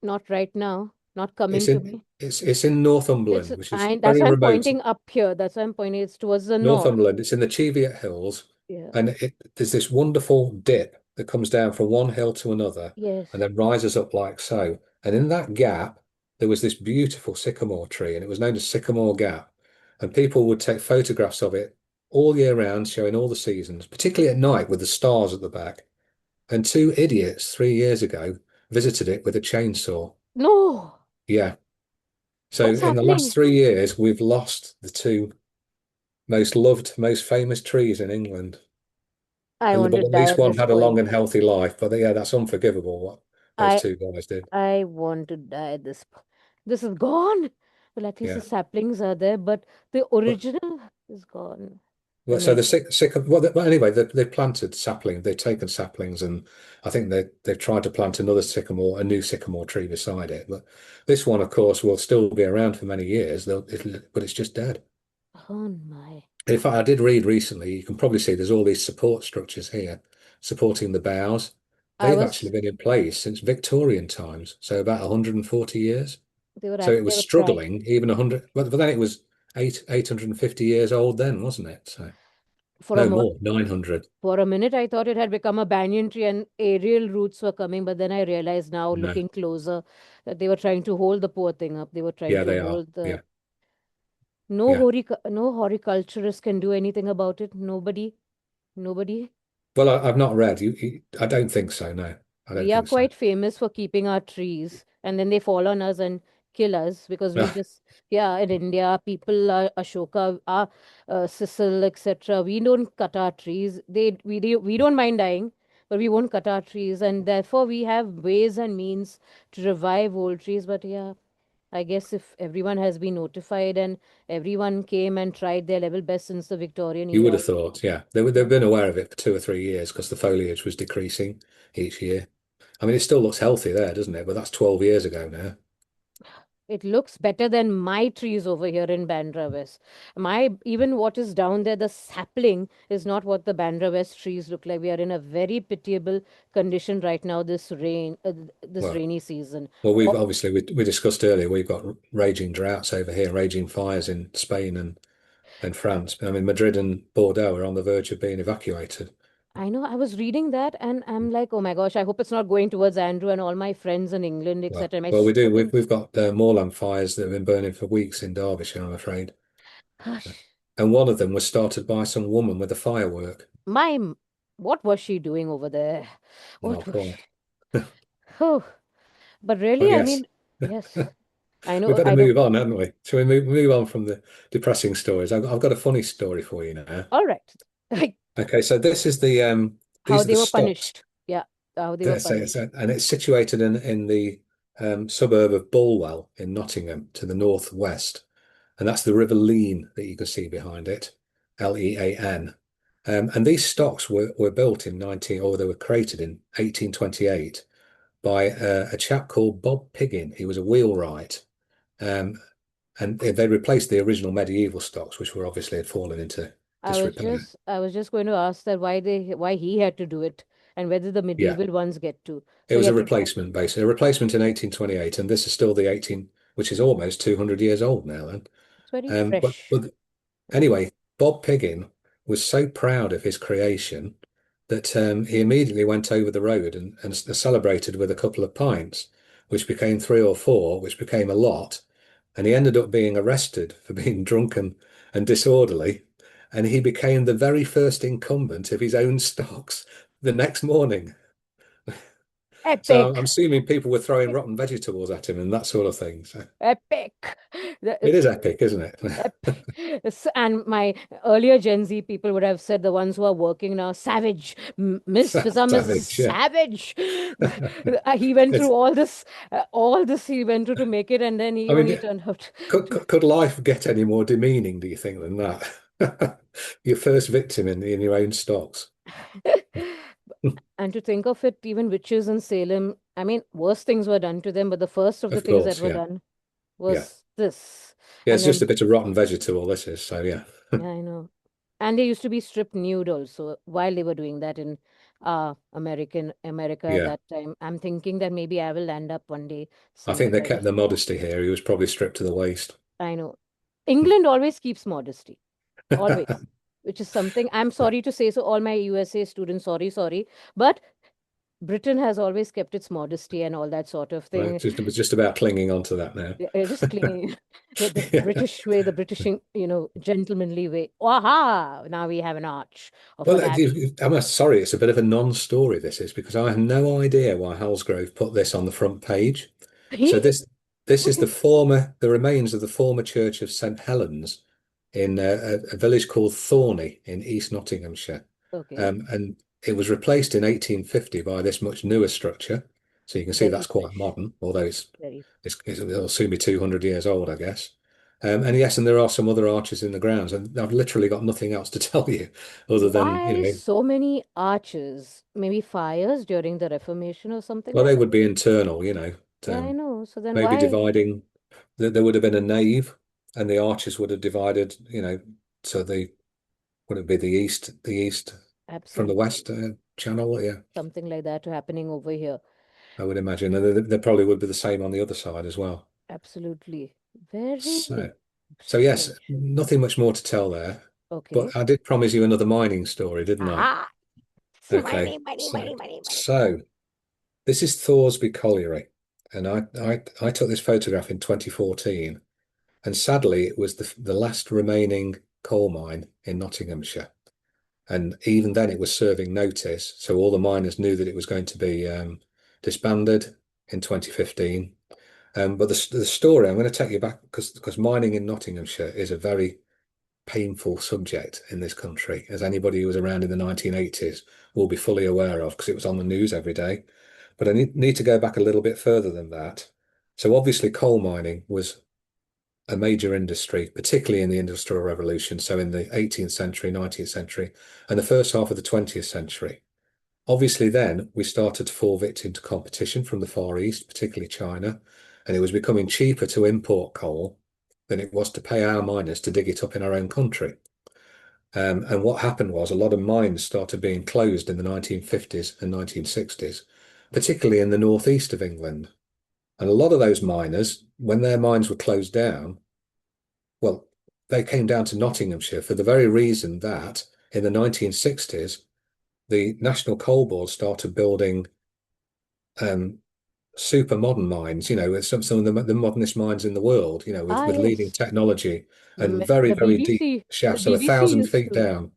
Speaker 1: not right now. Not
Speaker 2: It's
Speaker 1: coming to
Speaker 2: in
Speaker 1: me.
Speaker 2: it's in
Speaker 1: It's
Speaker 2: Northumberland, which is
Speaker 1: I. That's
Speaker 2: very
Speaker 1: why I'm
Speaker 2: remote.
Speaker 1: pointing up here. That's why I'm pointing. It's towards the north.
Speaker 2: Northumberland. It's in the Cheviot Hills,
Speaker 1: Yeah.
Speaker 2: and there's this wonderful dip that comes down from one hill to another,
Speaker 1: Yes.
Speaker 2: and then rises up like so. And in that gap, there was this beautiful sycamore tree, and it was known as Sycamore Gap. And people would take photographs of it all year round, showing all the seasons, particularly at night with the stars at the back. And two idiots 3 years ago visited it with a chainsaw.
Speaker 1: No.
Speaker 2: Yeah. So
Speaker 1: What's
Speaker 2: in the last
Speaker 1: happening?
Speaker 2: 3 years, we've lost the two most loved, most famous trees in England.
Speaker 1: I
Speaker 2: And
Speaker 1: want
Speaker 2: but
Speaker 1: to
Speaker 2: at
Speaker 1: die
Speaker 2: least
Speaker 1: at
Speaker 2: one
Speaker 1: this
Speaker 2: had a long
Speaker 1: point.
Speaker 2: and healthy life. But yeah, that's unforgivable what those
Speaker 1: I
Speaker 2: two guys did.
Speaker 1: I want to die at this. This is gone. Well, at least the
Speaker 2: Yeah.
Speaker 1: saplings are there, but the
Speaker 2: But
Speaker 1: original is gone. The
Speaker 2: well, so the
Speaker 1: major.
Speaker 2: sick well, but anyway, they've planted sapling. They've taken saplings, and I think they've tried to plant another sycamore, a new sycamore tree beside it. But this one, of course, will still be around for many years. But it's just dead.
Speaker 1: Oh my.
Speaker 2: In fact, I did read recently, you can probably see there's all these support structures here supporting the boughs.
Speaker 1: I
Speaker 2: They've actually
Speaker 1: was.
Speaker 2: been in place since Victorian times, so about 140 years. So it
Speaker 1: They
Speaker 2: was
Speaker 1: were trying.
Speaker 2: struggling even 100, but then it was 850 years old then, wasn't it? So
Speaker 1: For a
Speaker 2: no
Speaker 1: mo
Speaker 2: more, 900.
Speaker 1: for a minute, I thought it had become a banyan tree and aerial roots were coming, but then I realized now,
Speaker 2: No,
Speaker 1: looking closer, that they were trying to hold the poor thing up. They were trying
Speaker 2: yeah,
Speaker 1: to
Speaker 2: they are.
Speaker 1: hold the.
Speaker 2: Yeah, yeah.
Speaker 1: No horticulturist can do anything about it. Nobody. Nobody.
Speaker 2: Well, I've not read. I don't think so. No, I don't
Speaker 1: We are
Speaker 2: think so.
Speaker 1: quite famous for keeping our trees, and then they fall on us and kill us because we just, yeah, in India, people are Ashoka, Sisal, etc. We don't cut our trees. We don't mind dying, but we won't cut our trees, and therefore we have ways and means to revive old trees. But yeah, I guess if everyone has been notified and everyone came and tried their level best since the Victorian
Speaker 2: You would
Speaker 1: era.
Speaker 2: have thought, yeah. They've been aware of it for 2 or 3 years because the foliage was decreasing each year. I mean, it still looks healthy there, doesn't it? But that's 12 years ago now.
Speaker 1: It looks better than my trees over here in Bandra West. Even what is down there, the sapling is not what the Bandra West trees look like. We are in a very pitiable condition right now. This
Speaker 2: Well,
Speaker 1: rainy season.
Speaker 2: well, we've
Speaker 1: Oh,
Speaker 2: obviously we discussed earlier. We've got raging droughts over here, raging fires in Spain and France. I mean, Madrid and Bordeaux are on the verge of being evacuated.
Speaker 1: I know. I was reading that, and I'm like, oh my gosh, I hope it's not going towards Andrew and all my friends in England,
Speaker 2: Well,
Speaker 1: etc. My
Speaker 2: well, we do.
Speaker 1: siblings.
Speaker 2: We've got moorland fires that have been burning for weeks in Derbyshire, I'm afraid.
Speaker 1: Gosh,
Speaker 2: And one of them was started by some woman with a firework.
Speaker 1: my, what was she doing over there?
Speaker 2: Oh,
Speaker 1: What was she?
Speaker 2: quite.
Speaker 1: Oh, but really,
Speaker 2: But
Speaker 1: I
Speaker 2: yes,
Speaker 1: mean, yes,
Speaker 2: we better
Speaker 1: I know.
Speaker 2: move on, haven't we? Shall we move on from the depressing stories? I've got a funny story for you now.
Speaker 1: All right. Like
Speaker 2: Okay, so
Speaker 1: how
Speaker 2: these are the
Speaker 1: they were
Speaker 2: stocks.
Speaker 1: punished. Yeah, how they were punished.
Speaker 2: And it's situated in the suburb of Bulwell in Nottingham to the northwest, and that's the River Lean that you can see behind it, Lean. And these stocks were built in 19, or they were created in 1828 by a chap called Bob Piggin. He was a wheelwright, um, and they replaced the original medieval stocks, which were obviously had fallen into disrepair.
Speaker 1: I was just going to ask that why he had to do it and whether the
Speaker 2: Yeah,
Speaker 1: medieval ones get to.
Speaker 2: it
Speaker 1: So he
Speaker 2: was a
Speaker 1: had to.
Speaker 2: replacement, basically, a replacement in 1828, and this is still the 18, which is almost 200 years old now. Then,
Speaker 1: It's very
Speaker 2: but
Speaker 1: fresh. Yeah.
Speaker 2: anyway, Bob Piggin was so proud of his creation that he immediately went over the road and celebrated with a couple of pints, which became three or four, which became a lot. and he ended up being arrested for being drunken and disorderly, and he became the very first incumbent of his own stocks the next morning. So I'm
Speaker 1: Epic.
Speaker 2: assuming people were throwing rotten vegetables at him and that sort of thing. So
Speaker 1: Epic.
Speaker 2: it is epic, isn't it?
Speaker 1: And my earlier Gen Z people would have said, the ones who are working now, savage, Miss Fiza, Miss
Speaker 2: Savage, yeah.
Speaker 1: Savage. He went through
Speaker 2: It's,
Speaker 1: all this he went through to make it, and then he
Speaker 2: I
Speaker 1: only
Speaker 2: mean,
Speaker 1: turned out to.
Speaker 2: could life get any more demeaning, do you think, than that? Your first victim in your own stocks.
Speaker 1: And to think of it, even witches in Salem, I mean, worse things were done to them, but the first of the
Speaker 2: Of
Speaker 1: things that
Speaker 2: course,
Speaker 1: were
Speaker 2: yeah.
Speaker 1: done
Speaker 2: Yeah.
Speaker 1: was this.
Speaker 2: Yeah,
Speaker 1: And
Speaker 2: it's just a
Speaker 1: then,
Speaker 2: bit of rotten vegetable, this is. So, yeah.
Speaker 1: yeah, I know. And they used to be stripped nude also while they were doing that in America at
Speaker 2: Yeah.
Speaker 1: that time. I'm thinking that maybe I will end up one day
Speaker 2: I think
Speaker 1: somewhere
Speaker 2: they
Speaker 1: like
Speaker 2: kept
Speaker 1: that.
Speaker 2: the modesty here. He was probably stripped to the waist.
Speaker 1: I know. England always keeps modesty, always, which is something I'm sorry to say. So, all my USA students, sorry, sorry. But Britain has always kept its modesty and all that sort of
Speaker 2: Well,
Speaker 1: thing.
Speaker 2: it was just about clinging on to that now.
Speaker 1: Yeah, just clinging the
Speaker 2: Yeah.
Speaker 1: British way, the British, gentlemanly way. Aha! Now we have an arch of a
Speaker 2: Well,
Speaker 1: badge.
Speaker 2: I'm sorry, it's a bit of a non-story, this is, because I have no idea why Halsgrove put this on the front page. So
Speaker 1: Really?
Speaker 2: this is the remains of the former church of St. Helens in a village called Thorney in East Nottinghamshire.
Speaker 1: Okay.
Speaker 2: And it was replaced in 1850 by this much newer structure. So you can see
Speaker 1: Very
Speaker 2: that's quite
Speaker 1: fresh.
Speaker 2: modern, although
Speaker 1: Very.
Speaker 2: it'll soon be 200 years old, I guess. And yes, and there are some other arches in the grounds, and I've literally got nothing else to tell you other than,
Speaker 1: Why so many arches? Maybe fires during the Reformation or something
Speaker 2: well,
Speaker 1: like
Speaker 2: they
Speaker 1: that?
Speaker 2: would be internal,
Speaker 1: Yeah, I know. So then
Speaker 2: maybe
Speaker 1: why?
Speaker 2: dividing. There would have been a nave, and the arches would have divided, so would it be the east from the
Speaker 1: Absolutely.
Speaker 2: west channel? Yeah,
Speaker 1: Something like that happening over here.
Speaker 2: I would imagine. And there probably would be the same on the other side as well.
Speaker 1: Absolutely. Very
Speaker 2: So, yes,
Speaker 1: strange.
Speaker 2: nothing much more to tell there.
Speaker 1: Okay.
Speaker 2: But I did promise you another mining story, didn't I?
Speaker 1: Aha!
Speaker 2: Okay.
Speaker 1: Money, money, money, money, money.
Speaker 2: So this is Thorsby Colliery, and I took this photograph in 2014, and sadly it was the last remaining coal mine in Nottinghamshire. And even then, it was serving notice, so all the miners knew that it was going to be disbanded in 2015. But the story, I'm going to take you back because mining in Nottinghamshire is a very painful subject in this country, as anybody who was around in the 1980s will be fully aware of because it was on the news every day. But I need to go back a little bit further than that. So obviously, coal mining was a major industry, particularly in the Industrial Revolution, so in the 18th century, 19th century, and the first half of the 20th century. Obviously, then we started to fall victim to competition from the Far East, particularly China, and it was becoming cheaper to import coal than it was to pay our miners to dig it up in our own country. And what happened was a lot of mines started being closed in the 1950s and 1960s, particularly in the northeast of England. And a lot of those miners, when their mines were closed down, well, they came down to Nottinghamshire for the very reason that in the 1960s, the National Coal Board started building um, super modern mines, with some of the modernest mines in the world,
Speaker 1: Ah,
Speaker 2: with leading
Speaker 1: yes.
Speaker 2: technology and very,
Speaker 1: The
Speaker 2: very deep
Speaker 1: BBC, the
Speaker 2: shafts, so a
Speaker 1: BBC
Speaker 2: thousand
Speaker 1: used
Speaker 2: feet
Speaker 1: to,
Speaker 2: down.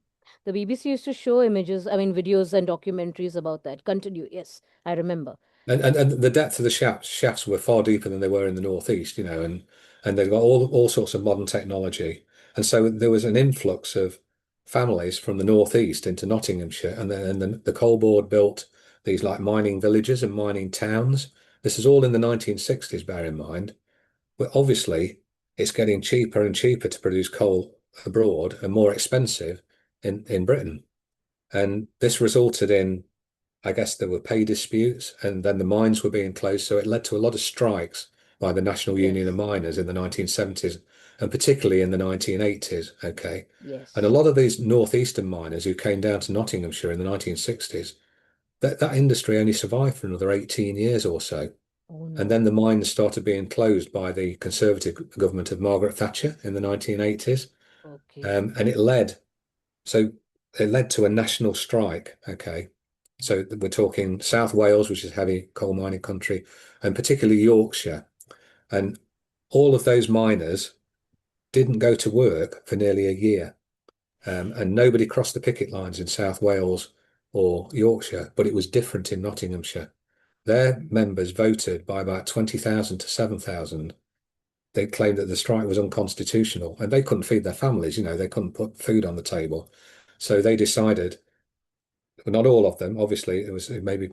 Speaker 1: the BBC used to show images, I mean, videos and documentaries about that. Continue. Yes, I remember.
Speaker 2: And the depth of the shafts were far deeper than they were in the northeast, and they've got all sorts of modern technology. And so there was an influx of families from the northeast into Nottinghamshire, and then the coal board built these like mining villages and mining towns. This is all in the 1960s, bear in mind. But obviously, it's getting cheaper and cheaper to produce coal abroad and more expensive in Britain. And this resulted in, I guess, there were pay disputes, and then the mines were being closed. So it led to a lot of strikes by the National Union of
Speaker 1: Yes.
Speaker 2: Miners in the 1970s and particularly in the 1980s. Okay. And a
Speaker 1: Yes.
Speaker 2: lot of these northeastern miners who came down to Nottinghamshire in the 1960s, that industry only survived for another 18 years or so.
Speaker 1: Oh
Speaker 2: And then
Speaker 1: no.
Speaker 2: the mines started being closed by the Conservative government of Margaret Thatcher in the 1980s.
Speaker 1: Okay.
Speaker 2: So it led to a national strike. Okay. So we're talking South Wales, which is heavy coal mining country, and particularly Yorkshire. And all of those miners didn't go to work for nearly a year. And nobody crossed the picket lines in South Wales or Yorkshire, but it was different in Nottinghamshire. Their members voted by about 20,000 to 7,000. They claimed that the strike was unconstitutional and they couldn't feed their families, they couldn't put food on the table. So they decided, well, not all of them, obviously, it was maybe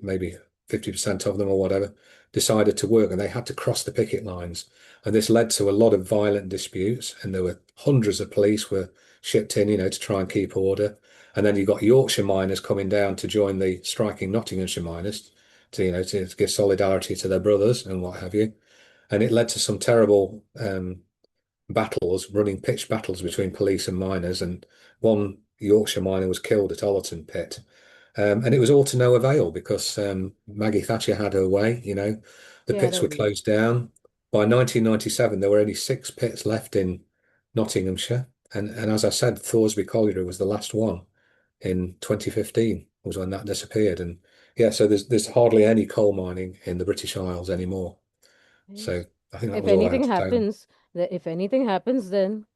Speaker 2: 50% of them or whatever, decided to work and they had to cross the picket lines. And this led to a lot of violent disputes, and there were hundreds of police were shipped in, to try and keep order. And then you got Yorkshire miners coming down to join the striking Nottinghamshire miners to give solidarity to their brothers and what have you. And it led to some terrible battles, running pitched battles between police and miners. And one Yorkshire miner was killed at Ollerton Pit. And it was all to no avail because Maggie Thatcher had her way, the
Speaker 1: Yeah,
Speaker 2: pits were
Speaker 1: Ravi.
Speaker 2: closed down. By 1997, there were only 6 pits left in Nottinghamshire. And as I said, Thoresby Colliery was the last one in 2015, was when that disappeared. And yeah, so there's hardly any coal mining in the British Isles anymore. So
Speaker 1: Yes.
Speaker 2: I think that
Speaker 1: If
Speaker 2: was all I
Speaker 1: anything
Speaker 2: had to say on.
Speaker 1: happens, if anything happens, then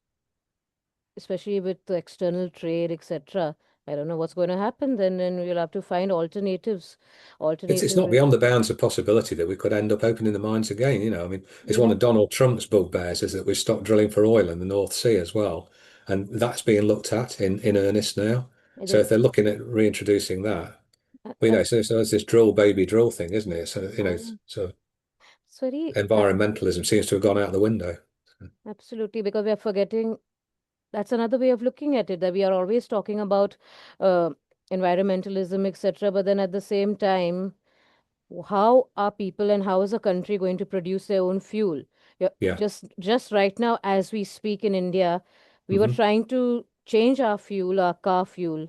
Speaker 1: especially with the external trade, etc., I don't know what's going to happen. Then we'll have to find alternatives,
Speaker 2: It's
Speaker 1: alternative.
Speaker 2: not beyond the bounds of possibility that we could end up opening the mines again. I mean, it's one
Speaker 1: Yeah,
Speaker 2: of Donald Trump's bugbears is that we stop drilling for oil in the North Sea as well, and that's being looked at in earnest now.
Speaker 1: it
Speaker 2: So if
Speaker 1: is.
Speaker 2: they're looking at reintroducing that, well,
Speaker 1: And
Speaker 2: so it's this drill baby drill thing, isn't it? So
Speaker 1: um,
Speaker 2: so
Speaker 1: it's very
Speaker 2: environmentalism seems to have gone out the window.
Speaker 1: absolutely, because we are forgetting. That's another way of looking at it, that we are always talking about uh, environmentalism, etc. But then at the same time, how are people and how is a country going to produce their own fuel? Yeah,
Speaker 2: Yeah.
Speaker 1: just right now, as we speak in India, we were
Speaker 2: Hmm.
Speaker 1: trying to change our fuel, our car fuel,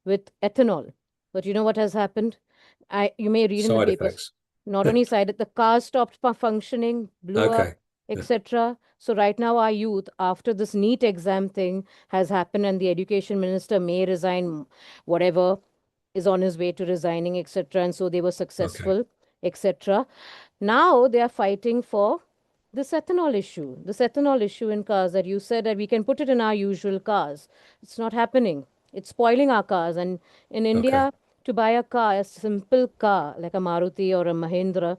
Speaker 1: with ethanol. But you know what has happened? You may read in the
Speaker 2: Side
Speaker 1: papers.
Speaker 2: effects.
Speaker 1: Not only side, the car stopped functioning, blew up,
Speaker 2: Okay. Yeah.
Speaker 1: etc. So right now, our youth, after this NEET exam thing has happened, and the education minister may resign, whatever is on his way to resigning, etc. And so they were
Speaker 2: Okay.
Speaker 1: successful, etc. Now they are fighting for this ethanol issue in cars that you said that we can put it in our usual cars. It's not happening. It's spoiling our cars. And in
Speaker 2: Okay.
Speaker 1: India, to buy a car, a simple car like a Maruti or a Mahindra,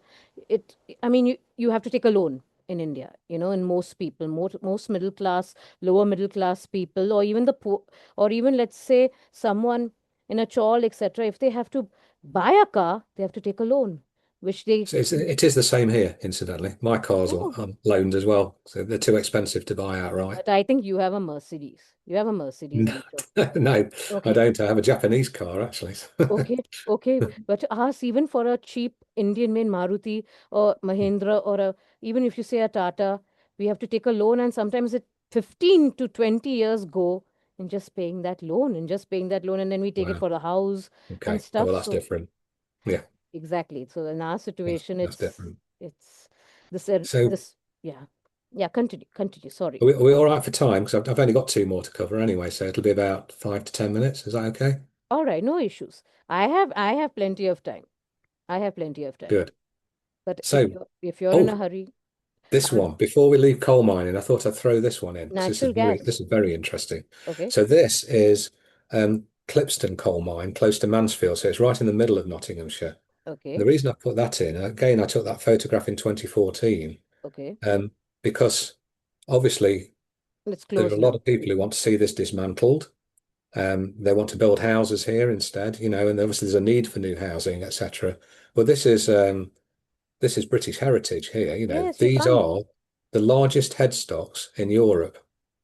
Speaker 1: I mean, you have to take a loan in India, and most people, most middle class, lower middle class people, or even the poor, or even let's say someone in a chawl, etc., if they have to buy a car, they have to take a loan, which they,
Speaker 2: So it is the same here, incidentally. My cars are
Speaker 1: oh,
Speaker 2: loaned as well, so they're too expensive to buy outright.
Speaker 1: but I think you have a Mercedes. You have a Mercedes,
Speaker 2: No,
Speaker 1: I'm sure.
Speaker 2: no, I
Speaker 1: Okay,
Speaker 2: don't. I have a Japanese car actually.
Speaker 1: okay, okay. But ask even for a cheap Indian made Maruti or Mahindra or even if you say a Tata, we have to take a loan and sometimes it 15 to 20 years go in just paying that loan and just paying that loan and then we take it
Speaker 2: Wow.
Speaker 1: for the house and
Speaker 2: Okay. Oh,
Speaker 1: stuff.
Speaker 2: well, that's
Speaker 1: So
Speaker 2: different. Yeah,
Speaker 1: exactly. So in our situation,
Speaker 2: that's different.
Speaker 1: it's this uh,
Speaker 2: So
Speaker 1: this yeah yeah. Continue. Sorry.
Speaker 2: are we all right for time? Because I've only got two more to cover anyway, so it'll be about 5 to 10 minutes. Is that okay?
Speaker 1: All right, no issues. I have plenty of time. I have plenty of time.
Speaker 2: Good.
Speaker 1: But if
Speaker 2: So,
Speaker 1: you're in a
Speaker 2: oh,
Speaker 1: hurry,
Speaker 2: this
Speaker 1: I'll
Speaker 2: one. Before we leave coal mining, I thought I'd throw this one in because
Speaker 1: natural
Speaker 2: this
Speaker 1: gas.
Speaker 2: is very interesting.
Speaker 1: Okay.
Speaker 2: So this is Clipston coal mine, close to Mansfield. So it's right in the middle of Nottinghamshire.
Speaker 1: Okay.
Speaker 2: The reason I put that in, again, I took that photograph in 2014,
Speaker 1: Okay.
Speaker 2: um, because obviously
Speaker 1: It's
Speaker 2: there are a
Speaker 1: closed
Speaker 2: lot
Speaker 1: now.
Speaker 2: of people who want to see this dismantled. They want to build houses here instead, and obviously there's a need for new housing, etc. But this is British heritage here.
Speaker 1: Yes, you
Speaker 2: These
Speaker 1: can't.
Speaker 2: are the largest headstocks in Europe,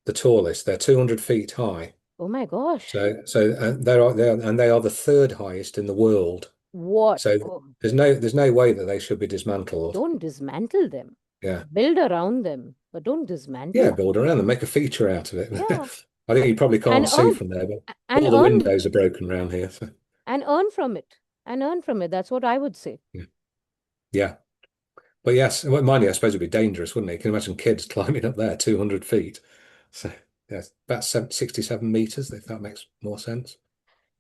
Speaker 2: the tallest. They're 200 feet high.
Speaker 1: Oh my gosh.
Speaker 2: So they are the third highest in the world.
Speaker 1: What?
Speaker 2: So
Speaker 1: Oh,
Speaker 2: there's no way that they should be dismantled.
Speaker 1: don't dismantle them.
Speaker 2: Yeah.
Speaker 1: Build around them, but don't dismantle
Speaker 2: Yeah,
Speaker 1: them.
Speaker 2: build around them, make a feature out of it.
Speaker 1: Yeah.
Speaker 2: I think you probably
Speaker 1: And
Speaker 2: can't see
Speaker 1: earn
Speaker 2: from there, but
Speaker 1: and
Speaker 2: all the
Speaker 1: earn
Speaker 2: windows are broken around here. So,
Speaker 1: and earn from it. And earn from it. That's what I would say.
Speaker 2: yeah. Yeah. But yes, well, mind you, I suppose it'd be dangerous, wouldn't it? You can imagine kids climbing up there 200 feet. So, yes, about 67 meters, if that makes more sense.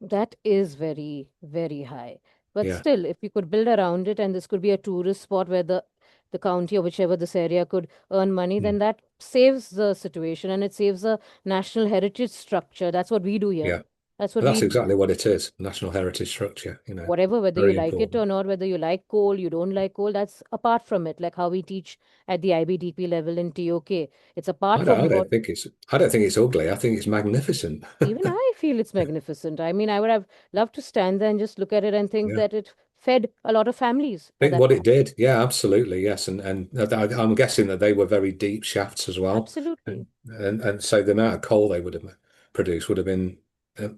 Speaker 1: That is very, very high. But
Speaker 2: Yeah.
Speaker 1: still, if you could build around it, and this could be a tourist spot where the the county or whichever this area could earn money, then
Speaker 2: Mm.
Speaker 1: that saves the situation and it saves a national heritage structure. That's what we do here.
Speaker 2: Yeah.
Speaker 1: That's what
Speaker 2: But that's
Speaker 1: we
Speaker 2: exactly what it is. National heritage structure,
Speaker 1: whatever, whether you
Speaker 2: very
Speaker 1: like it
Speaker 2: important.
Speaker 1: or not, whether you like coal, you don't like coal, that's apart from it. Like how we teach at the IBDP level in TOK. It's apart from what
Speaker 2: I don't think it's ugly. I think it's magnificent.
Speaker 1: even I feel it's magnificent. I mean, I would have loved to stand there and just look at it and think
Speaker 2: Yeah.
Speaker 1: that it fed a lot of families
Speaker 2: I
Speaker 1: at
Speaker 2: think
Speaker 1: that
Speaker 2: what
Speaker 1: time.
Speaker 2: it did, yeah, absolutely, yes, and I'm guessing that they were very deep shafts as well,
Speaker 1: Absolutely.
Speaker 2: and so the amount of coal they would have produced would have been uh,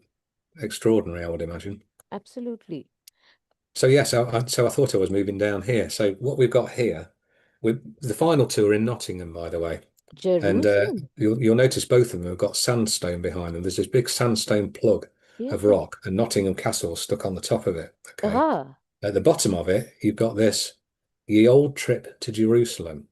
Speaker 2: extraordinary, I would imagine.
Speaker 1: Absolutely.
Speaker 2: So yes, so I thought I was moving down here. So what we've got here, the final two are in Nottingham, by the way, and
Speaker 1: Jerusalem.
Speaker 2: you'll notice both of them have got sandstone behind them. There's this big sandstone plug of
Speaker 1: Yeah.
Speaker 2: rock, and Nottingham Castle stuck on the top of it. Okay.
Speaker 1: Aha.
Speaker 2: At the bottom of it, you've got this Ye Old Trip to Jerusalem,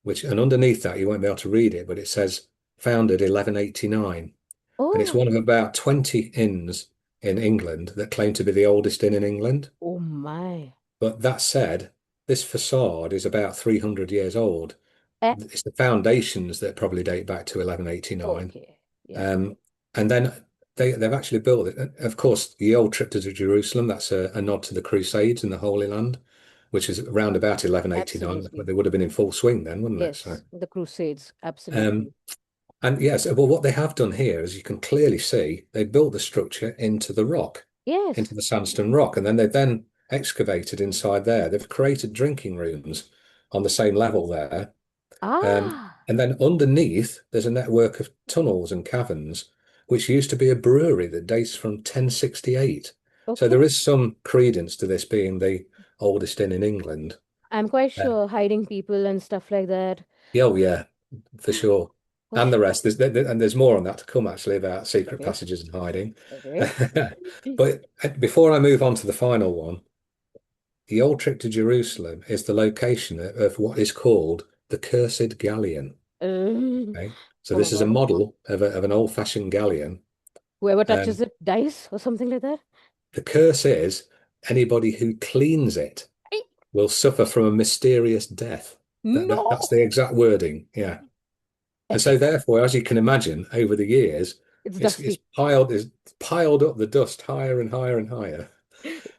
Speaker 2: and underneath that, you won't be able to read it, but it says founded 1189. And it's
Speaker 1: Oh,
Speaker 2: one of about 20 inns in England that claim to be the oldest inn in England.
Speaker 1: oh my.
Speaker 2: But that said, this facade is about 300 years old.
Speaker 1: Eh,
Speaker 2: It's the foundations that probably date back to 1189.
Speaker 1: okay. Yeah.
Speaker 2: Um, and then they've actually built it. Of course, the old trip to Jerusalem, that's a nod to the Crusades in the Holy Land, which is around about 1189. But
Speaker 1: Absolutely.
Speaker 2: they would have been in full swing then, wouldn't it? So,
Speaker 1: Yes. The Crusades.
Speaker 2: um,
Speaker 1: Absolutely.
Speaker 2: and yes, well, what they have done here, as you can clearly see, they built the structure into the rock, into
Speaker 1: Yes.
Speaker 2: the sandstone rock, and then they've then excavated inside there. They've created drinking rooms on the same level there.
Speaker 1: Ah.
Speaker 2: And then underneath, there's a network of tunnels and caverns, which used to be a brewery that dates from 1068. So
Speaker 1: Okay.
Speaker 2: there is some credence to this being the oldest inn in England.
Speaker 1: I'm quite
Speaker 2: Uh,
Speaker 1: sure hiding people and stuff like that.
Speaker 2: yeah, oh yeah, for sure. And
Speaker 1: Gosh.
Speaker 2: the rest, and there's more on that to come actually about secret
Speaker 1: Okay.
Speaker 2: passages and hiding.
Speaker 1: Okay.
Speaker 2: But before I move on to the final one, the old trip to Jerusalem is the location of what is called the Cursed Galleon. Okay. So
Speaker 1: Oh my
Speaker 2: this is a
Speaker 1: God.
Speaker 2: model of an old-fashioned galleon.
Speaker 1: Whoever touches
Speaker 2: Um,
Speaker 1: it dies or something like that.
Speaker 2: the curse is anybody who cleans it
Speaker 1: Ay,
Speaker 2: will suffer from a mysterious death. That's
Speaker 1: no.
Speaker 2: the exact wording. Yeah. And so
Speaker 1: Epic.
Speaker 2: therefore, as you can imagine, over the years,
Speaker 1: It's
Speaker 2: it's
Speaker 1: dusty.
Speaker 2: piled up the dust higher and higher and higher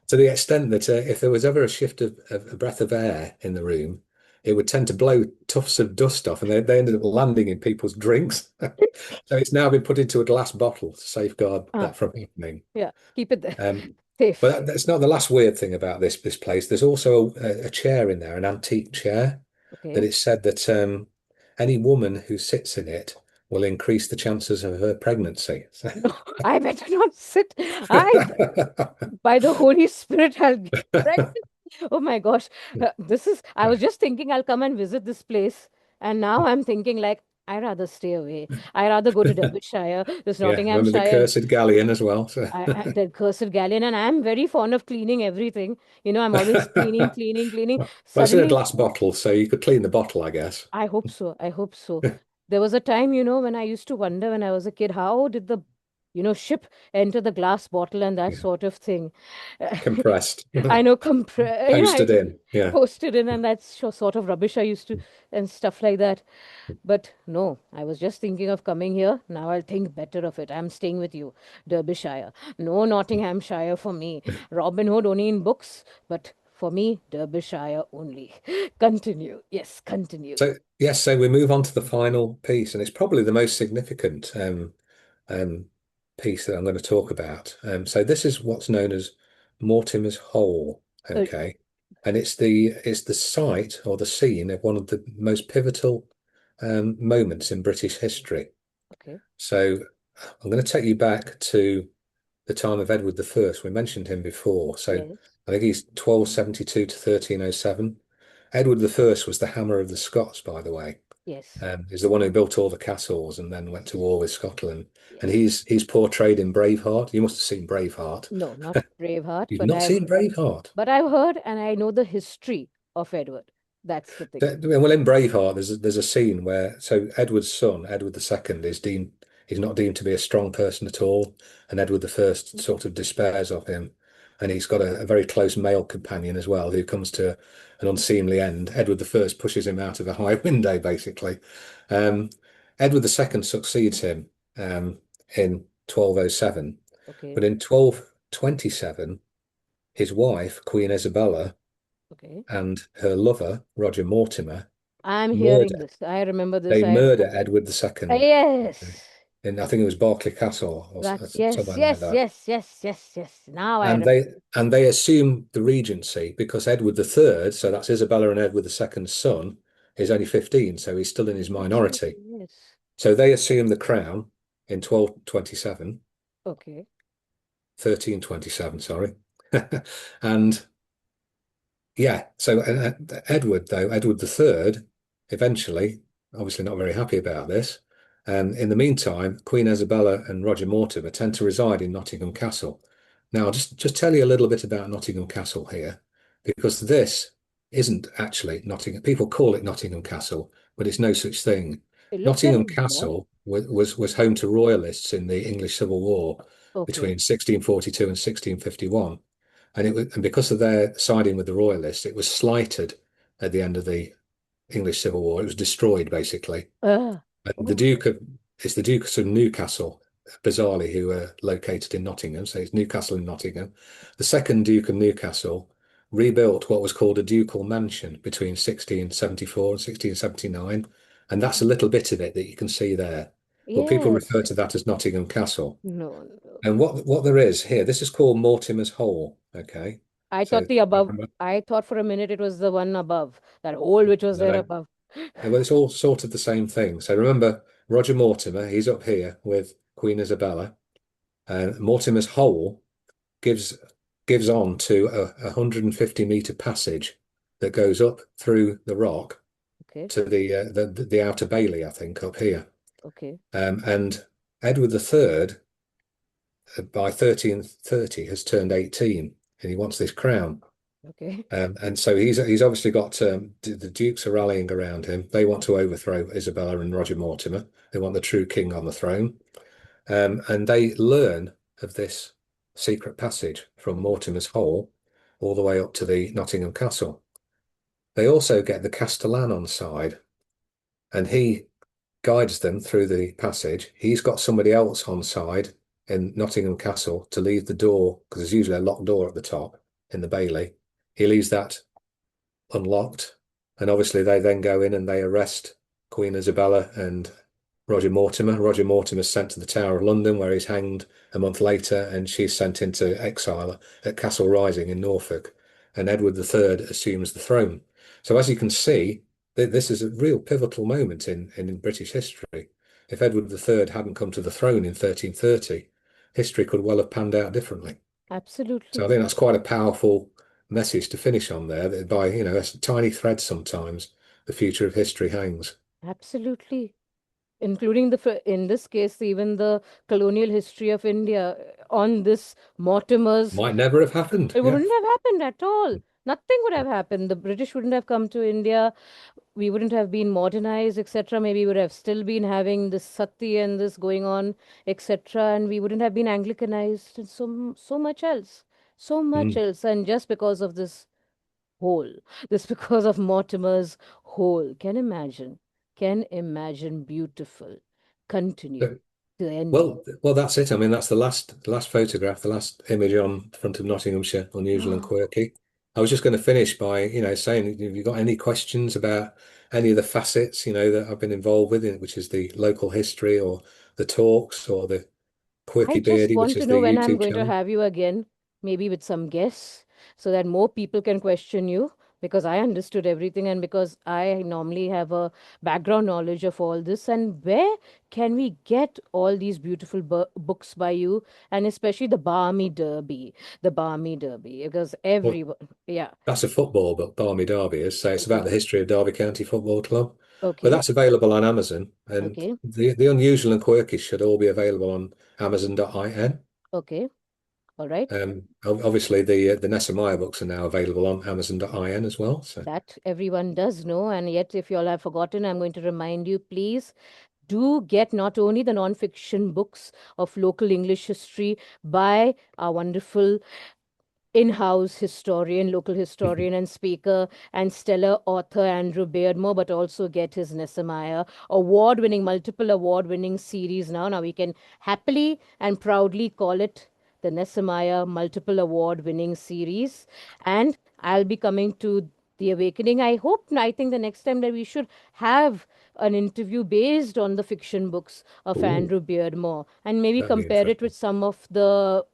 Speaker 2: to the extent that if there was ever a shift of a breath of air in the room, it would tend to blow tufts of dust off, and they ended up landing in people's drinks. So it's now been put into a glass bottle to safeguard
Speaker 1: Ah,
Speaker 2: that from happening.
Speaker 1: yeah. Keep it there.
Speaker 2: Um, but
Speaker 1: Safe.
Speaker 2: that's not the last weird thing about this place. There's also a chair in there, an antique chair, that
Speaker 1: Okay.
Speaker 2: it's said that any woman who sits in it will increase the chances of her pregnancy. So
Speaker 1: No, I better not sit. I, by the Holy Spirit, I'll get pregnant. Oh my gosh. I was just thinking I'll come and visit this place. And now I'm thinking, like, I'd rather stay away. I'd rather go to Derbyshire, this
Speaker 2: Yeah, remember the
Speaker 1: Nottinghamshire,
Speaker 2: cursed galleon as well. So
Speaker 1: the cursed galleon. And I'm very fond of cleaning everything. I'm always cleaning, cleaning, cleaning.
Speaker 2: well, it's in a
Speaker 1: Suddenly,
Speaker 2: glass bottle, so you could clean the bottle, I guess.
Speaker 1: I hope so. I hope so. There was a time, when I used to wonder when I was a kid, how did the, ship enter the glass bottle and that
Speaker 2: Yeah,
Speaker 1: sort of thing.
Speaker 2: compressed,
Speaker 1: I know,
Speaker 2: posted in. Yeah.
Speaker 1: posted in, and that's sort of rubbish I used to, and stuff like that. But no, I was just thinking of coming here. Now I'll think better of it. I'm staying with you, Derbyshire. No Nottinghamshire for me. Robin Hood only in books, but for me, Derbyshire only. Continue. Yes, continue.
Speaker 2: So yes, so we move on to the final piece, and it's probably the most significant um, piece that I'm going to talk about. So this is what's known as Mortimer's Hole.
Speaker 1: Uh,
Speaker 2: Okay, and it's the site or the scene of one of the most pivotal moments in British history.
Speaker 1: okay.
Speaker 2: So I'm going to take you back to the time of Edward the First. We mentioned him before. So
Speaker 1: Yes.
Speaker 2: I think he's 1272 to 1307. Edward the First was the Hammer of the Scots, by the way.
Speaker 1: Yes.
Speaker 2: He's the one who built all the castles and then went to war with Scotland. And
Speaker 1: Yes.
Speaker 2: he's portrayed in Braveheart. You must have seen Braveheart.
Speaker 1: No, not Braveheart,
Speaker 2: You've not seen Braveheart?
Speaker 1: but I've heard and I know the history of Edward. That's the thing.
Speaker 2: Well, in Braveheart, there's a scene where Edward's son, Edward the Second, he's not deemed to be a strong person at all, and Edward the First sort of despairs of him. and he's got a very close male companion as well who comes to an unseemly end. Edward I pushes him out of a high window, basically. Um, Edward II succeeds him in 1207,
Speaker 1: Okay.
Speaker 2: but in 1227, his wife, Queen Isabella,
Speaker 1: Okay.
Speaker 2: and her lover, Roger Mortimer,
Speaker 1: I'm hearing
Speaker 2: murder.
Speaker 1: this. I remember this.
Speaker 2: They
Speaker 1: I
Speaker 2: murder Edward II.
Speaker 1: Yes.
Speaker 2: And I think it was Berkeley Castle or
Speaker 1: That yes,
Speaker 2: somewhere like
Speaker 1: yes,
Speaker 2: that.
Speaker 1: yes, yes, yes, yes. Now I
Speaker 2: And
Speaker 1: remember.
Speaker 2: they assume the regency because Edward III, so that's Isabella and Edward II's son, is only 15, so he's still in his
Speaker 1: That's right.
Speaker 2: minority.
Speaker 1: Yes.
Speaker 2: So they assume the crown in 1227,
Speaker 1: Okay.
Speaker 2: 1327, sorry. And yeah, so Edward, though, Edward III, eventually, obviously not very happy about this. In the meantime, Queen Isabella and Roger Mortimer tend to reside in Nottingham Castle. Now, I'll just tell you a little bit about Nottingham Castle here, because this isn't actually Nottingham. People call it Nottingham Castle, but it's no such thing.
Speaker 1: It looks very
Speaker 2: Nottingham
Speaker 1: small.
Speaker 2: Castle was home to royalists in the English Civil War
Speaker 1: Okay.
Speaker 2: between 1642 and 1651. And because of their siding with the royalists, it was slighted at the end of the English Civil War. It was destroyed basically.
Speaker 1: Uh,
Speaker 2: And
Speaker 1: oh,
Speaker 2: it's the Dukes of Newcastle, bizarrely, who are located in Nottingham. So it's Newcastle in Nottingham. The second Duke of Newcastle rebuilt what was called a ducal mansion between 1674 and 1679. And that's a little bit of it that you can see there. But people refer
Speaker 1: yes.
Speaker 2: to that as Nottingham Castle.
Speaker 1: No, no.
Speaker 2: And what there is here, this is called Mortimer's Hole. Okay.
Speaker 1: I
Speaker 2: So
Speaker 1: thought the above. I thought for a minute it was the one above, that hole which was
Speaker 2: no,
Speaker 1: there
Speaker 2: no.
Speaker 1: above.
Speaker 2: Well, it's all sort of the same thing. So remember, Roger Mortimer, he's up here with Queen Isabella, and Mortimer's Hole gives gives on to a 150-meter passage that goes up through the rock
Speaker 1: Okay.
Speaker 2: to the outer bailey, I think, up here.
Speaker 1: Okay.
Speaker 2: And Edward III, by 1330, has turned 18, and he wants this crown.
Speaker 1: Okay.
Speaker 2: And so he's obviously got the Dukes are rallying around him. They want to overthrow Isabella and Roger Mortimer. They want the true king on the throne. And they learn of this secret passage from
Speaker 1: Okay.
Speaker 2: Mortimer's Hole all the way up to the Nottingham Castle. They also get the Castellan on side, and he guides them through the passage. He's got somebody else on side in Nottingham Castle to leave the door, because there's usually a locked door at the top in the bailey. He leaves that unlocked. And obviously, they then go in and they arrest Queen Isabella and Roger Mortimer. Roger Mortimer's sent to the Tower of London, where he's hanged a month later, and she's sent into exile at Castle Rising in Norfolk. And Edward III assumes the throne. So, as you can see, this is a real pivotal moment in British history. If Edward III hadn't come to the throne in 1330, history could well have panned out differently. So I
Speaker 1: Absolutely.
Speaker 2: think that's quite a powerful message to finish on there, that by, a tiny thread sometimes the future of history hangs.
Speaker 1: Absolutely. Including in this case, even the colonial history of India on this Mortimer's,
Speaker 2: Might never have happened.
Speaker 1: it
Speaker 2: Yeah.
Speaker 1: wouldn't have happened at all. Nothing would have happened. The British wouldn't have come to India. We wouldn't have been modernized, etc. Maybe we would have still been having this sati and this going on, etc. And we wouldn't have been Anglicanized and so much else. So much
Speaker 2: Mm.
Speaker 1: else. And just because of this hole, this because of Mortimer's hole. Can imagine. Can imagine. Beautiful. Continue
Speaker 2: But-
Speaker 1: the ending.
Speaker 2: well, that's it. I mean, that's the last photograph, the last image on the front of Nottinghamshire, unusual and quirky. I was just going to finish by, saying, have you got any questions about any of the facets, that I've been involved with, which is the local history or the talks or the
Speaker 1: I
Speaker 2: Quirky
Speaker 1: just
Speaker 2: Beardy, which
Speaker 1: want to
Speaker 2: is the
Speaker 1: know when I'm
Speaker 2: YouTube
Speaker 1: going to
Speaker 2: channel.
Speaker 1: have you again, maybe with some guests, so that more people can question you. Because I understood everything, and because I normally have a background knowledge of all this. And where can we get all these beautiful books by you, and especially the Barmy Derby, because
Speaker 2: Well,
Speaker 1: everyone, yeah,
Speaker 2: that's a football book, Barmy Derby is. So it's about
Speaker 1: okay,
Speaker 2: the history of Derby County Football Club. But
Speaker 1: okay,
Speaker 2: that's available on Amazon. And
Speaker 1: okay,
Speaker 2: the unusual and quirky should all be available on Amazon.in.
Speaker 1: okay, all right.
Speaker 2: Obviously, the Nessemiah books are now available on Amazon.in as well. So,
Speaker 1: That everyone does know, and yet, if you all have forgotten, I'm going to remind you, please do get not only the non-fiction books of local English history by our wonderful in-house historian, local historian and speaker, and stellar author Andrew Beardmore, but also get his Nessemiah award-winning, multiple award-winning series now. Now we can happily and proudly call it the Nessemiah multiple award-winning series. And I'll be coming to The Awakening. I think the next time that we should have an interview based on the fiction books of
Speaker 2: Ooh,
Speaker 1: Andrew Beardmore and maybe
Speaker 2: that'd be
Speaker 1: compare it
Speaker 2: interesting.
Speaker 1: with some of the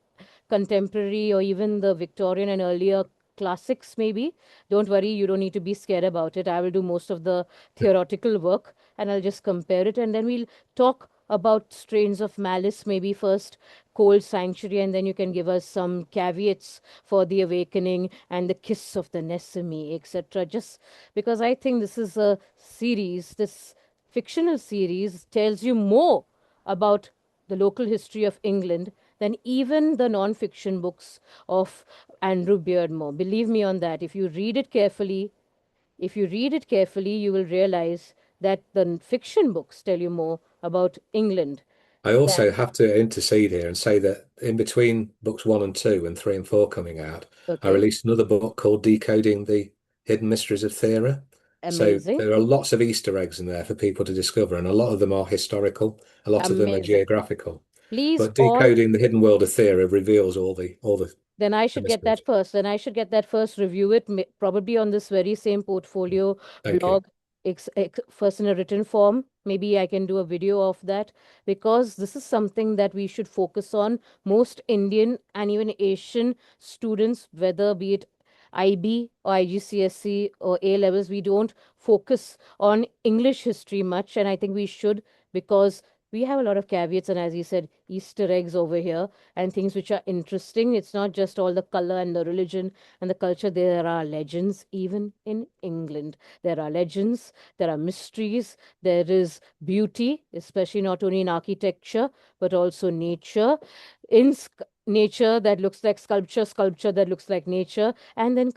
Speaker 1: contemporary or even the Victorian and earlier classics, maybe. Don't worry, you don't need to be scared about it. I will do most of the theoretical work and I'll just compare it. And then we'll talk about strains of malice, maybe first Cold Sanctuary, and then you can give us some caveats for The Awakening and The Kiss of the Nessemi, etc. Just because I think this is a series, this fictional series tells you more about the local history of England than even the non-fiction books of Andrew Beardmore. Believe me on that. If you read it carefully, you will realize that the fiction books tell you more about England
Speaker 2: I
Speaker 1: than
Speaker 2: also have to intercede here and say that in between books one and two and three and four coming out, I
Speaker 1: okay,
Speaker 2: released another book called Decoding the Hidden Mysteries of Theatre. So
Speaker 1: amazing,
Speaker 2: there are lots of Easter eggs in there for people to discover, and a lot of them are historical, a lot of them are
Speaker 1: amazing.
Speaker 2: geographical.
Speaker 1: Please,
Speaker 2: But
Speaker 1: all
Speaker 2: Decoding the Hidden World of Theatre reveals
Speaker 1: then I
Speaker 2: the
Speaker 1: should get that
Speaker 2: mysteries.
Speaker 1: first. Then I should get that first, review it, probably on this very same portfolio
Speaker 2: Thank you.
Speaker 1: blog, first in a written form. Maybe I can do a video of that because this is something that we should focus on. Most Indian and even Asian students, whether be it IB or IGCSE or A levels, we don't focus on English history much. And I think we should because we have a lot of caveats and, as you said, Easter eggs over here and things which are interesting. It's not just all the color and the religion and the culture. There are legends, even in England. There are legends, there are mysteries, there is beauty, especially not only in architecture, but also nature. Nature that looks like sculpture, sculpture that looks like nature, and then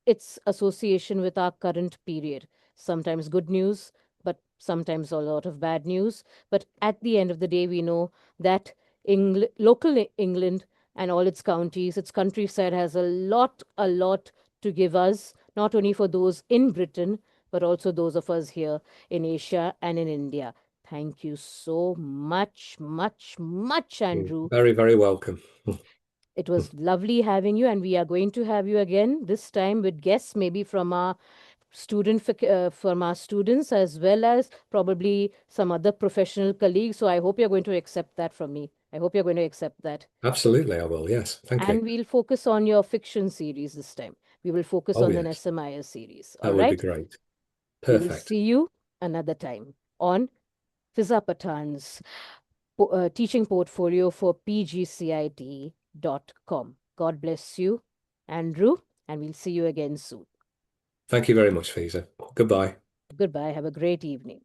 Speaker 1: its association with our current period. Sometimes good news, but sometimes a lot of bad news. But at the end of the day, we know that local England and all its counties, its countryside has a lot to give us, not only for those in Britain, but also those of us here in Asia and in India. Thank you so much, much, much,
Speaker 2: You're
Speaker 1: Andrew.
Speaker 2: very, very welcome.
Speaker 1: It was lovely having you, and we are going to have you again, this time with guests, maybe from our from our students as well as probably some other professional colleagues. So I hope you're going to accept that from me. I hope you're going to accept that.
Speaker 2: Absolutely, I will. Yes. Thank you.
Speaker 1: And we'll focus on your fiction series this time. We will focus
Speaker 2: Oh,
Speaker 1: on the
Speaker 2: yes.
Speaker 1: Nessemiah series. All
Speaker 2: That would be
Speaker 1: right.
Speaker 2: great.
Speaker 1: We will
Speaker 2: Perfect.
Speaker 1: see you another time on Fiza Pathan's teaching portfolio for pgcit.com. God bless you, Andrew, and we'll see you again soon.
Speaker 2: Thank you very much, Fiza. Goodbye.
Speaker 1: Goodbye. Have a great evening.